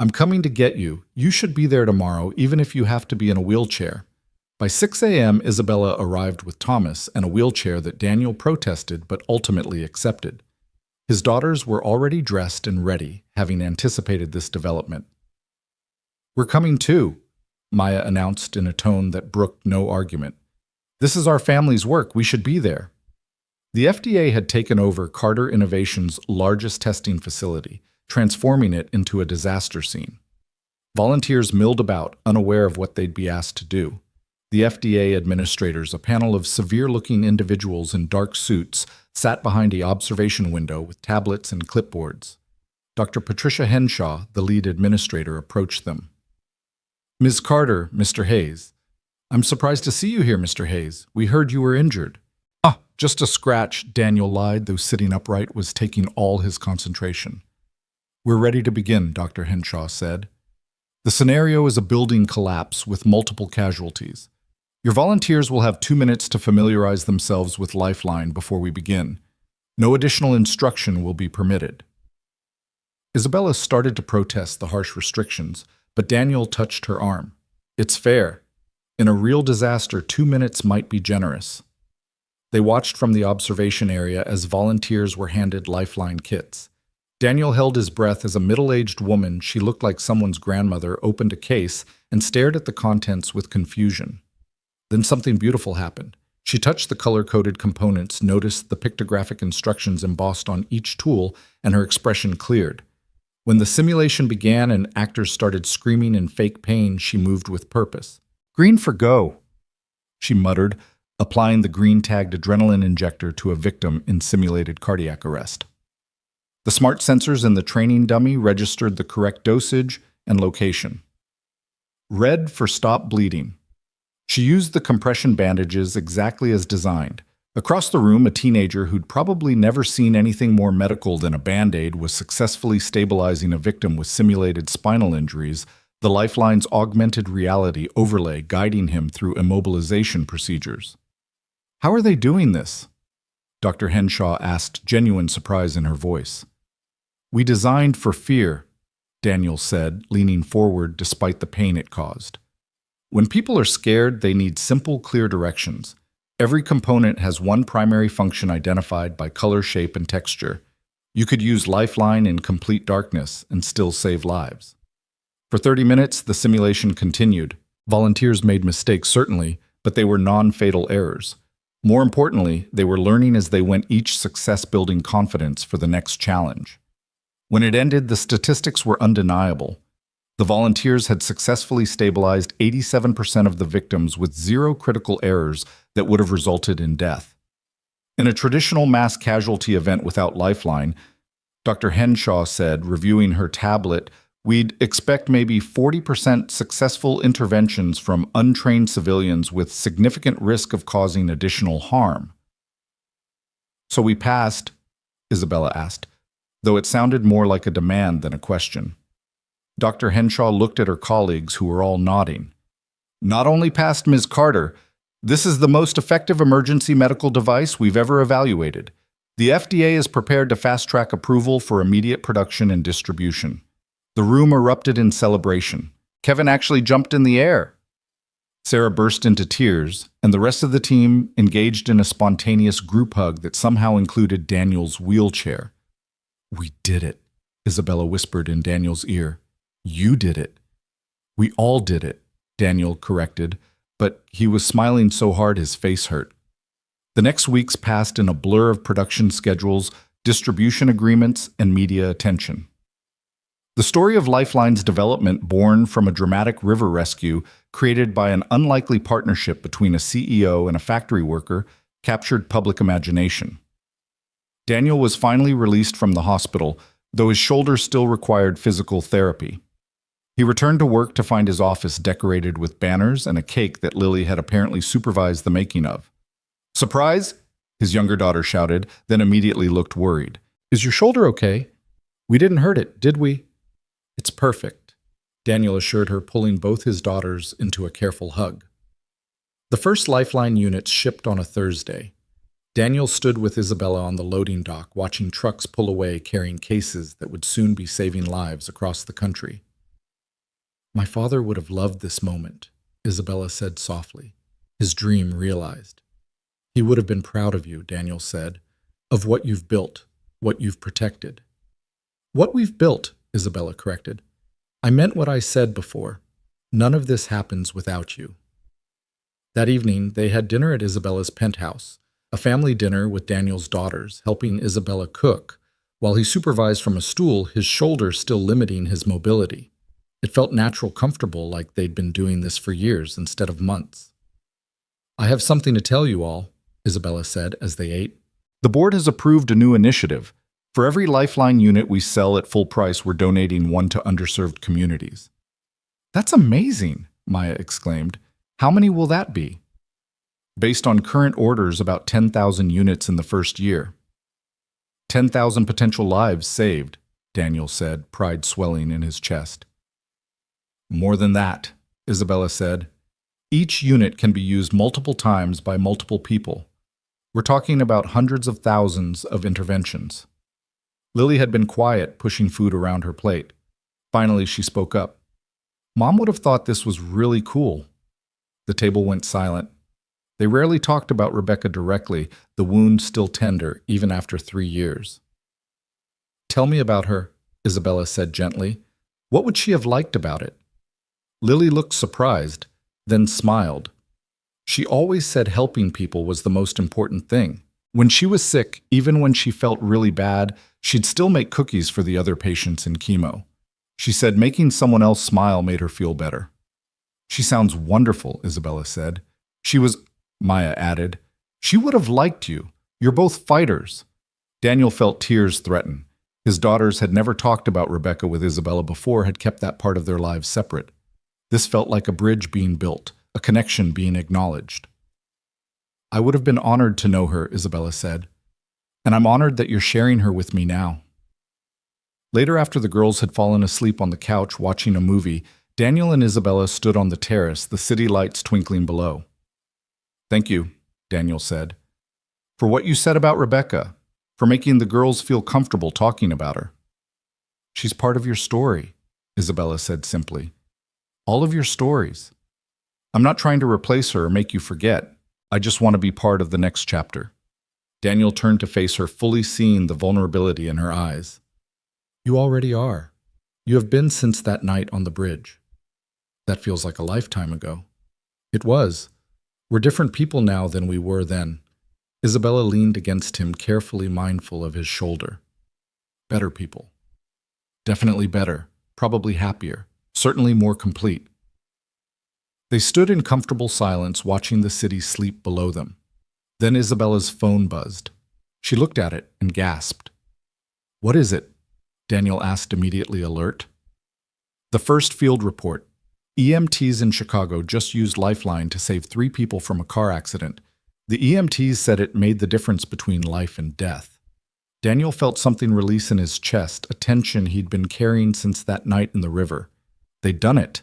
I'm coming to get you. You should be there tomorrow, even if you have to be in a wheelchair. By 6 a.m., Isabella arrived with Thomas and a wheelchair that Daniel protested but ultimately accepted. His daughters were already dressed and ready, having anticipated this development. We're coming too, Maya announced in a tone that brooked no argument. This is our family's work. We should be there. The FDA had taken over Carter Innovation's largest testing facility, transforming it into a disaster scene. Volunteers milled about, unaware of what they'd be asked to do. The FDA administrators, a panel of severe-looking individuals in dark suits, sat behind an observation window with tablets and clipboards. Dr. Patricia Henshaw, the lead administrator, approached them. Ms. Carter, Mr. Hayes. I'm surprised to see you here, Mr. Hayes. We heard you were injured. Just a scratch, Daniel lied, though sitting upright was taking all his concentration. We're ready to begin, Dr. Henshaw said. The scenario is a building collapse with multiple casualties. Your volunteers will have 2 minutes to familiarize themselves with Lifeline before we begin. No additional instruction will be permitted. Isabella started to protest the harsh restrictions, but Daniel touched her arm. It's fair. In a real disaster, 2 minutes might be generous. They watched from the observation area as volunteers were handed Lifeline kits. Daniel held his breath as a middle-aged woman, she looked like someone's grandmother, opened a case and stared at the contents with confusion. Then something beautiful happened. She touched the color-coded components, noticed the pictographic instructions embossed on each tool, and her expression cleared. When the simulation began and actors started screaming in fake pain, she moved with purpose. Green for go, she muttered, applying the green-tagged adrenaline injector to a victim in simulated cardiac arrest. The smart sensors in the training dummy registered the correct dosage and location. Red for stop bleeding. She used the compression bandages exactly as designed. Across the room, a teenager who'd probably never seen anything more medical than a Band-Aid was successfully stabilizing a victim with simulated spinal injuries, the Lifeline's augmented reality overlay guiding him through immobilization procedures. How are they doing this? Dr. Henshaw asked, genuine surprise in her voice. We designed for fear, Daniel said, leaning forward despite the pain it caused. When people are scared, they need simple, clear directions. Every component has one primary function identified by color, shape, and texture. You could use Lifeline in complete darkness and still save lives. For 30 minutes, the simulation continued. Volunteers made mistakes, certainly, but they were non-fatal errors. More importantly, they were learning as they went, each success building confidence for the next challenge. When it ended, the statistics were undeniable. The volunteers had successfully stabilized 87% of the victims with zero critical errors that would have resulted in death. In a traditional mass casualty event without lifeline, Dr. Henshaw said, reviewing her tablet, we'd expect maybe 40% successful interventions from untrained civilians with significant risk of causing additional harm. So we passed, Isabella asked, though it sounded more like a demand than a question. Dr. Henshaw looked at her colleagues, who were all nodding. Not only passed, Ms. Carter, this is the most effective emergency medical device we've ever evaluated. The FDA is prepared to fast-track approval for immediate production and distribution. The room erupted in celebration. Kevin actually jumped in the air. Sarah burst into tears, and the rest of the team engaged in a spontaneous group hug that somehow included Daniel's wheelchair. We did it, Isabella whispered in Daniel's ear. You did it. We all did it, Daniel corrected, but he was smiling so hard his face hurt. The next weeks passed in a blur of production schedules, distribution agreements, and media attention. The story of Lifeline's development, born from a dramatic river rescue created by an unlikely partnership between a CEO and a factory worker, captured public imagination. Daniel was finally released from the hospital, though his shoulder still required physical therapy. He returned to work to find his office decorated with banners and a cake that Lily had apparently supervised the making of. Surprise! His younger daughter shouted, then immediately looked worried. Is your shoulder okay? We didn't hurt it, did we? It's perfect, Daniel assured her, pulling both his daughters into a careful hug. The first Lifeline units shipped on a Thursday. Daniel stood with Isabella on the loading dock, watching trucks pull away carrying cases that would soon be saving lives across the country. My father would have loved this moment, Isabella said softly, his dream realized. He would have been proud of you, Daniel said, of what you've built, what you've protected. What we've built, Isabella corrected. I meant what I said before. None of this happens without you. That evening, they had dinner at Isabella's penthouse, a family dinner with Daniel's daughters, helping Isabella cook, while he supervised from a stool, his shoulder still limiting his mobility. It felt natural, comfortable, like they'd been doing this for years instead of months. I have something to tell you all, Isabella said as they ate. The board has approved a new initiative. For every Lifeline unit we sell at full price, we're donating one to underserved communities. That's amazing, Maya exclaimed. How many will that be? Based on current orders, about 10,000 units in the first year. 10,000 potential lives saved, Daniel said, pride swelling in his chest. More than that, Isabella said. Each unit can be used multiple times by multiple people. We're talking about hundreds of thousands of interventions. Lily had been quiet, pushing food around her plate. Finally, she spoke up. Mom would have thought this was really cool. The table went silent. They rarely talked about Rebecca directly, the wound still tender even after 3 years. Tell me about her, Isabella said gently. What would she have liked about it? Lily looked surprised, then smiled. She always said helping people was the most important thing. When she was sick, even when she felt really bad, she'd still make cookies for the other patients in chemo. She said making someone else smile made her feel better. She sounds wonderful, Isabella said. Maya added, she would have liked you. You're both fighters. Daniel felt tears threaten. His daughters had never talked about Rebecca with Isabella before, had kept that part of their lives separate. This felt like a bridge being built, a connection being acknowledged. I would have been honored to know her, Isabella said, and I'm honored that you're sharing her with me now. Later, after the girls had fallen asleep on the couch watching a movie, Daniel and Isabella stood on the terrace, the city lights twinkling below. Thank you, Daniel said, for what you said about Rebecca, for making the girls feel comfortable talking about her. She's part of your story, Isabella said simply. All of your stories. I'm not trying to replace her or make you forget. I just want to be part of the next chapter. Daniel turned to face her, fully seeing the vulnerability in her eyes. You already are. You have been since that night on the bridge. That feels like a lifetime ago. It was. We're different people now than we were then. Isabella leaned against him, carefully mindful of his shoulder. Better people. Definitely better. Probably happier. certainly more complete. They stood in comfortable silence, watching the city sleep below them. Then Isabella's phone buzzed. She looked at it and gasped. "What is it?" Daniel asked, immediately alert. "The first field report. EMTs in Chicago just used Lifeline to save 3 people from a car accident. The EMTs said it made the difference between life and death." Daniel felt something release in his chest, a tension he'd been carrying since that night in the river. They'd done it.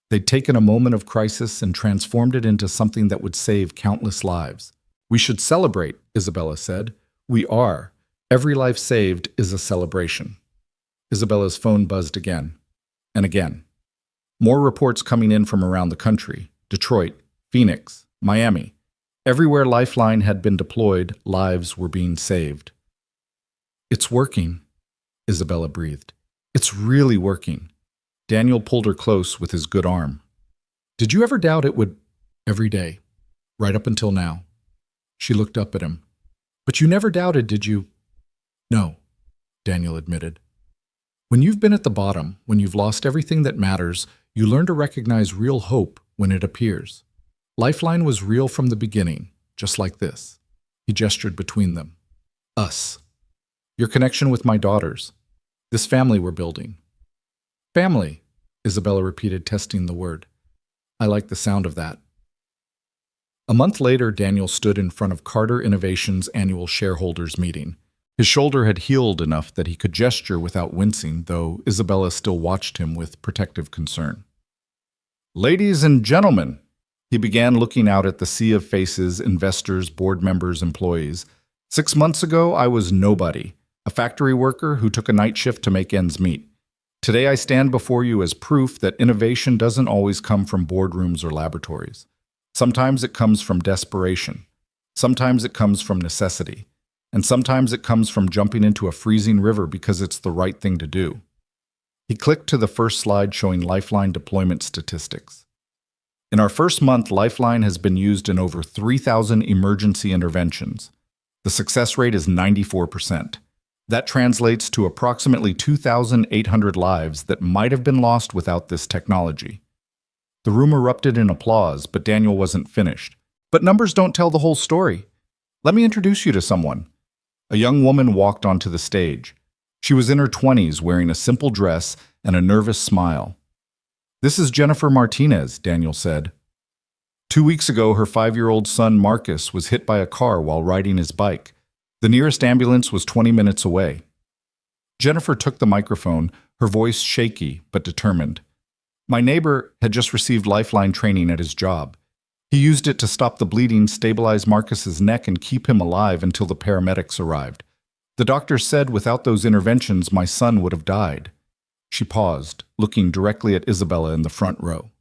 They'd taken a moment of crisis and transformed it into something that would save countless lives. "We should celebrate," Isabella said. "We are. Every life saved is a celebration." Isabella's phone buzzed again and again. More reports coming in from around the country: Detroit, Phoenix, Miami. Everywhere Lifeline had been deployed, lives were being saved. "It's working," Isabella breathed. "It's really working." Daniel pulled her close with his good arm. "Did you ever doubt it would?" "Every day, right up until now." She looked up at him. "But you never doubted, did you?" "No," Daniel admitted. When you've been at the bottom, when you've lost everything that matters, you learn to recognize real hope when it appears. Lifeline was real from the beginning, just like this. He gestured between them. "Us. Your connection with my daughters. This family we're building." "Family," Isabella repeated, testing the word. "I like the sound of that." A month later, Daniel stood in front of Carter Innovations' annual shareholders meeting. His shoulder had healed enough that he could gesture without wincing, though Isabella still watched him with protective concern. "Ladies and gentlemen," he began, looking out at the sea of faces, investors, board members, employees. "6 months ago, I was nobody, a factory worker who took a night shift to make ends meet. Today I stand before you as proof that innovation doesn't always come from boardrooms or laboratories. Sometimes it comes from desperation. Sometimes it comes from necessity. And sometimes it comes from jumping into a freezing river because it's the right thing to do." He clicked to the first slide showing Lifeline deployment statistics. "In our first month, Lifeline has been used in over 3,000 emergency interventions. The success rate is 94%. That translates to approximately 2,800 lives that might have been lost without this technology." The room erupted in applause, but Daniel wasn't finished. "But numbers don't tell the whole story. Let me introduce you to someone." A young woman walked onto the stage. She was in her 20s, wearing a simple dress and a nervous smile. "This is Jennifer Martinez," Daniel said. 2 weeks ago, her 5-year-old son Marcus was hit by a car while riding his bike. The nearest ambulance was 20 minutes away. Jennifer took the microphone, her voice shaky but determined. "My neighbor had just received Lifeline training at his job. He used it to stop the bleeding, stabilize Marcus's neck, and keep him alive until the paramedics arrived. The doctor said without those interventions, my son would have died." She paused, looking directly at Isabella in the front row.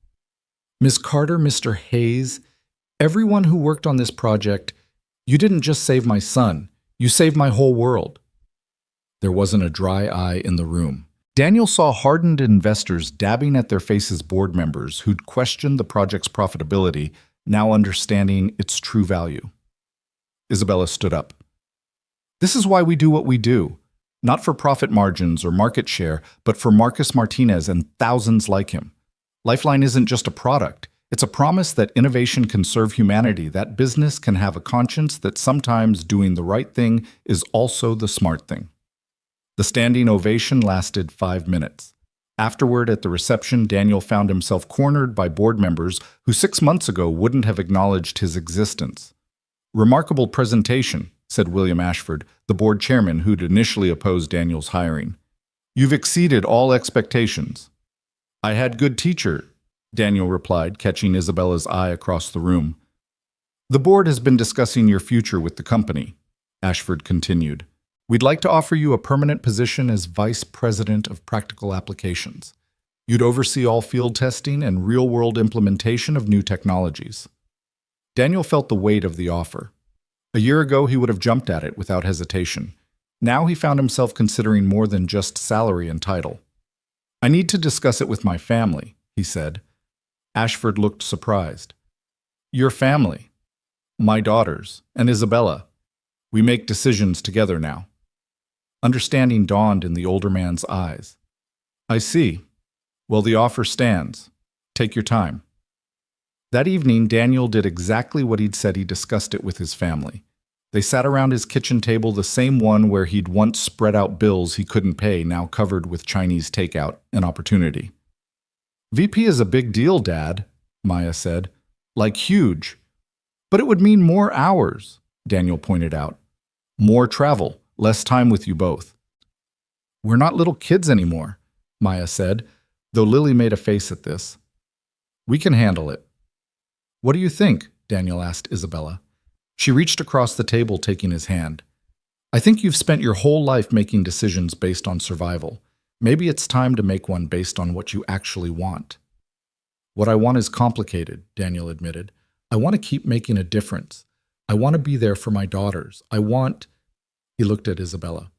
"Miss Carter, Mr. Hayes, everyone who worked on this project, you didn't just save my son. You saved my whole world." There wasn't a dry eye in the room. Daniel saw hardened investors dabbing at their faces, board members who'd questioned the project's profitability, now understanding its true value. Isabella stood up. "This is why we do what we do. Not for profit margins or market share, but for Marcus Martinez and thousands like him. Lifeline isn't just a product. It's a promise that innovation can serve humanity, that business can have a conscience, that sometimes doing the right thing is also the smart thing." The standing ovation lasted 5 minutes. Afterward, at the reception, Daniel found himself cornered by board members who 6 months ago wouldn't have acknowledged his existence. "Remarkable presentation," said William Ashford, the board chairman who'd initially opposed Daniel's hiring. "You've exceeded all expectations." "I had good teacher," Daniel replied, catching Isabella's eye across the room. "The board has been discussing your future with the company," Ashford continued. "We'd like to offer you a permanent position as Vice President of Practical Applications. You'd oversee all field testing and real-world implementation of new technologies." Daniel felt the weight of the offer. A year ago, he would have jumped at it without hesitation. Now he found himself considering more than just salary and title. "I need to discuss it with my family," he said. Ashford looked surprised. "Your family?" "My daughters, and Isabella. We make decisions together now." Understanding dawned in the older man's eyes. "I see. Well, the offer stands. Take your time. That evening, Daniel did exactly what he'd said. He discussed it with his family. They sat around his kitchen table, the same one where he'd once spread out bills he couldn't pay, now covered with Chinese takeout, an opportunity. VP is a big deal, Dad, Maya said. Like huge. But it would mean more hours, Daniel pointed out. More travel, less time with you both. We're not little kids anymore, Maya said, though Lily made a face at this. We can handle it. What do you think? Daniel asked Isabella. She reached across the table, taking his hand. I think you've spent your whole life making decisions based on survival. Maybe it's time to make one based on what you actually want. What I want is complicated, Daniel admitted. I want to keep making a difference. I want to be there for my daughters. He looked at Isabella.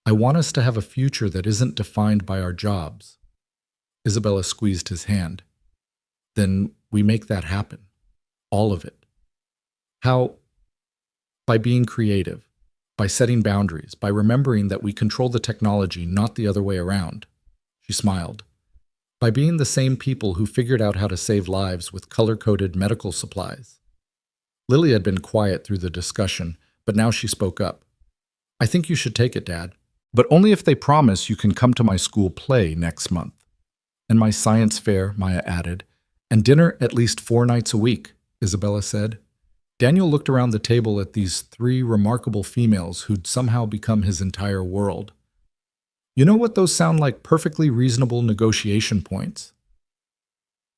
I want us to have a future that isn't defined by our jobs. Isabella squeezed his hand. Then we make that happen. All of it. How? By being creative, by setting boundaries, by remembering that we control the technology, not the other way around. She smiled. By being the same people who figured out how to save lives with color-coded medical supplies. Lily had been quiet through the discussion, but now she spoke up. I think you should take it, Dad. But only if they promise you can come to my school play next month. And my science fair, Maya added. And dinner at least 4 nights a week, Isabella said. Daniel looked around the table at these 3 remarkable females who'd somehow become his entire world. You know what those sound like? Perfectly reasonable negotiation points.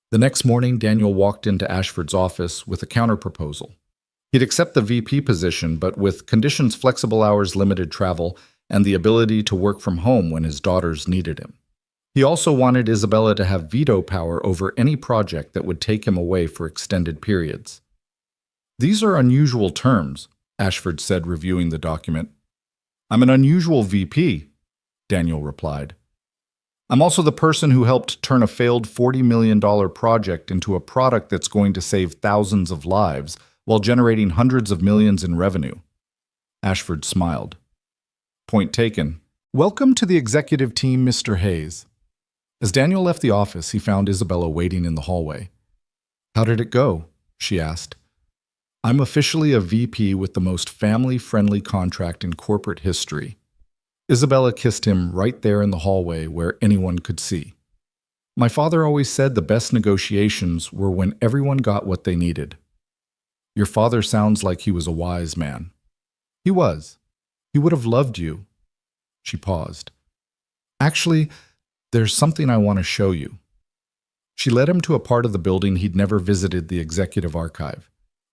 The next morning, Daniel walked into Ashford's office with a counterproposal. He'd accept the VP position, but with conditions: flexible hours, limited travel, and the ability to work from home when his daughters needed him. He also wanted Isabella to have veto power over any project that would take him away for extended periods. These are unusual terms, Ashford said, reviewing the document. I'm an unusual VP, Daniel replied. I'm also the person who helped turn a failed $40 million project into a product that's going to save thousands of lives while generating hundreds of millions in revenue. Ashford smiled. Point taken. Welcome to the executive team, Mr. Hayes. As Daniel left the office, he found Isabella waiting in the hallway. How did it go? She asked. I'm officially a VP with the most family-friendly contract in corporate history. Isabella kissed him right there in the hallway where anyone could see. My father always said the best negotiations were when everyone got what they needed. Your father sounds like he was a wise man. He was. He would have loved you. She paused. Actually, there's something I want to show you. She led him to a part of the building he'd never visited, the executive archive.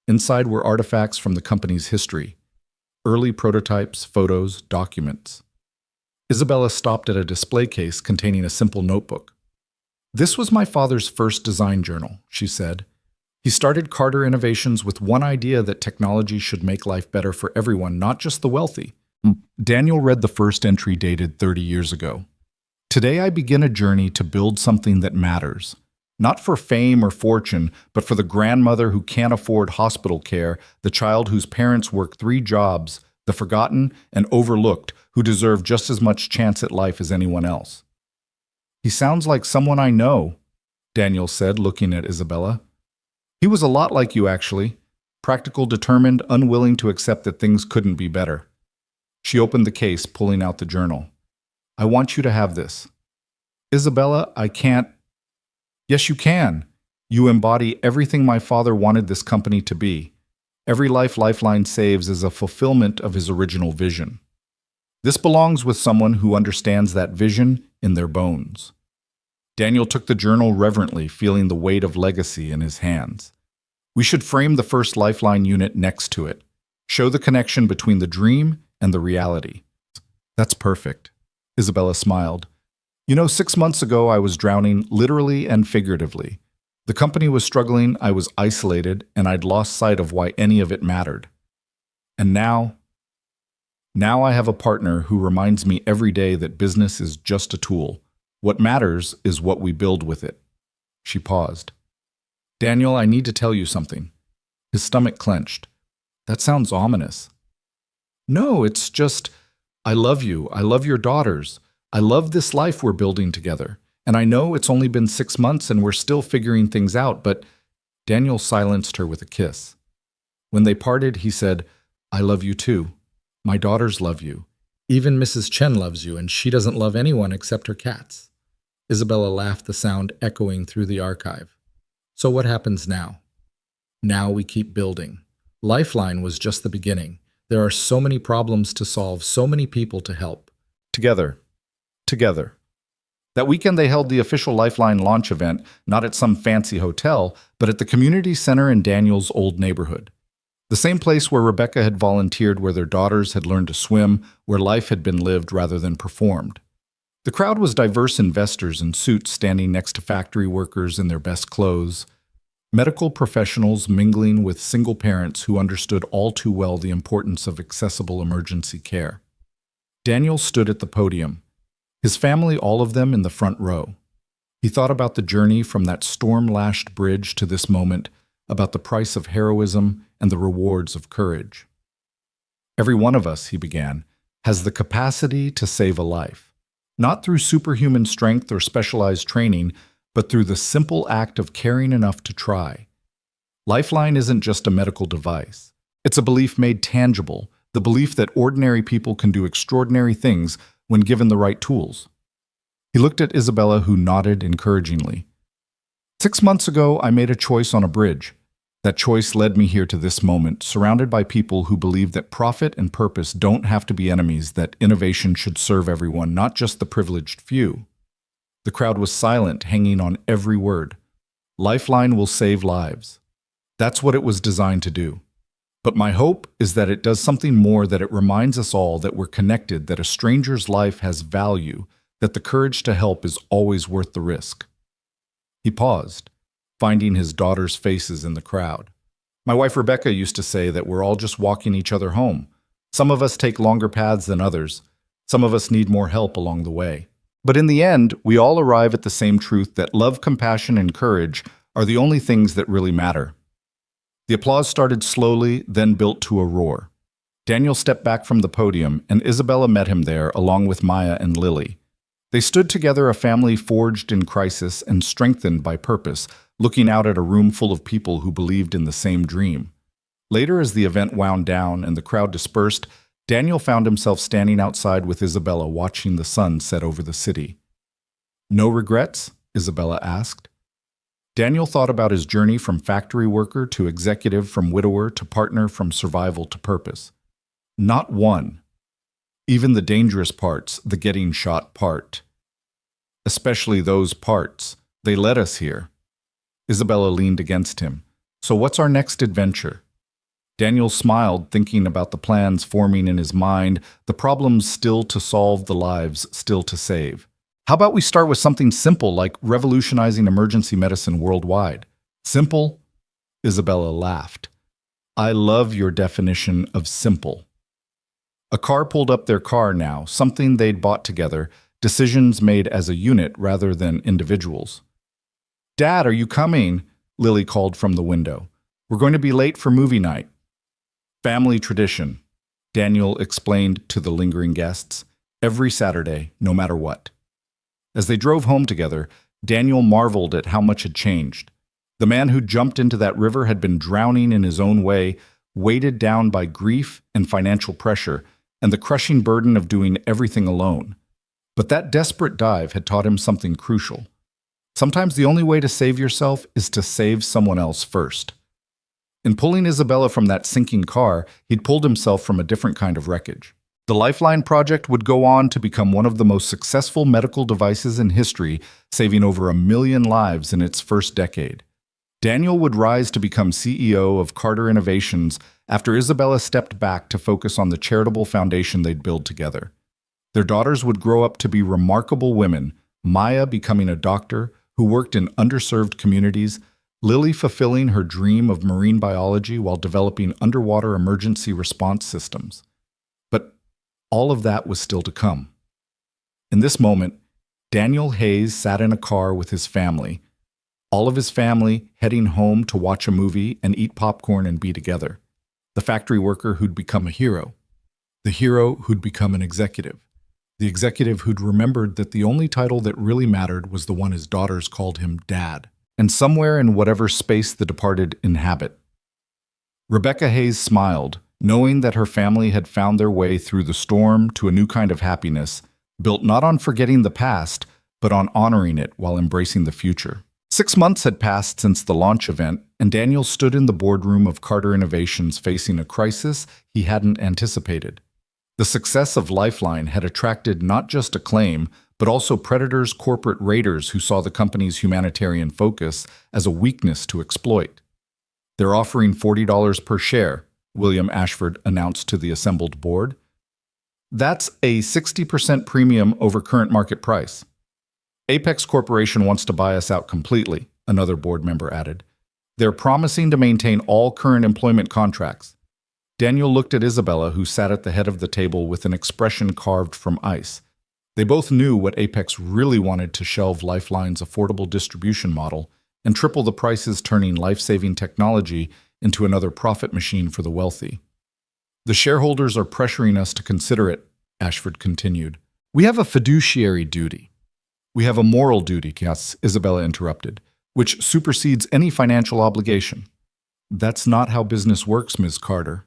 Inside were artifacts from the company's history. Early prototypes, photos, documents. Isabella stopped at a display case containing a simple notebook. This was my father's first design journal, she said. He started Carter Innovations with one idea: that technology should make life better for everyone, not just the wealthy. Daniel read the first entry, dated 30 years ago. Today I begin a journey to build something that matters. Not for fame or fortune, but for the grandmother who can't afford hospital care, the child whose parents work 3 jobs, the forgotten and overlooked who deserve just as much chance at life as anyone else. He sounds like someone I know, Daniel said, looking at Isabella. He was a lot like you, actually. Practical, determined, unwilling to accept that things couldn't be better. She opened the case, pulling out the journal. I want you to have this. Isabella, I can't. Yes, you can. You embody everything my father wanted this company to be. Every life Lifeline saves is a fulfillment of his original vision. This belongs with someone who understands that vision in their bones. Daniel took the journal reverently, feeling the weight of legacy in his hands. We should frame the first Lifeline unit next to it. Show the connection between the dream and the reality. That's perfect. Isabella smiled. You know, 6 months ago I was drowning, literally and figuratively. The company was struggling, I was isolated, and I'd lost sight of why any of it mattered. And now I have a partner who reminds me every day that business is just a tool. What matters is what we build with it. She paused. Daniel, I need to tell you something. His stomach clenched. That sounds ominous. No, it's just, I love you. I love your daughters. I love this life we're building together. And I know it's only been 6 months and we're still figuring things out, but Daniel silenced her with a kiss. When they parted, he said, "I love you too. My daughters love you. Even Mrs. Chen loves you, and she doesn't love anyone except her cats." Isabella laughed, the sound echoing through the archive. "So what happens now?" "Now we keep building. Lifeline was just the beginning. There are so many problems to solve, so many people to help. Together. Together." That weekend they held the official Lifeline launch event, not at some fancy hotel, but at the community center in Daniel's old neighborhood. The same place where Rebecca had volunteered, where their daughters had learned to swim, where life had been lived rather than performed. The crowd was diverse investors in suits standing next to factory workers in their best clothes, medical professionals mingling with single parents who understood all too well the importance of accessible emergency care. Daniel stood at the podium, his family, all of them, in the front row. He thought about the journey from that storm-lashed bridge to this moment, about the price of heroism and the rewards of courage. "Every one of us," he began, "has the capacity to save a life. Not through superhuman strength or specialized training, but through the simple act of caring enough to try. Lifeline isn't just a medical device. It's a belief made tangible, the belief that ordinary people can do extraordinary things when given the right tools." He looked at Isabella, who nodded encouragingly. "6 months ago, I made a choice on a bridge. That choice led me here to this moment, surrounded by people who believe that profit and purpose don't have to be enemies, that innovation should serve everyone, not just the privileged few." The crowd was silent, hanging on every word. Lifeline will save lives. That's what it was designed to do. But my hope is that it does something more, that it reminds us all that we're connected, that a stranger's life has value, that the courage to help is always worth the risk. He paused, finding his daughters' faces in the crowd. "My wife Rebecca used to say that we're all just walking each other home. Some of us take longer paths than others. Some of us need more help along the way. But in the end, we all arrive at the same truth, that love, compassion, and courage are the only things that really matter." The applause started slowly, then built to a roar. Daniel stepped back from the podium, and Isabella met him there, along with Maya and Lily. They stood together, a family forged in crisis and strengthened by purpose, looking out at a room full of people who believed in the same dream. Later, as the event wound down and the crowd dispersed, Daniel found himself standing outside with Isabella, watching the sun set over the city. "No regrets?" Isabella asked. Daniel thought about his journey from factory worker to executive, from widower to partner, from survival to purpose. Not one. Even the dangerous parts, the getting shot part. Especially those parts. They led us here. Isabella leaned against him. "So what's our next adventure?" Daniel smiled, thinking about the plans forming in his mind, the problems still to solve, the lives still to save. "How about we start with something simple, like revolutionizing emergency medicine worldwide?" "Simple?" Isabella laughed. "I love your definition of simple." A car pulled up, their car now, something they'd bought together, decisions made as a unit rather than individuals. "Dad, are you coming?" Lily called from the window. "We're going to be late for movie night." "Family tradition," Daniel explained to the lingering guests. "Every Saturday, no matter what." As they drove home together, Daniel marveled at how much had changed. The man who jumped into that river had been drowning in his own way, weighted down by grief and financial pressure, and the crushing burden of doing everything alone. But that desperate dive had taught him something crucial. Sometimes the only way to save yourself is to save someone else first. In pulling Isabella from that sinking car, he'd pulled himself from a different kind of wreckage. The Lifeline project would go on to become one of the most successful medical devices in history, saving over 1 million lives in its first decade. Daniel would rise to become CEO of Carter Innovations after Isabella stepped back to focus on the charitable foundation they'd built together. Their daughters would grow up to be remarkable women, Maya becoming a doctor who worked in underserved communities, Lily fulfilling her dream of marine biology while developing underwater emergency response systems. But all of that was still to come. In this moment, Daniel Hayes sat in a car with his family, all of his family heading home to watch a movie and eat popcorn and be together. The factory worker who'd become a hero. The hero who'd become an executive. The the executive who'd remembered that the only title that really mattered was the one his daughters called him Dad, and somewhere in whatever space the departed inhabit. Rebecca Hayes smiled, knowing that her family had found their way through the storm to a new kind of happiness, built not on forgetting the past, but on honoring it while embracing the future. 6 months had passed since the launch event, and Daniel stood in the boardroom of Carter Innovations facing a crisis he hadn't anticipated. The success of Lifeline had attracted not just acclaim, but also predators, corporate raiders who saw the company's humanitarian focus as a weakness to exploit. "They're offering $40 per share," William Ashford announced to the assembled board. "That's a 60% premium over current market price. Apex Corporation wants to buy us out completely," another board member added. "They're promising to maintain all current employment contracts." Daniel looked at Isabella, who sat at the head of the table with an expression carved from ice. They both knew what Apex really wanted: to shelve Lifeline's affordable distribution model and triple the prices, turning life-saving technology into another profit machine for the wealthy. "The shareholders are pressuring us to consider it," Ashford continued. "We have a fiduciary duty." "We have a moral duty," Cass, Isabella interrupted, "which supersedes any financial obligation." "That's not how business works, Ms. Carter."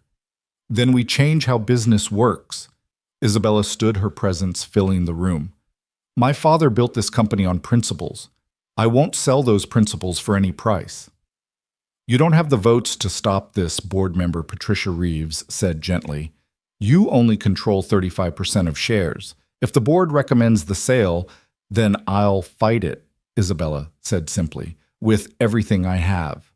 "Then we change how business works." Isabella stood, her presence filling the room. "My father built this company on principles. I won't sell those principles for any price." "You don't have the votes to stop this," board member Patricia Reeves said gently. "You only control 35% of shares. If the board recommends the sale, then I'll fight it," Isabella said simply, "with everything I have."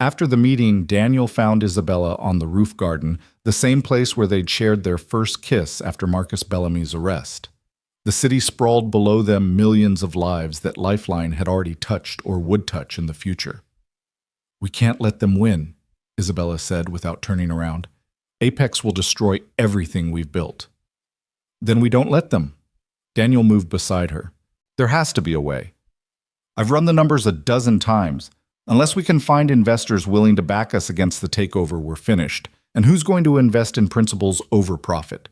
After the meeting, Daniel found Isabella on the roof garden, the same place where they'd shared their first kiss after Marcus Bellamy's arrest. The city sprawled below them, millions of lives that Lifeline had already touched or would touch in the future. "We can't let them win," Isabella said without turning around. "Apex will destroy everything we've built." "Then we don't let them." Daniel moved beside her. "There has to be a way. I've run the numbers a dozen times. Unless we can find investors willing to back us against the takeover, we're finished. And who's going to invest in principles over profit?"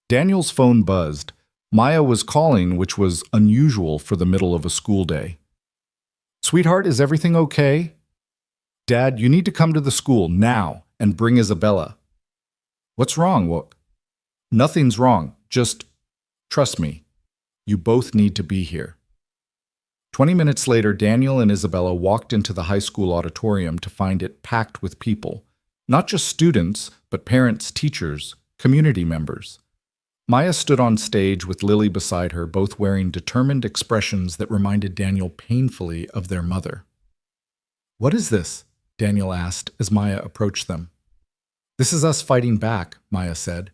Daniel's phone buzzed. Maya was calling, which was unusual for the middle of a school day. "Sweetheart, is everything okay?" "Dad, you need to come to the school now and bring Isabella." "What's wrong?" "What?" "Nothing's wrong. Just trust me. You both need to be here." 20 minutes later, Daniel and Isabella walked into the high school auditorium to find it packed with people. Not just students, but parents, teachers, community members. Maya stood on stage with Lily beside her, both wearing determined expressions that reminded Daniel painfully of their mother. "What is this?" Daniel asked as Maya approached them. "This is us fighting back," Maya said.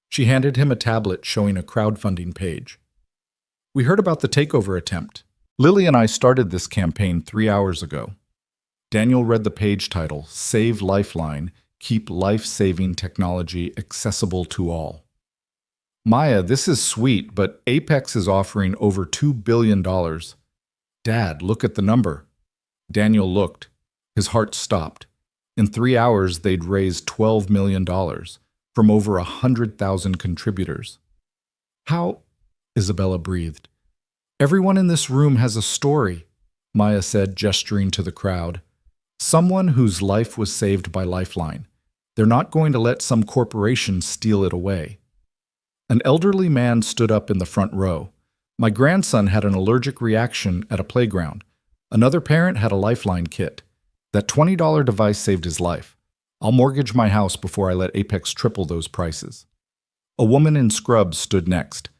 She handed him a tablet showing a crowdfunding page. "We heard about the takeover attempt. Lily and I started this campaign 3 hours ago." Daniel read the page title, "Save Lifeline, Keep Life-Saving Technology Accessible to All." "Maya, this is sweet, but Apex is offering over $2 billion. "Dad, look at the number." Daniel looked. His heart stopped. In 3 hours, they'd raised $12 million from over 100,000 contributors. "How?" Isabella breathed. "Everyone in this room has a story," Maya said, gesturing to the crowd. "Someone whose life was saved by Lifeline. They're not going to let some corporation steal it away." An elderly man stood up in the front row. "My grandson had an allergic reaction at a playground. Another parent had a Lifeline kit. That $20 device saved his life. I'll mortgage my house before I let Apex triple those prices." A woman in scrubs stood next.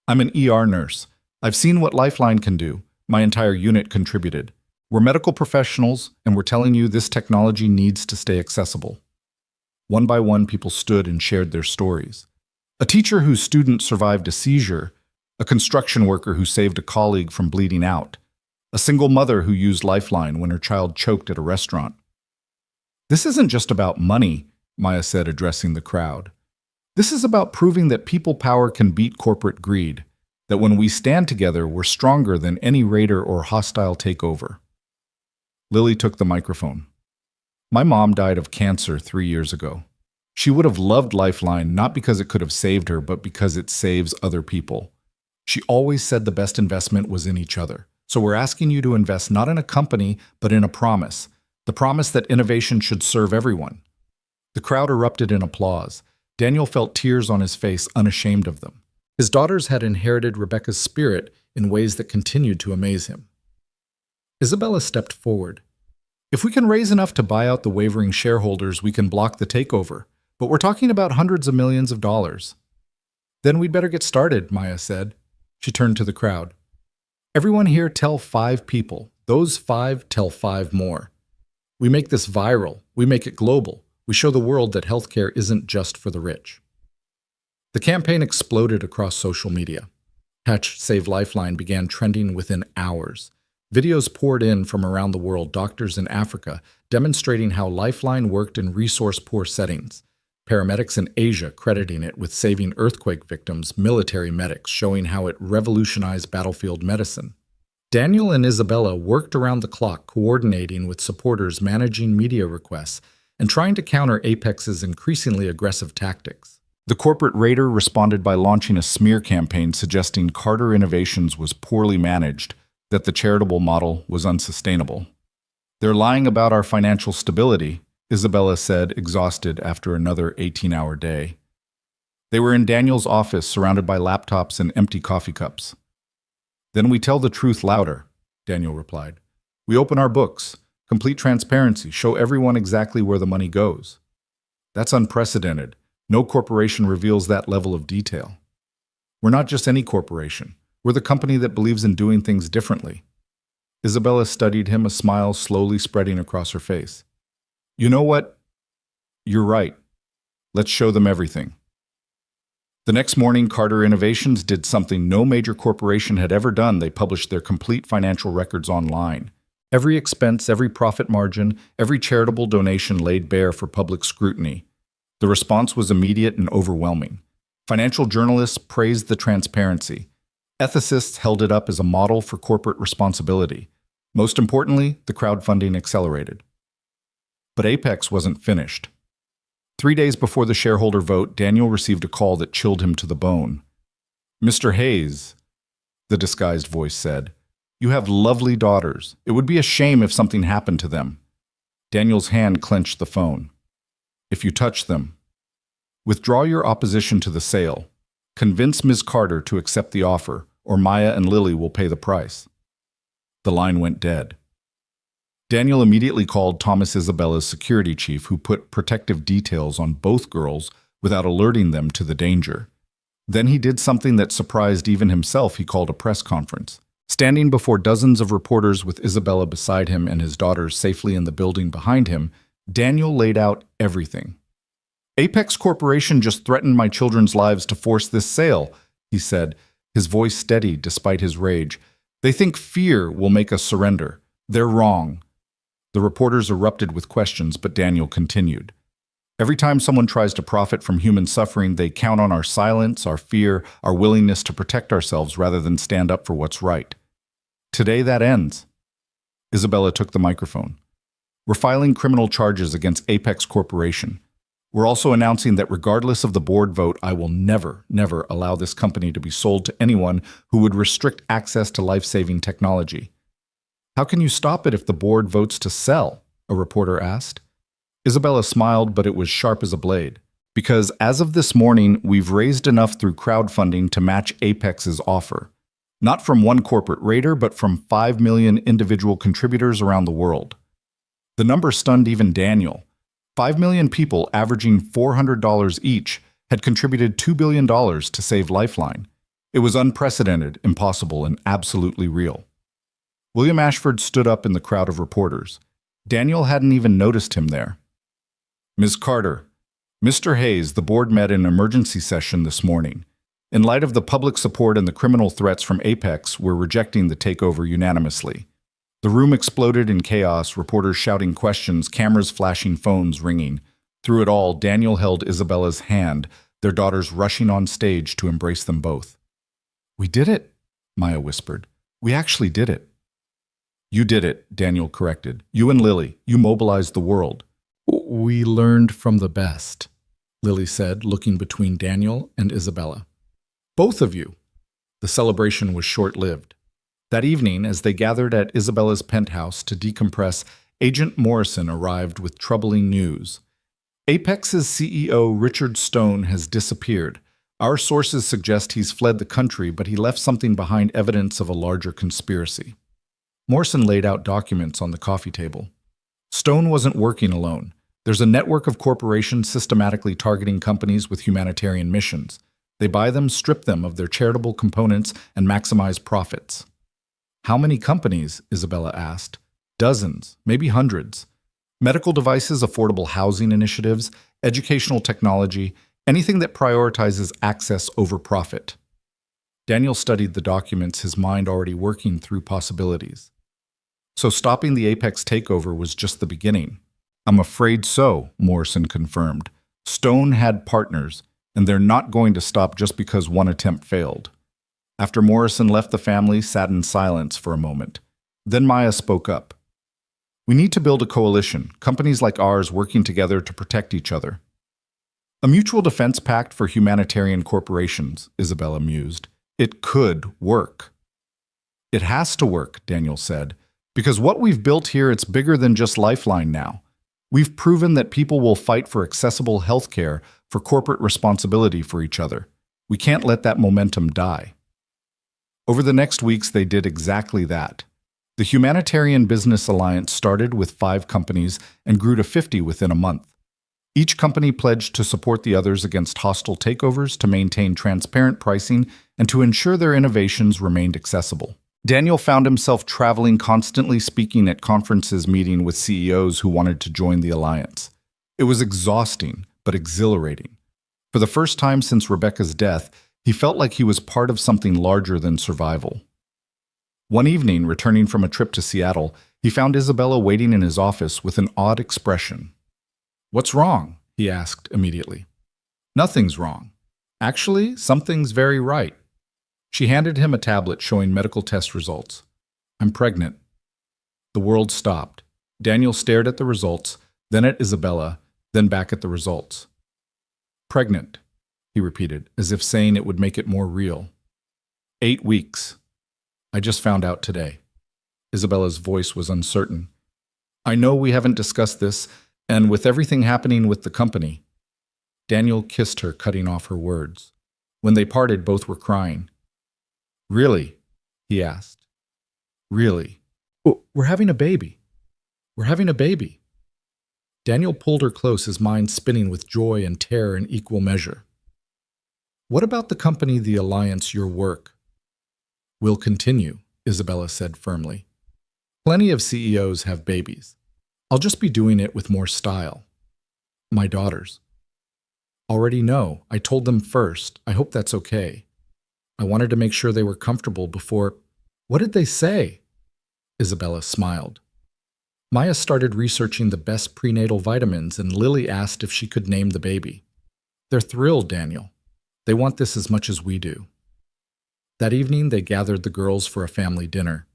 "I'm an ER nurse. I've seen what Lifeline can do. My entire unit contributed. We're medical professionals, and we're telling you this technology needs to stay accessible." One by one, people stood and shared their stories. A teacher whose student survived a seizure, a construction worker who saved a colleague from bleeding out, a single mother who used Lifeline when her child choked at a restaurant. "This isn't just about money," Maya said, addressing the crowd. "This is about proving that people power can beat corporate greed, that when we stand together, we're stronger than any raider or hostile takeover." Lily took the microphone. "My mom died of cancer 3 years ago. She would have loved Lifeline not because it could have saved her, but because it saves other people. She always said the best investment was in each other. So we're asking you to invest not in a company, but in a promise. The promise that innovation should serve everyone. The crowd erupted in applause. Daniel felt tears on his face, unashamed of them. His daughters had inherited Rebecca's spirit in ways that continued to amaze him. Isabella stepped forward. If we can raise enough to buy out the wavering shareholders, we can block the takeover. But we're talking about hundreds of millions of dollars. Then we'd better get started, Maya said. She turned to the crowd. Everyone here tell 5 people. Those 5 tell 5 more. We make this viral. We make it global. We show the world that healthcare isn't just for the rich. The campaign exploded across social media. #Save Lifeline began trending within hours. Videos poured in from around the world, doctors in Africa demonstrating how Lifeline worked in resource-poor settings. Paramedics in Asia crediting it with saving earthquake victims, military medics showing how it revolutionized battlefield medicine. Daniel and Isabella worked around the clock, coordinating with supporters, managing media requests, and trying to counter Apex's increasingly aggressive tactics. The corporate raider responded by launching a smear campaign suggesting Carter Innovations was poorly managed, that the charitable model was unsustainable. They're lying about our financial stability, Isabella said, exhausted after another 18-hour day. They were in Daniel's office, surrounded by laptops and empty coffee cups. Then we tell the truth louder, Daniel replied. We open our books, complete transparency, show everyone exactly where the money goes. That's unprecedented. No corporation reveals that level of detail. We're not just any corporation. We're the company that believes in doing things differently. Isabella studied him, a smile slowly spreading across her face. You know what? You're right. Let's show them everything. The next morning, Carter Innovations did something no major corporation had ever done. They published their complete financial records online. Every expense, every profit margin, every charitable donation laid bare for public scrutiny. The response was immediate and overwhelming. Financial journalists praised the transparency. Ethicists held it up as a model for corporate responsibility. Most importantly, the crowdfunding accelerated. But Apex wasn't finished. 3 days before the shareholder vote, Daniel received a call that chilled him to the bone. Mr. Hayes, the disguised voice said, you have lovely daughters. It would be a shame if something happened to them. Daniel's hand clenched the phone. If you touch them, withdraw your opposition to the sale. Convince Ms. Carter to accept the offer, or Maya and Lily will pay the price. The line went dead. Daniel immediately called Thomas Isabella's security chief, who put protective details on both girls without alerting them to the danger. Then he did something that surprised even himself. He called a press conference. Standing before dozens of reporters with Isabella beside him and his daughters safely in the building behind him, Daniel laid out everything. Apex Corporation just threatened my children's lives to force this sale, he said, his voice steady despite his rage. They think fear will make us surrender. They're wrong. The reporters erupted with questions, but Daniel continued. Every time someone tries to profit from human suffering, they count on our silence, our fear, our willingness to protect ourselves rather than stand up for what's right. Today that ends. Isabella took the microphone. We're filing criminal charges against Apex Corporation. We're also announcing that regardless of the board vote, I will never allow this company to be sold to anyone who would restrict access to life-saving technology. How can you stop it if the board votes to sell? A reporter asked. Isabella smiled, but it was sharp as a blade. Because as of this morning, we've raised enough through crowdfunding to match Apex's offer. Not from one corporate raider, but from 5 million individual contributors around the world. The number stunned even Daniel. 5 million people, averaging $400 each, had contributed $2 billion to save Lifeline. It was unprecedented, impossible, and absolutely real. William Ashford stood up in the crowd of reporters. Daniel hadn't even noticed him there. Ms. Carter, Mr. Hayes, the board met in an emergency session this morning. In light of the public support and the criminal threats from Apex, we're rejecting the takeover unanimously. The room exploded in chaos, reporters shouting questions, cameras flashing, phones ringing. Through it all, Daniel held Isabella's hand, their daughters rushing on stage to embrace them both. We did it, Maya whispered. We actually did it. You did it, Daniel corrected. You and Lily, you mobilized the world. We learned from the best. Lily said, looking between Daniel and Isabella. Both of you. The celebration was short-lived. That evening, as they gathered at Isabella's penthouse to decompress, Agent Morrison arrived with troubling news. Apex's CEO Richard Stone has disappeared. Our sources suggest he's fled the country, but he left something behind, evidence of a larger conspiracy. Morrison laid out documents on the coffee table. Stone wasn't working alone. There's a network of corporations systematically targeting companies with humanitarian missions. They buy them, strip them of their charitable components, and maximize profits. How many companies? Isabella asked. Dozens, maybe hundreds. Medical devices, affordable housing initiatives, educational technology, anything that prioritizes access over profit. Daniel studied the documents, his mind already working through possibilities. So stopping the Apex takeover was just the beginning. I'm afraid so, Morrison confirmed. Stone had partners, and they're not going to stop just because one attempt failed. After Morrison left, the family sat in silence for a moment. Then Maya spoke up. We need to build a coalition, companies like ours working together to protect each other. A mutual defense pact for humanitarian corporations, Isabella mused. It could work. It has to work, Daniel said, because what we've built here, it's bigger than just Lifeline now. We've proven that people will fight for accessible health care, for corporate responsibility for each other. We can't let that momentum die. Over the next weeks, they did exactly that. The Humanitarian Business Alliance started with 5 companies and grew to 50 within a month. Each company pledged to support the others against hostile takeovers, to maintain transparent pricing, and to ensure their innovations remained accessible. Daniel found himself traveling, constantly speaking at conferences, meeting with CEOs who wanted to join the alliance. It was exhausting, but exhilarating. For the first time since Rebecca's death, he felt like he was part of something larger than survival. One evening, returning from a trip to Seattle, he found Isabella waiting in his office with an odd expression. What's wrong? He asked immediately. Nothing's wrong. Actually, something's very right. She handed him a tablet showing medical test results. I'm pregnant. The world stopped. Daniel stared at the results, then at Isabella, then back at the results. Pregnant, he repeated, as if saying it would make it more real. 8 weeks. I just found out today. Isabella's voice was uncertain. I know we haven't discussed this, and with everything happening with the company. Daniel kissed her, cutting off her words. When they parted, both were crying. Really? He asked. Really? We're having a baby. We're having a baby. Daniel pulled her close, his mind spinning with joy and terror in equal measure. What about the company, the alliance, your work? We'll continue, Isabella said firmly. Plenty of CEOs have babies. I'll just be doing it with more style. My daughters. Already know. I told them first. I hope that's okay. I wanted to make sure they were comfortable before... What did they say? Isabella smiled. Maya started researching the best prenatal vitamins, and Lily asked if she could name the baby. They're thrilled, Daniel. They want this as much as we do. That evening, they gathered the girls for a family dinner.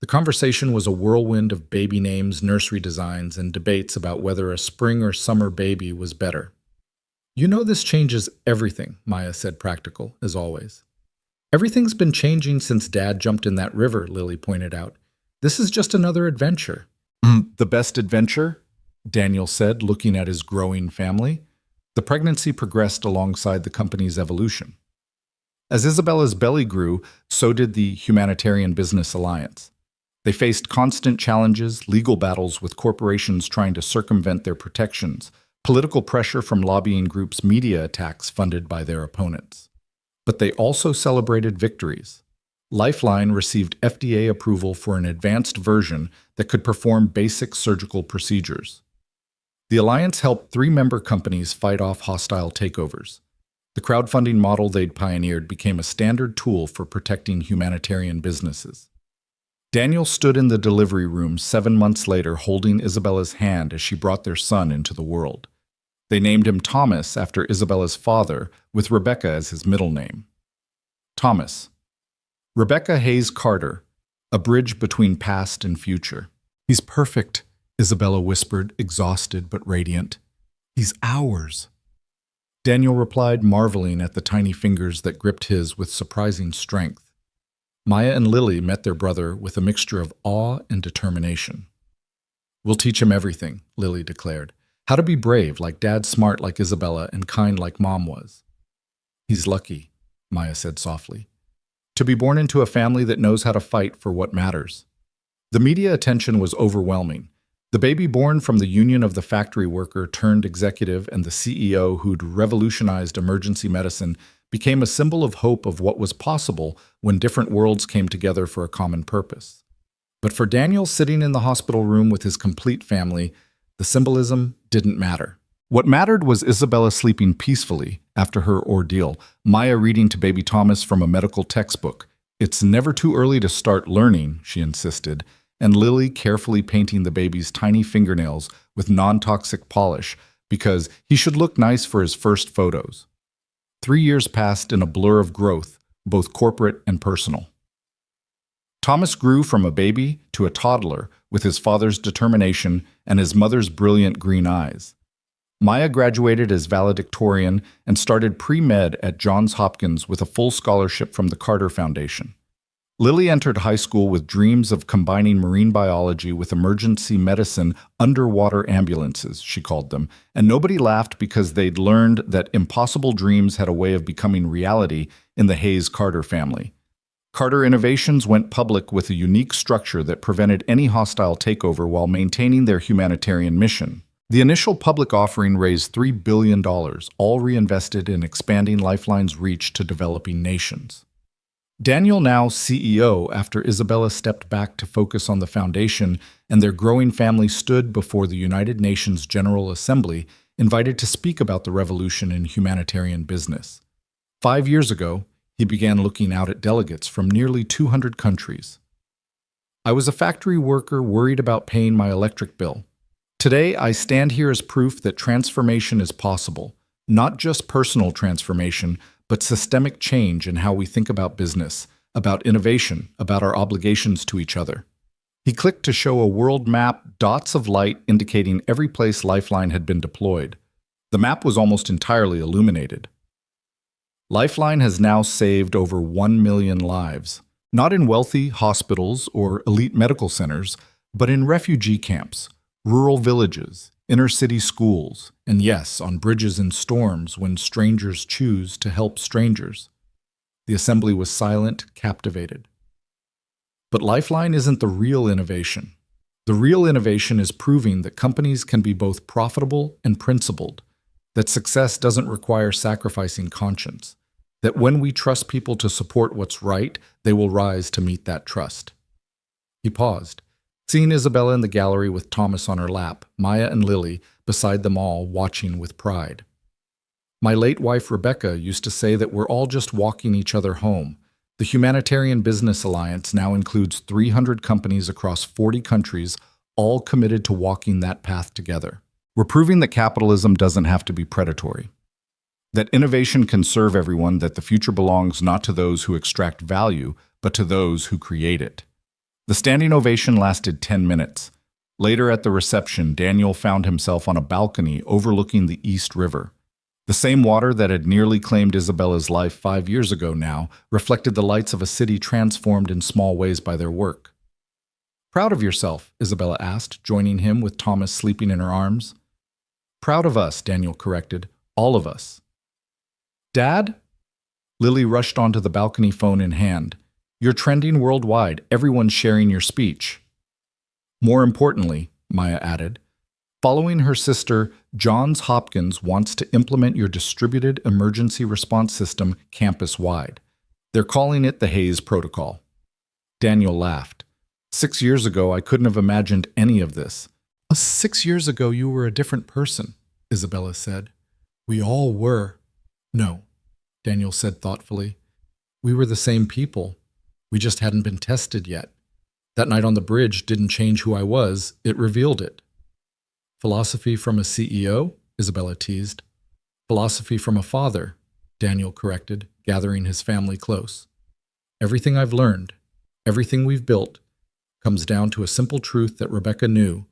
The conversation was a whirlwind of baby names, nursery designs, and debates about whether a spring or summer baby was better. You know this changes everything, Maya said, practical, as always. Everything's been changing since Dad jumped in that river, Lily pointed out. This is just another adventure. The best adventure? Daniel said, looking at his growing family. The pregnancy progressed alongside the company's evolution. As Isabella's belly grew, so did the Humanitarian Business Alliance. They faced constant challenges, legal battles with corporations trying to circumvent their protections, political pressure from lobbying groups, media attacks funded by their opponents. But they also celebrated victories. Lifeline received FDA approval for an advanced version that could perform basic surgical procedures. The alliance helped 3 member companies fight off hostile takeovers. The crowdfunding model they'd pioneered became a standard tool for protecting humanitarian businesses. Daniel stood in the delivery room 7 months later, holding Isabella's hand as she brought their son into the world. They named him Thomas after Isabella's father, with Rebecca as his middle name. Thomas. Rebecca Hayes Carter, a bridge between past and future. He's perfect, Isabella whispered, exhausted but radiant. He's ours. Daniel replied, marveling at the tiny fingers that gripped his with surprising strength. Maya and Lily met their brother with a mixture of awe and determination. "We'll teach him everything," Lily declared. "How to be brave like Dad, smart like Isabella, and kind like Mom was." "He's lucky," Maya said softly, "to be born into a family that knows how to fight for what matters." The media attention was overwhelming. The baby born from the union of the factory worker turned executive and the CEO who'd revolutionized emergency medicine became a symbol of hope of what was possible when different worlds came together for a common purpose. But for Daniel, sitting in the hospital room with his complete family, the symbolism didn't matter. What mattered was Isabella sleeping peacefully after her ordeal, Maya reading to baby Thomas from a medical textbook. "It's never too early to start learning," she insisted, and Lily carefully painting the baby's tiny fingernails with non-toxic polish because he should look nice for his first photos. 3 years passed in a blur of growth, both corporate and personal. Thomas grew from a baby to a toddler with his father's determination and his mother's brilliant green eyes. Maya graduated as valedictorian and started pre-med at Johns Hopkins with a full scholarship from the Carter Foundation. Lily entered high school with dreams of combining marine biology with emergency medicine, underwater ambulances, she called them, and nobody laughed because they'd learned that impossible dreams had a way of becoming reality in the Hayes-Carter family. Carter Innovations went public with a unique structure that prevented any hostile takeover while maintaining their humanitarian mission. The initial public offering raised $3 billion, all reinvested in expanding Lifeline's reach to developing nations. Daniel, now CEO, after Isabella stepped back to focus on the foundation and their growing family, stood before the United Nations General Assembly, invited to speak about the revolution in humanitarian business. 5 years ago, he began looking out at delegates from nearly 200 countries. "I was a factory worker worried about paying my electric bill. Today, I stand here as proof that transformation is possible, not just personal transformation, but systemic change in how we think about business, about innovation, about our obligations to each other." He clicked to show a world map, dots of light indicating every place Lifeline had been deployed. The map was almost entirely illuminated. Lifeline has now saved over 1 million lives, not in wealthy hospitals or elite medical centers, but in refugee camps, rural villages, inner-city schools, and yes, on bridges in storms when strangers choose to help strangers. The assembly was silent, captivated. But Lifeline isn't the real innovation. The real innovation is proving that companies can be both profitable and principled, that success doesn't require sacrificing conscience, that when we trust people to support what's right, they will rise to meet that trust. He paused, seeing Isabella in the gallery with Thomas on her lap, Maya and Lily beside them all, watching with pride. "My late wife Rebecca used to say that we're all just walking each other home. The Humanitarian Business Alliance now includes 300 companies across 40 countries, all committed to walking that path together. We're proving that capitalism doesn't have to be predatory, that innovation can serve everyone, that the future belongs not to those who extract value, but to those who create it." The standing ovation lasted 10 minutes. Later at the reception, Daniel found himself on a balcony overlooking the East River. The same water that had nearly claimed Isabella's life 5 years ago now reflected the lights of a city transformed in small ways by their work. "Proud of yourself?" Isabella asked, joining him with Thomas sleeping in her arms. "Proud of us," Daniel corrected. "All of us." "Dad?" Lily rushed onto the balcony, phone in hand. "You're trending worldwide. Everyone's sharing your speech." "More importantly," Maya added, "following her sister, Johns Hopkins wants to implement your distributed emergency response system campus-wide. They're calling it the Hayes Protocol." Daniel laughed. 6 years ago, I couldn't have imagined any of this." 6 years ago, you were a different person," Isabella said. "We all were." "No," Daniel said thoughtfully. "We were the same people. We just hadn't been tested yet. That night on the bridge didn't change who I was, it revealed it." "Philosophy from a CEO?" Isabella teased. "Philosophy from a father," Daniel corrected, gathering his family close. "Everything I've learned, everything we've built, comes down to a simple truth that Rebecca knew,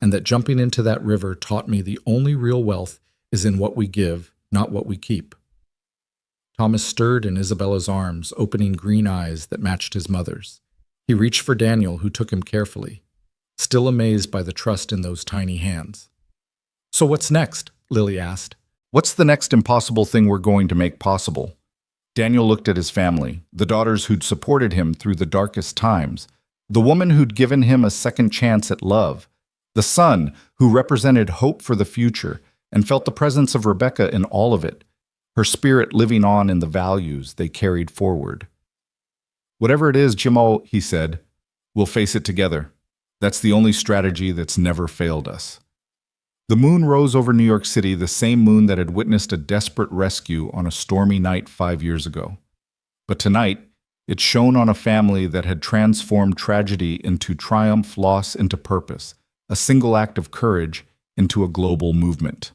and that jumping into that river taught me the only real wealth is in what we give, not what we keep. Thomas stirred in Isabella's arms, opening green eyes that matched his mother's. He reached for Daniel, who took him carefully, still amazed by the trust in those tiny hands. "So what's next?" Lily asked. "What's the next impossible thing we're going to make possible?" Daniel looked at his family, the daughters who'd supported him through the darkest times, the woman who'd given him a second chance at love, the son who represented hope for the future and felt the presence of Rebecca in all of it, her spirit living on in the values they carried forward. "Whatever it is, Jimo," he said, "we'll face it together. That's the only strategy that's never failed us." The moon rose over New York City, the same moon that had witnessed a desperate rescue on a stormy night 5 years ago. But tonight, it shone on a family that had transformed tragedy into triumph, loss into purpose, a single act of courage into a global movement.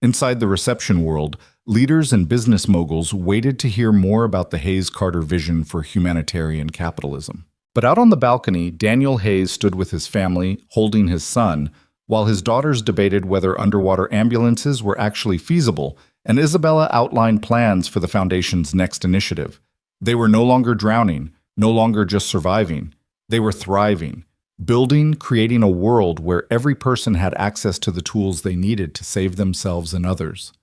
Inside the reception world, leaders and business moguls waited to hear more about the Hayes-Carter vision for humanitarian capitalism. But out on the balcony, Daniel Hayes stood with his family, holding his son, while his daughters debated whether underwater ambulances were actually feasible, and Isabella outlined plans for the Foundation's next initiative. They were no longer drowning, no longer just surviving. They were thriving, building, creating a world where every person had access to the tools they needed to save themselves and others.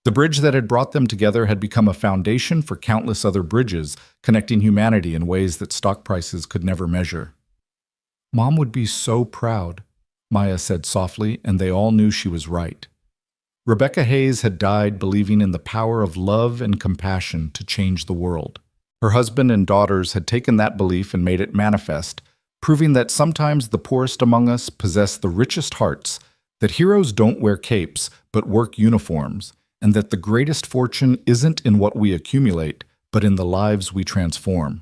The bridge that had brought them together had become a foundation for countless other bridges, connecting humanity in ways that stock prices could never measure. "Mom would be so proud," Maya said softly, and they all knew she was right. Rebecca Hayes had died believing in the power of love and compassion to change the world. Her husband and daughters had taken that belief and made it manifest, proving that sometimes the poorest among us possess the richest hearts, that heroes don't wear capes but work uniforms, and that the greatest fortune isn't in what we accumulate, but in the lives we transform.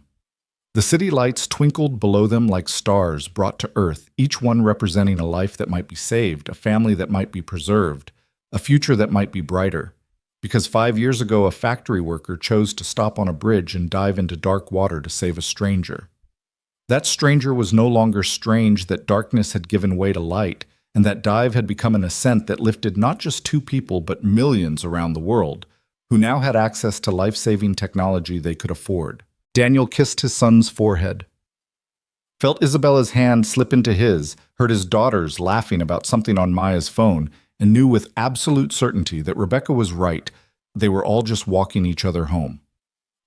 The city lights twinkled below them like stars brought to earth, each one representing a life that might be saved, a family that might be preserved, a future that might be brighter. Because 5 years ago, a factory worker chose to stop on a bridge and dive into dark water to save a stranger. That stranger was no longer strange, that darkness had given way to light, and that dive had become an ascent that lifted not just 2 people but millions around the world, who now had access to life-saving technology they could afford. Daniel kissed his son's forehead, felt Isabella's hand slip into his, heard his daughters laughing about something on Maya's phone, and knew with absolute certainty that Rebecca was right. They were all just walking each other home.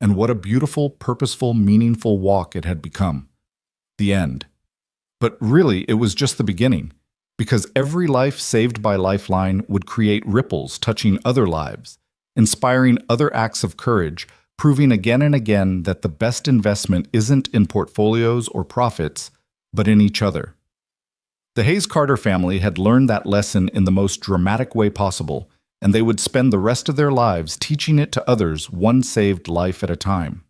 And what a beautiful, purposeful, meaningful walk it had become. The end. But really, it was just the beginning, because every life saved by Lifeline would create ripples touching other lives, inspiring other acts of courage, proving again and again that the best investment isn't in portfolios or profits, but in each other. The Hayes-Carter family had learned that lesson in the most dramatic way possible, and they would spend the rest of their lives teaching it to others, one saved life at a time.